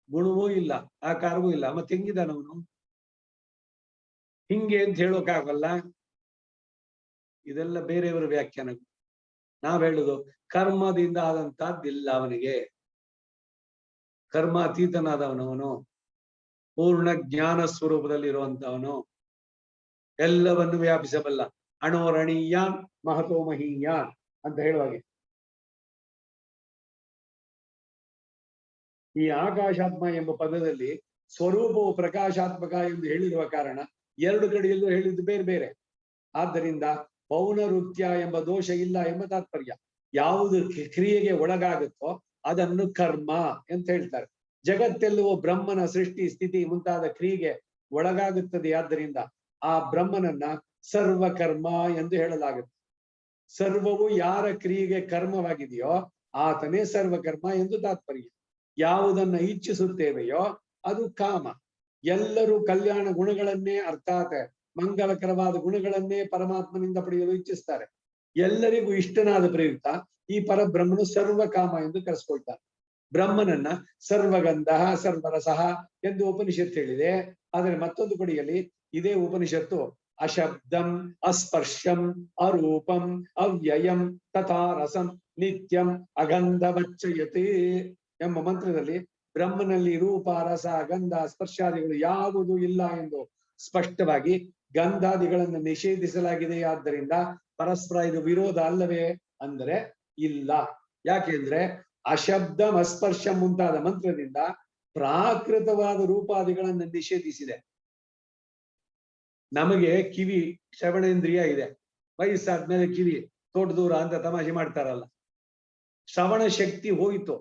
ಗುಣವೂ ಇಲ್ಲ, ಆಕಾರವೂ ಇಲ್ಲ, ಮತ್ತೆ ಹೆಂಗಿದಾನವನು? ಹಿಂಗೆ ಅಂತ ಹೇಳೋಕ್ಕಾಗಲ್ಲ. ಇದೆಲ್ಲ ಬೇರೆಯವರ ವ್ಯಾಖ್ಯಾನ. ನಾವ್ ಹೇಳುದು ಕರ್ಮದಿಂದ ಆದಂತಹದ್ದಿಲ್ಲ ಅವನಿಗೆ. ಕರ್ಮಾತೀತನಾದವನವನು, ಪೂರ್ಣ ಜ್ಞಾನ ಸ್ವರೂಪದಲ್ಲಿರುವಂತವನು, ಎಲ್ಲವನ್ನು ವ್ಯಾಪಿಸಬಲ್ಲ. ಅಣೋರಣೀಯಾನ್ ಮಹತೋ ಮಹೀಯಾನ್ ಅಂತ ಹೇಳುವಾಗೆ ಈ ಆಕಾಶಾತ್ಮ ಎಂಬ ಪದದಲ್ಲಿ ಸ್ವರೂಪವು ಪ್ರಕಾಶಾತ್ಮಕ ಎಂದು ಹೇಳಿರುವ ಕಾರಣ ಎರಡು ಕಡೆಯಲ್ಲೂ ಹೇಳಿದ್ದು ಬೇರೆ ಬೇರೆ. ಆದ್ದರಿಂದ ಪೌನರುಕ್ತ್ಯ ಎಂಬ ದೋಷ ಇಲ್ಲ ಎಂಬ ತಾತ್ಪರ್ಯ. ಯಾವುದು ಕ್ರಿಯೆಗೆ ಒಳಗಾಗುತ್ತೋ ಅದನ್ನು ಕರ್ಮ ಅಂತ ಹೇಳ್ತಾರೆ. ಜಗತ್ತೆಲ್ಲವೂ ಬ್ರಹ್ಮನ ಸೃಷ್ಟಿ ಸ್ಥಿತಿ ಮುಂತಾದ ಕ್ರಿಯೆಗೆ ಒಳಗಾಗುತ್ತದೆ. ಆದ್ದರಿಂದ ಆ ಬ್ರಹ್ಮನನ್ನ ಸರ್ವಕರ್ಮ ಎಂದು ಹೇಳಲಾಗುತ್ತೆ. ಸರ್ವವು ಯಾರ ಕ್ರಿಯೆಗೆ ಕರ್ಮವಾಗಿದೆಯೋ ಆತನೇ ಸರ್ವಕರ್ಮ ಎಂದು ತಾತ್ಪರ್ಯ. ಯಾವುದನ್ನ ಇಚ್ಛಿಸುತ್ತೇವೆಯೋ ಅದು ಕಾಮ. ಎಲ್ಲರೂ ಕಲ್ಯಾಣ ಗುಣಗಳನ್ನೇ ಅರ್ಥಾತ್ ಮಂಗಲಕರವಾದ ಗುಣಗಳನ್ನೇ ಪರಮಾತ್ಮನಿಂದ ಪಡೆಯಲು ಇಚ್ಛಿಸ್ತಾರೆ. ಎಲ್ಲರಿಗೂ ಇಷ್ಟನಾದ ಪ್ರಯುಕ್ತ ಈ ಪರಬ್ರಹ್ಮನು ಸರ್ವಕಾಮ ಎಂದು ಕರೆಸ್ಕೊಳ್ತಾನೆ. ಬ್ರಹ್ಮನನ್ನ ಸರ್ವಗಂಧ ಸರ್ವರಸಃ ಎಂದು ಉಪನಿಷತ್ತು ಹೇಳಿದೆ. ಆದರೆ ಮತ್ತೊಂದು ಕಡೆಯಲ್ಲಿ ಇದೇ ಉಪನಿಷತ್ತು ಅಶಬ್ದಂ ಅಸ್ಪರ್ಶಂ ಅರೂಪಂ ಅವ್ಯಯಂ ತಥಾ ರಸಂ ನಿತ್ಯಂ ಅಗಂಧವಚ್ಚಯತೆ ಎಂಬ ಮಂತ್ರದಲ್ಲಿ ಬ್ರಹ್ಮನಲ್ಲಿ ರೂಪ ರಸ ಗಂಧ ಸ್ಪರ್ಶಾದಿಗಳು ಯಾವುದೂ ಇಲ್ಲ ಎಂದು ಸ್ಪಷ್ಟವಾಗಿ ಗಂಧಾದಿಗಳನ್ನು ನಿಷೇಧಿಸಲಾಗಿದೆ. ಆದ್ದರಿಂದ ಪರಸ್ಪರ ಇದು ವಿರೋಧ ಅಲ್ಲವೇ ಅಂದರೆ ಇಲ್ಲ. ಯಾಕೆಂದ್ರೆ ಅಶಬ್ದಂ ಅಸ್ಪರ್ಶಂ ಮುಂತಾದ ಮಂತ್ರದಿಂದ ಪ್ರಾಕೃತವಾದ ರೂಪಾದಿಗಳನ್ನು ನಿಷೇಧಿಸಿದೆ. ನಮಗೆ ಕಿವಿ ಶ್ರವಣೇಂದ್ರಿಯ ಇದೆ, ವಯಸ್ಸಾದ್ಮೇಲೆ ಕಿವಿ ತೋಟ ದೂರ ಅಂತ ತಮಾಷೆ ಮಾಡ್ತಾರಲ್ಲ, ಶ್ರವಣ ಶಕ್ತಿ ಹೋಯಿತು.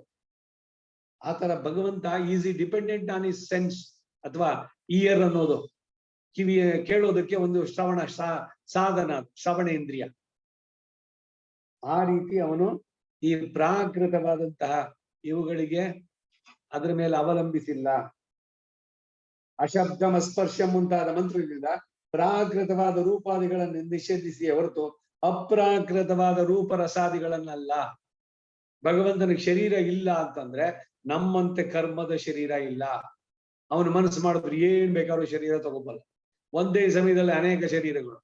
ಆತರ ಭಗವಂತ is dependent on his sense ಅಥವಾ ಇಯರ್ ಅನ್ನೋದು ಕಿವಿಯ ಕೇಳೋದಕ್ಕೆ ಒಂದು ಸಾಧನ, ಶ್ರವಣೇಂದ್ರಿಯ. ಆ ರೀತಿ ಅವನು ಈ ಪ್ರಾಕೃತವಾದಂತಹ ಇವುಗಳಿಗೆ ಅದರ ಮೇಲೆ ಅವಲಂಬಿಸಿಲ್ಲ. ಅಶಬ್ದಂ ಅಸ್ಪರ್ಶಂ ಮುಂತಾದ ಮಂತ್ರದಿಂದ ಪ್ರಾಕೃತವಾದ ರೂಪಾದಿಗಳನ್ನು ನಿಷೇಧಿಸಿ ಹೊರತು ಅಪ್ರಾಕೃತವಾದ ರೂಪರಸಾದಿಗಳನ್ನಲ್ಲ. ಭಗವಂತನಿಗೆ ಶರೀರ ಇಲ್ಲ ಅಂತಂದ್ರೆ ನಮ್ಮಂತೆ ಕರ್ಮದ ಶರೀರ ಇಲ್ಲ. ಅವನು ಮನಸ್ಸು ಮಾಡಿದ್ರೆ ಏನ್ ಬೇಕಾದ್ರೂ ಶರೀರ ತಗೋಬಲ್ಲ. ಒಂದೇ ಸಮಯದಲ್ಲಿ ಅನೇಕ ಶರೀರಗಳು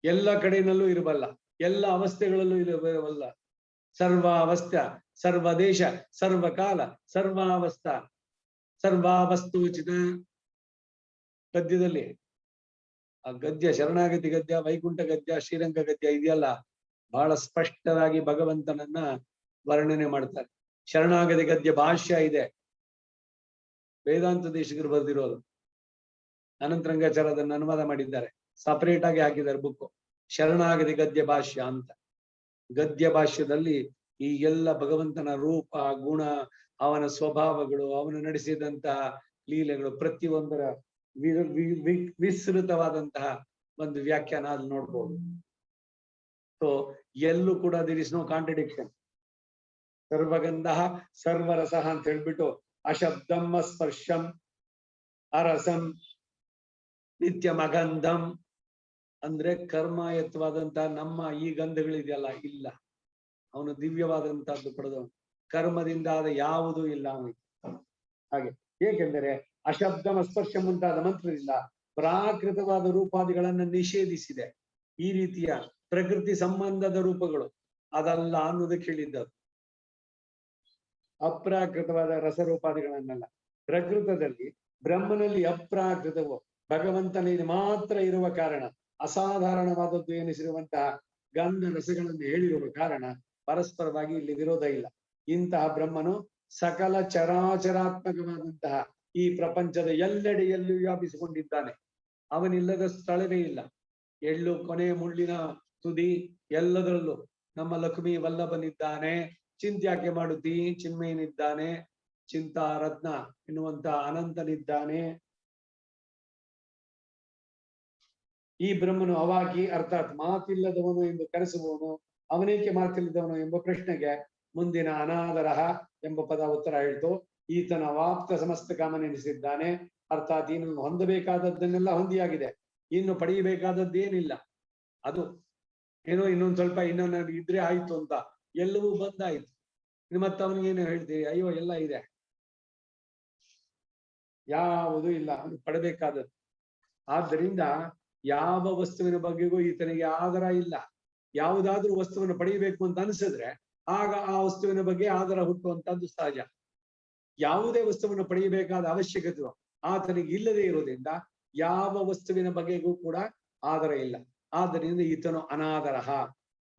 ಎಲ್ಲ ಕಡೆಯಲ್ಲೂ ಇರಬಲ್ಲ, ಎಲ್ಲ ಅವಸ್ಥೆಗಳಲ್ಲೂ ಇರಬಲ್ಲ. ಸರ್ವಾವಸ್ಥ, ಸರ್ವದೇಶ, ಸರ್ವಕಾಲ, ಸರ್ವಾವಸ್ಥಾ, ಸರ್ವಾವಸ್ತೂಚಿತ. ಗದ್ಯದಲ್ಲಿ ಆ ಗದ್ಯ, ಶರಣಾಗತಿ ಗದ್ಯ, ವೈಕುಂಠ ಗದ್ಯ, ಶ್ರೀರಂಗ ಗದ್ಯ ಇದೆಯಲ್ಲ, ಬಹಳ ಸ್ಪಷ್ಟವಾಗಿ ಭಗವಂತನನ್ನ ವರ್ಣನೆ ಮಾಡ್ತಾರೆ. ಶರಣಾಗತಿ ಗದ್ಯ ಭಾಷ್ಯ ಇದೆ, ವೇದಾಂತ ದೇಶಿಕರು ಬರೆದಿರೋದು. ಅನಂತರಂಗಾಚಾರ್ಯ ಅದನ್ನು ಅನುವಾದ ಮಾಡಿದ್ದಾರೆ, ಸಪರೇಟ್ ಆಗಿ ಹಾಕಿದ್ದಾರೆ ಬುಕ್, ಶರಣಾಗತಿ ಗದ್ಯ ಭಾಷ್ಯ ಅಂತ. ಗದ್ಯ ಭಾಷ್ಯದಲ್ಲಿ ಈ ಎಲ್ಲ ಭಗವಂತನ ರೂಪ, ಗುಣ, ಅವನ ಸ್ವಭಾವಗಳು, ಅವನು ನಡೆಸಿದಂತಹ ಲೀಲೆಗಳು ಪ್ರತಿಯೊಂದರ ವಿಸ್ತೃತವಾದಂತಹ ಒಂದು ವ್ಯಾಖ್ಯಾನ ಅಲ್ಲಿ ನೋಡ್ಬೋದು. ಸೊ ಎಲ್ಲೂ ಕೂಡ ದಿರ್ ಇಸ್ ನೋ ಕಾಂಟ್ರಡಿಕ್ಷನ್. ಸರ್ವಗಂಧ ಸರ್ವರಸ ಅಂತ ಹೇಳ್ಬಿಟ್ಟು ಅಶಬ್ದಂ ಅಸ್ಪರ್ಶಂ ಅರಸಂ ನಿತ್ಯಮಗಂಧಂ ಅಂದ್ರೆ ಕರ್ಮಾಯತ್ವಾದಂತಹ ನಮ್ಮ ಈ ಗಂಧಗಳಿದೆಯಲ್ಲ, ಇಲ್ಲ. ಅವನು ದಿವ್ಯವಾದಂತಹದ್ದು ಪಡೆದವನು, ಕರ್ಮದಿಂದ ಆದ ಯಾವುದೂ ಇಲ್ಲ ಅವನಿಗೆ. ಹಾಗೆ ಏಕೆಂದರೆ ಅಶಬ್ದಂ ಅಸ್ಪರ್ಶಂ ಮುಂತಾದ ಮಂತ್ರದಿಂದ ಪ್ರಾಕೃತವಾದ ರೂಪಾದಿಗಳನ್ನ ನಿಷೇಧಿಸಿದೆ. ಈ ರೀತಿಯ ಪ್ರಕೃತಿ ಸಂಬಂಧದ ರೂಪಗಳು ಅದಲ್ಲ ಅನ್ನೋದಕ್ಕೆ ಹೇಳಿದ್ದದು. ಅಪ್ರಾಕೃತವಾದ ರಸರೂಪಾದಿಗಳನ್ನಲ್ಲ. ಪ್ರಕೃತದಲ್ಲಿ ಬ್ರಹ್ಮನಲ್ಲಿ ಅಪ್ರಾಕೃತವು ಭಗವಂತನಲ್ಲಿ ಮಾತ್ರ ಇರುವ ಕಾರಣ, ಅಸಾಧಾರಣವಾದದ್ದು ಎನಿಸಿರುವಂತಹ ಗಂಧ ರಸಗಳನ್ನು ಹೇಳಿರುವ ಕಾರಣ ಪರಸ್ಪರವಾಗಿ ಇಲ್ಲಿ ವಿರೋಧ ಇಲ್ಲ. ಇಂತಹ ಬ್ರಹ್ಮನು ಸಕಲ ಚರಾಚರಾತ್ಮಕವಾದಂತಹ ಈ ಪ್ರಪಂಚದ ಎಲ್ಲೆಡೆಯಲ್ಲೂ ವ್ಯಾಪಿಸಿಕೊಂಡಿದ್ದಾನೆ. ಅವನಿಲ್ಲದ ಸ್ಥಳವೇ ಇಲ್ಲ. ಎಳ್ಳು ಕೊನೆ ಮುಳ್ಳಿನ ತುದಿ ಎಲ್ಲದರಲ್ಲೂ ನಮ್ಮ ಲಕ್ಷ್ಮೀ ವಲ್ಲಭನಿದ್ದಾನೆ. ಚಿಂತ್ಯಾಕೆ ಮಾಡುತ್ತಿ ಚಿನ್ಮಯನಿದ್ದಾನೆ. ಚಿಂತಾ ರತ್ನ ಎನ್ನುವಂತ ಅನಂತನಿದ್ದಾನೆ. ಈ ಬ್ರಹ್ಮನು ಅವಾಗಿ ಅರ್ಥಾತ್ ಮಾತಿಲ್ಲದವನು ಎಂದು ಕರೆಸುವವನು. ಅವನೇಕೆ ಮಾತಿಲ್ಲದವನು ಎಂಬ ಪ್ರಶ್ನೆಗೆ ಮುಂದಿನ ಅನಾದರಹ ಎಂಬ ಪದ ಉತ್ತರ ಹೇಳ್ತು. ಈತನ ವಾಪ್ತ ಸಮಸ್ತ ಕಾಮನೆನಿಸಿದ್ದಾನೆ. ಅರ್ಥಾತ್ ಇನ್ನು ಹೊಂದಬೇಕಾದದ್ದನ್ನೆಲ್ಲ ಹೊಂದಿಯಾಗಿದೆ, ಇನ್ನು ಪಡೆಯಬೇಕಾದದ್ದೇನಿಲ್ಲ. ಅದು ಏನೋ ಇನ್ನೊಂದ್ ಸ್ವಲ್ಪ ಇನ್ನೊಂದು ಇದ್ರೆ ಆಯ್ತು ಅಂತ ಎಲ್ಲವೂ ಬಂದಾಯ್ತು. ಇನ್ನು ಮತ್ತೆ ಅವನಿಗೇನು ಹೇಳ್ತೀವಿ, ಅಯ್ಯೋ ಎಲ್ಲ ಇದೆ, ಯಾವುದೂ ಇಲ್ಲ, ಅವನು ಪಡಬೇಕಾದದ್ದು. ಆದ್ದರಿಂದ ಯಾವ ವಸ್ತುವಿನ ಬಗ್ಗೆಗೂ ಈತನಿಗೆ ಆದರ ಇಲ್ಲ. ಯಾವುದಾದ್ರೂ ವಸ್ತುವನ್ನು ಪಡೆಯಬೇಕು ಅಂತ ಅನಿಸಿದ್ರೆ ಆಗ ಆ ವಸ್ತುವಿನ ಬಗ್ಗೆ ಆದರ ಹುಟ್ಟುವಂತದ್ದು ಸಹಜ. ಯಾವುದೇ ವಸ್ತುವನ್ನು ಪಡೆಯಬೇಕಾದ ಅವಶ್ಯಕತೆ ಆತನಿಗೆ ಇಲ್ಲದೆ ಇರೋದ್ರಿಂದ ಯಾವ ವಸ್ತುವಿನ ಬಗೆಗೂ ಕೂಡ ಆದರ ಇಲ್ಲ. ಆದ್ದರಿಂದ ಈತನು ಅನಾದರಹ.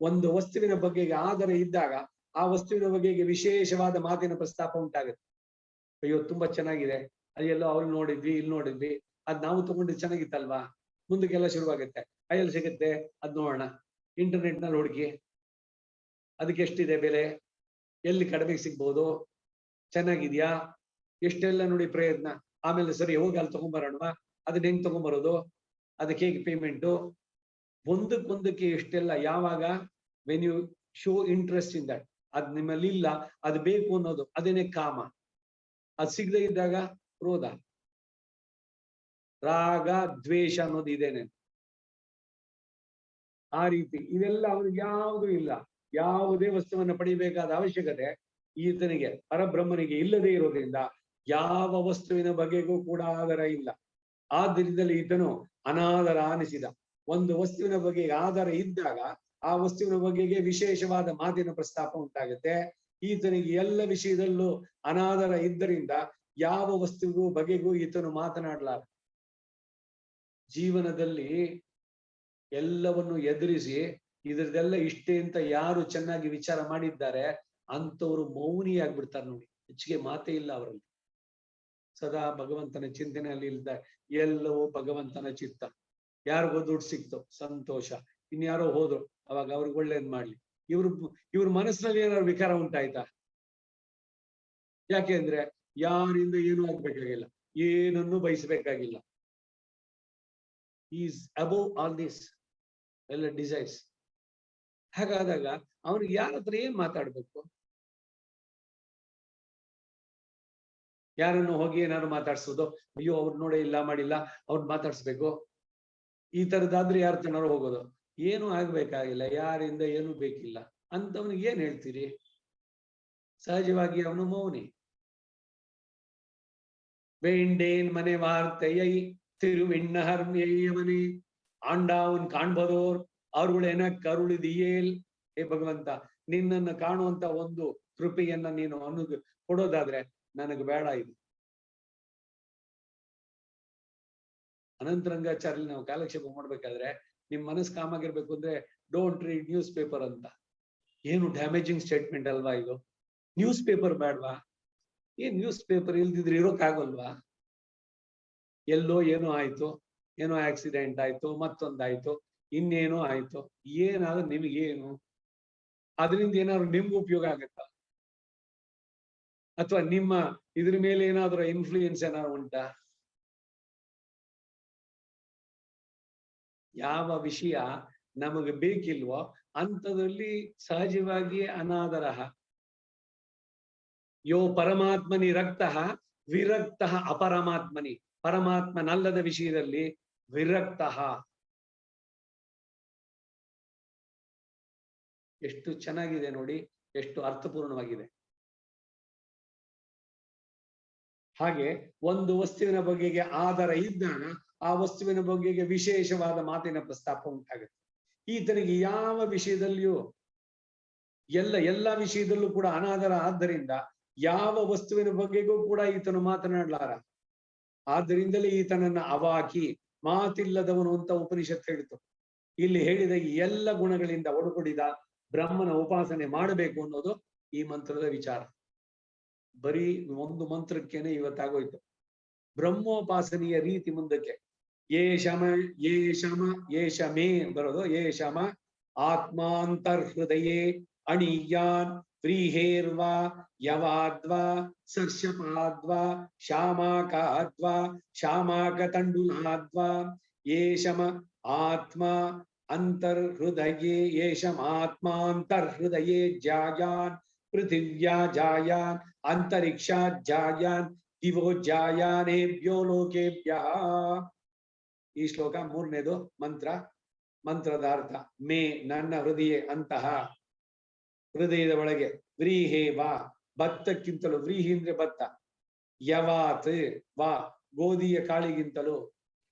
ಒಂದು ವಸ್ತುವಿನ ಬಗೆಗೆ ಆದರ ಇದ್ದಾಗ ಆ ವಸ್ತುವಿನ ಬಗೆಗೆ ವಿಶೇಷವಾದ ಮಾತಿನ ಪ್ರಸ್ತಾಪ ಉಂಟಾಗುತ್ತೆ. ಅಯ್ಯೋ ತುಂಬಾ ಚೆನ್ನಾಗಿದೆ, ಅದೆಲ್ಲೋ ಅವ್ರು ನೋಡಿದ್ವಿ, ಇಲ್ಲಿ ನೋಡಿದ್ವಿ, ಅದ್ ನಾವು ತಗೊಂಡಿದ್ದು ಚೆನ್ನಾಗಿತ್ತಲ್ವಾ, ಮುಂದಕ್ಕೆಲ್ಲ ಶುರುವಾಗುತ್ತೆ. ಅಯ್ಯಲ್ಲಿ ಸಿಗುತ್ತೆ, ಅದ್ ನೋಡೋಣ, ಇಂಟರ್ನೆಟ್ ನಲ್ಲಿ ಹುಡುಕಿ ಅದಕ್ಕೆ ಎಷ್ಟಿದೆ ಬೆಲೆ, ಎಲ್ಲಿ ಕಡಿಮೆಗೆ ಸಿಗ್ಬೋದು, ಚೆನ್ನಾಗಿದ್ಯಾ, ಎಷ್ಟೆಲ್ಲ ನೋಡಿ ಪ್ರಯತ್ನ. ಆಮೇಲೆ ಸರಿ ಹೋಗಿ ಅಲ್ಲಿ ತಗೊಂಡ್ಬರೋಣವಾ, ಅದನ್ನ ಹೆಂಗ್ ತಗೊಂಡ್ಬರೋದು, ಅದಕ್ಕೆ ಹೇಗೆ ಪೇಮೆಂಟು, ಒಂದಕ್ಕೊಂದಕ್ಕೆ ಎಷ್ಟೆಲ್ಲ. ಯಾವಾಗ when you show interest in that, ಅದ್ ನಿಮ್ಮಲ್ಲಿ ಇಲ್ಲ, ಅದು ಬೇಕು ಅನ್ನೋದು, ಅದೇನೆ ಕಾಮ. ಅದ್ ಸಿಗದೆ ಇದ್ದಾಗ ಕ್ರೋಧ, ರಾಗ, ದ್ವೇಷ ಅನ್ನೋದು ಇದೇನೆ. ಆ ರೀತಿ ಇವೆಲ್ಲ ಅವನಿಗೆ ಯಾವುದೂ ಇಲ್ಲ. ಯಾವುದೇ ವಸ್ತುವನ್ನು ಪಡಿಬೇಕಾದ ಅವಶ್ಯಕತೆ ಈತನಿಗೆ ಪರಬ್ರಹ್ಮನಿಗೆ ಇಲ್ಲದೆ ಇರೋದ್ರಿಂದ ಯಾವ ವಸ್ತುವಿನ ಬಗೆಗೂ ಕೂಡ ಆದರ ಇಲ್ಲ. ಆದ್ದರಿಂದಲೇ ಈತನು ಅನಾದರ ಅನಿಸಿದ. ಒಂದು ವಸ್ತುವಿನ ಬಗೆಗೆ ಆಧಾರ ಇದ್ದಾಗ ಆ ವಸ್ತುವಿನ ಬಗೆಗೆ ವಿಶೇಷವಾದ ಮಾತಿನ ಪ್ರಸ್ತಾಪ ಉಂಟಾಗುತ್ತೆ. ಈತನಿಗೆ ಎಲ್ಲ ವಿಷಯದಲ್ಲೂ ಅನಾದರ ಇದ್ದರಿಂದ ಯಾವ ವಸ್ತುವಿಗೂ ಬಗೆಗೂ ಈತನು ಮಾತನಾಡಲಾರ. ಜೀವನದಲ್ಲಿ ಎಲ್ಲವನ್ನು ಎದುರಿಸಿ ಇದ್ರದೆಲ್ಲ ಇಷ್ಟೇ ಅಂತ ಯಾರು ಚೆನ್ನಾಗಿ ವಿಚಾರ ಮಾಡಿದ್ದಾರೆ ಅಂತವ್ರು ಮೌನಿಯಾಗ್ಬಿಡ್ತಾರೆ ನೋಡಿ. ಹೆಚ್ಚಿಗೆ ಮಾತೇ ಇಲ್ಲ ಅವರಲ್ಲಿ. ಸದಾ ಭಗವಂತನ ಚಿಂತನೆಯಲ್ಲಿ ಇಲ್ದ, ಎಲ್ಲವೂ ಭಗವಂತನ ಚಿತ್ತ. ಯಾರಿಗೋ ದುಡ್ಡು ಸಿಕ್ತು ಸಂತೋಷ, ಇನ್ಯಾರೋ ಹೋದ್ರು ಅವಾಗ ಅವ್ರಿಗೆ ಒಳ್ಳೇದ್ ಮಾಡ್ಲಿ. ಇವ್ರ ಮನಸ್ಸಿನಲ್ಲಿ ಏನಾದ್ರು ವಿಕಾರ ಉಂಟಾಯ್ತಾ? ಯಾಕೆ ಅಂದ್ರೆ ಯಾರಿಂದ ಏನೂ ಆಗ್ಬೇಕಾಗಿಲ್ಲ, ಏನನ್ನು ಬಯಸಬೇಕಾಗಿಲ್ಲ. ಈಸ್ ಅಬೌವ್ ಆಲ್ ದಿಸ್ ಎಲ್ಲ ಡಿಸೈರ್ಸ್. ಹಾಗಾದಾಗ ಅವನಿಗೆ ಯಾರ ಹತ್ರ ಏನ್ ಮಾತಾಡ್ಬೇಕು? ಯಾರನ್ನು ಹೋಗಿ ಏನಾದ್ರು ಮಾತಾಡ್ಸೋದು, ಅಯ್ಯೋ ಅವ್ರು ನೋಡೇ ಇಲ್ಲ ಮಾಡಿಲ್ಲ ಅವ್ರು ಮಾತಾಡ್ಸ್ಬೇಕು, ಈ ತರದಾದ್ರೆ ಯಾರ ತನಾರು ಹೋಗೋದು? ಏನು ಆಗ್ಬೇಕಾಗಿಲ್ಲ, ಯಾರಿಂದ ಏನು ಬೇಕಿಲ್ಲ ಅಂತವನಿಗೆ ಏನ್ ಹೇಳ್ತೀರಿ? ಸಹಜವಾಗಿ ಅವನು ಮೌನಿ. வேண்டேன் மனை வார்த்தையை திருவிண்ணகர் மேயவனே ಆಂಡಾವನ್ ಕಾಣ್ಬದೋರ್ ಅರುಳೆನ ಕರುಳಿದಿಯೇಲ್. ಹೇ ಭಗವಂತ, ನಿನ್ನನ್ನು ಕಾಣುವಂತ ಒಂದು ಕೃಪೆಯನ್ನ ನೀನು ಕೊಡೋದಾದ್ರೆ ನನಗೆ ಬೇಡ. ಇದು ಅನಂತರಂಗಾಚಾರ್ಯ ನಾವು ಕಾಲಕ್ಷೇಪ ಮಾಡ್ಬೇಕಾದ್ರೆ ನಿಮ್ ಮನಸ್ಸು ಕಾಮಾಗಿರ್ಬೇಕು ಅಂದ್ರೆ ಡೋಂಟ್ ರೀಡ್ ನ್ಯೂಸ್ ಪೇಪರ್ ಅಂತ. ಏನು ಡ್ಯಾಮೇಜಿಂಗ್ ಸ್ಟೇಟ್ಮೆಂಟ್ ಅಲ್ವಾ ಇದು? ನ್ಯೂಸ್ ಪೇಪರ್ ಬೇಡವಾ? ಏನ್ ನ್ಯೂಸ್ ಪೇಪರ್ ಇಲ್ದಿದ್ರೆ ಇರೋಕ್ಕಾಗಲ್ವಾ? ಎಲ್ಲೋ ಏನೋ ಆಯ್ತು, ಏನೋ ಆಕ್ಸಿಡೆಂಟ್ ಆಯ್ತು, ಮತ್ತೊಂದಾಯ್ತು, ಇನ್ನೇನೋ ಆಯ್ತು, ಏನಾದ್ರೂ ನಿಮಗೇನು ಅದರಿಂದ ಏನಾದ್ರು ನಿಮ್ಗೆ ಉಪಯೋಗ ಆಗತ್ತಾ? ಅಥವಾ ನಿಮ್ಮ ಇದ್ರ ಮೇಲೆ ಏನಾದ್ರು ಇನ್ಫ್ಲೂಯೆನ್ಸ್ ಏನಾದ್ರು ಉಂಟಾ? ಯಾವ ವಿಷಯ ನಮಗೆ ಬೇಕಿಲ್ವೋ ಅಂಥದ್ರಲ್ಲಿ ಸಹಜವಾಗಿ ಅನಾದರಃ. ಯೋ ಪರಮಾತ್ಮನಿ ರಕ್ತಃ ವಿರಕ್ತಃ ಅಪರಮಾತ್ಮನಿ. ಪರಮಾತ್ಮನಲ್ಲದ ವಿಷಯದಲ್ಲಿ ವಿರಕ್ತಃ. ಎಷ್ಟು ಚೆನ್ನಾಗಿದೆ ನೋಡಿ, ಎಷ್ಟು ಅರ್ಥಪೂರ್ಣವಾಗಿದೆ. ಹಾಗೆ ಒಂದು ವಸ್ತುವಿನ ಬಗೆಗೆ ಆಧಾರ ಇದ್ದಾಗ ಆ ವಸ್ತುವಿನ ಬಗೆಗೆ ವಿಶೇಷವಾದ ಮಾತಿನ ಪ್ರಸ್ತಾಪ ಉಂಟಾಗುತ್ತೆ. ಈತನಿಗೆ ಯಾವ ವಿಷಯದಲ್ಲಿಯೂ ಎಲ್ಲ ವಿಷಯದಲ್ಲೂ ಕೂಡ ಅನಾದರ ಆದ್ದರಿಂದ ಯಾವ ವಸ್ತುವಿನ ಬಗ್ಗೆಗೂ ಕೂಡ ಈತನು ಮಾತನಾಡಲಾರ. ಆದ್ದರಿಂದಲೇ ಈತನನ್ನ ಅವಾಕಿ, ಮಾತಿಲ್ಲದವನು ಅಂತ ಉಪನಿಷತ್ ಹೇಳಿತು. ಇಲ್ಲಿ ಹೇಳಿದ ಈ ಎಲ್ಲ ಗುಣಗಳಿಂದ ಒಡಗೂಡಿದ ಬ್ರಹ್ಮನ ಉಪಾಸನೆ ಮಾಡಬೇಕು ಅನ್ನೋದು ಈ ಮಂತ್ರದ ವಿಚಾರ. ಬರೀ ಒಂದು ಮಂತ್ರಕ್ಕೇನೆ ಇವತ್ತಾಗೋಯ್ತು. ಬ್ರಹ್ಮೋಪಾಸನೆಯ ರೀತಿ ಮುಂದಕ್ಕೆ ಏಷಮೇ ಬರೋದು. ಏಷಮ ಆತ್ಮಾಂತರ್ಹೃದಯೇ ಅಣಿಯಾನ್ ವ್ರೀಹೇರ್ವಾ ಯವಾದ್ವಾ ಸರ್ಷಪಾದ್ವಾ ಶಾಮಾಕಾದ್ವಾ ಶಾಮಾಕತಂಡುಲಾದ್ವಾ ಏಷಮ ಆತ್ಮ ಅಂತರ್ಹೃದಯೇ ಏಷಮಾತ್ಮಾಂತರ್ಹೃದಯೇ ಜಾಯಾನ್ ಪೃಥಿವ್ಯಾ ಜಾಯಾನ್ ಅಂತರಿಕ್ಷಾ ಜಾಯಾನ್ ದಿವೋ ಜಾಯಾನೇಭ್ಯೋ ಲೋಕೇಭ್ಯಃ. ಈ ಶ್ಲೋಕ ಮೂರನೇದು ಮಂತ್ರದ ಅರ್ಥ. ಮೇ ನನ್ನ ಹೃದಯ ಅಂತಹ ಹೃದಯದ ಒಳಗೆ ವ್ರೀಹೇ ವಾ ಭತ್ತಕ್ಕಿಂತಲೂ, ವ್ರೀಹಿ ಅಂದ್ರೆ ಭತ್ತ, ಯವಾತ್ ವಾ ಗೋಧಿಯ ಕಾಳಿಗಿಂತಲೂ,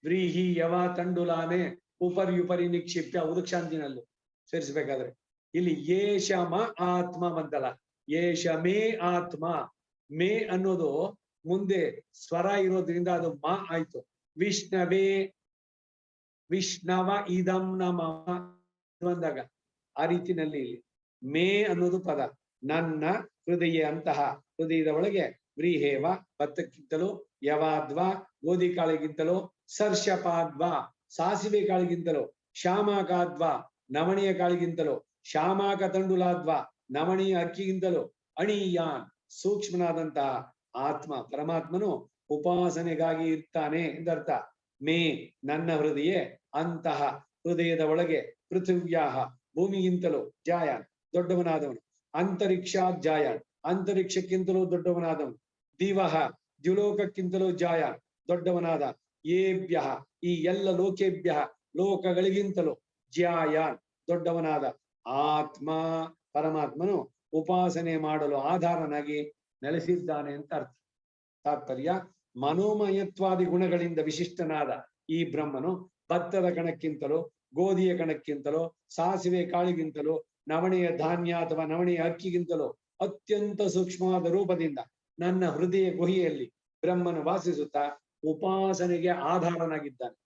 ವ್ರೀಹಿ ಯವಾ ತಂಡುಲಾನೆ ಉಪರಿ ನಿಕ್ಷಿಪ್ಯ ಉದಕ್ಷಾಂತಿನಲ್ಲೂ ಸೇರಿಸ್ಬೇಕಾದ್ರೆ ಇಲ್ಲಿ ಏಷಮ ಆತ್ಮ ಬಂತಲ್ಲ, ಏಷಮೇ ಆತ್ಮ. ಮೇ ಅನ್ನೋದು ಮುಂದೆ ಸ್ವರ ಇರೋದ್ರಿಂದ ಅದು ಮಾ ಆಯ್ತು. ವಿಷ್ಣವೇ ವಿಷ್ಣವ ಇದಂ ನಮಃ ಅಂದಾಗ ಆ ರೀತಿನಲ್ಲಿ ಇಲ್ಲಿ ಮೇ ಅನ್ನೋದು ಪದ. ನನ್ನ ಹೃದಯ ಅಂತಹ ಹೃದಯದ ಒಳಗೆ ವ್ರೀಹೇವ ಭತ್ತಕ್ಕಿಂತಲೂ, ಯವಾದ್ವಾ ಗೋಧಿ ಕಾಳಿಗಿಂತಲೂ, ಸರ್ಷಪಾದ್ವಾ ಸಾಸಿವೆ ಕಾಳಿಗಿಂತಲೂ, ಶಾಮಾಕಾದ್ವಾ ನವಣಿಯ ಕಾಳಿಗಿಂತಲೂ, ಶಾಮಾಕ ತಂಡುಲಾದ್ವಾ ನವಣಿಯ ಅಕ್ಕಿಗಿಂತಲೂ, ಅಣಿಯಾನ್ ಸೂಕ್ಷ್ಮನಾದಂತಹ ಆತ್ಮ ಪರಮಾತ್ಮನು ಉಪಾಸನೆಗಾಗಿ ಇರ್ತಾನೆ ಎಂದರ್ಥ. ಮೇ ನನ್ನ ಹೃದಯ ಅಂತಹ ಹೃದಯದ ಒಳಗೆ ಪೃಥಿವ್ಯಾಹ ಭೂಮಿಗಿಂತಲೂ ಜಾಯಾನ್ ದೊಡ್ಡವನಾದವನು, ಅಂತರಿಕ್ಷಾತ್ ಜಾಯಾನ್ ಅಂತರಿಕ್ಷಕ್ಕಿಂತಲೂ ದೊಡ್ಡವನಾದವನು, ದಿವಹ ದ್ಯುಲೋಕಕ್ಕಿಂತಲೂ ಜಾಯಾನ್ ದೊಡ್ಡವನಾದ, ಏಭ್ಯ ಈ ಎಲ್ಲ ಲೋಕೇಭ್ಯ ಲೋಕಗಳಿಗಿಂತಲೂ ಜಾಯಾನ್ ದೊಡ್ಡವನಾದ ಆತ್ಮ ಪರಮಾತ್ಮನು ಉಪಾಸನೆ ಮಾಡಲು ಆಧಾರನಾಗಿ ನೆಲೆಸಿದ್ದಾನೆ ಅಂತ ಅರ್ಥ. ತಾತ್ಪರ್ಯ, ಮನೋಮಯತ್ವಾದಿ ಗುಣಗಳಿಂದ ವಿಶಿಷ್ಟನಾದ ಈ ಬ್ರಹ್ಮನು ಭತ್ತದ ಕಣಕ್ಕಿಂತಲೂ, ಗೋಧಿಯ ಕಣಕ್ಕಿಂತಲೂ, ಸಾಸಿವೆ ಕಾಳಿಗಿಂತಲೂ, ನವಣೆಯ ಧಾನ್ಯ ಅಥವಾ ನವಣೆಯ ಅಕ್ಕಿಗಿಂತಲೂ ಅತ್ಯಂತ ಸೂಕ್ಷ್ಮವಾದ ರೂಪದಿಂದ ನನ್ನ ಹೃದಯ ಗುಹೆಯಲ್ಲಿ ಬ್ರಹ್ಮನು ವಾಸಿಸುತ್ತಾ ಉಪಾಸನೆಗೆ ಆಧಾರನಾಗಿದ್ದಾನೆ.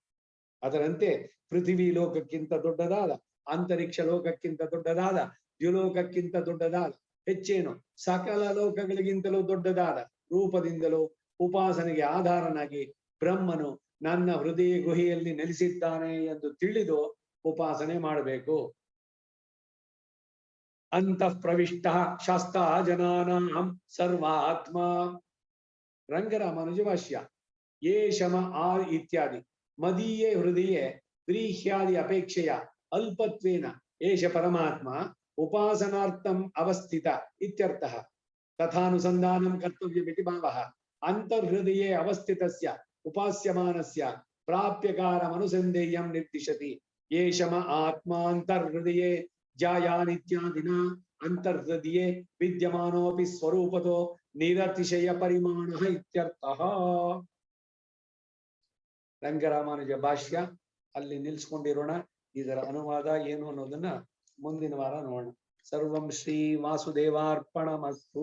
ಅದರಂತೆ ಪೃಥ್ವಿ ಲೋಕಕ್ಕಿಂತ ದೊಡ್ಡದಾದ, ಅಂತರಿಕ್ಷ ಲೋಕಕ್ಕಿಂತ ದೊಡ್ಡದಾದ, ದ್ಯುಲೋಕಕ್ಕಿಂತ ದೊಡ್ಡದಾದ, ಹೆಚ್ಚೇನು ಸಕಲ ಲೋಕಗಳಿಗಿಂತಲೂ ದೊಡ್ಡದಾದ ರೂಪದಿಂದಲೂ ಉಪಾಸನೆಗೆ ಆಧಾರನಾಗಿ ಬ್ರಹ್ಮನು ನನ್ನ ಹೃದಯ ಗುಹೆಯಲ್ಲಿ ನೆಲೆಸಿದ್ದಾನೆ ಎಂದು ತಿಳಿದು ಉಪಾಸನೆ ಮಾಡಬೇಕು. ಅಂತಃ ಪ್ರವಿಷ್ಟ ಶಾಸ್ತ್ರ ಜನಾನಾಂ ಸರ್ವಾತ್ಮ. ರಂಗರಾಮಾನುಜ ಭಾಷ್ಯ. ये शम आ इत्यादि मदीये हृदये व्रीह्यादि अपेक्षया अल्पत्वेन एष परमात्मा उपासनार्थम् अवस्थित इत्यर्थः। तथानुसन्धानं कर्तव्यमिति भावः। अन्तर्हृदये अवस्थितस्य उपास्यमानस्य प्राप्यकारमनुसन्धेयं निर्दिशति। येषम आत्मान्तर्हृदये जायानित्यादिना अन्तर्हृदये विद्यमानोऽपि स्वरूपतो निरतिशय परिमाणः इत्यर्थः। ರಂಗರಾಮಾನುಜ ಭಾಷ್ಯ ಅಲ್ಲಿ ನಿಲ್ಸ್ಕೊಂಡಿರೋಣ. ಇದರ ಅನುವಾದ ಏನು ಅನ್ನೋದನ್ನ ಮುಂದಿನ ವಾರ ನೋಡೋಣ. ಸರ್ವಂ ಶ್ರೀ ವಾಸುದೇವಾರ್ಪಣಮಸ್ತು.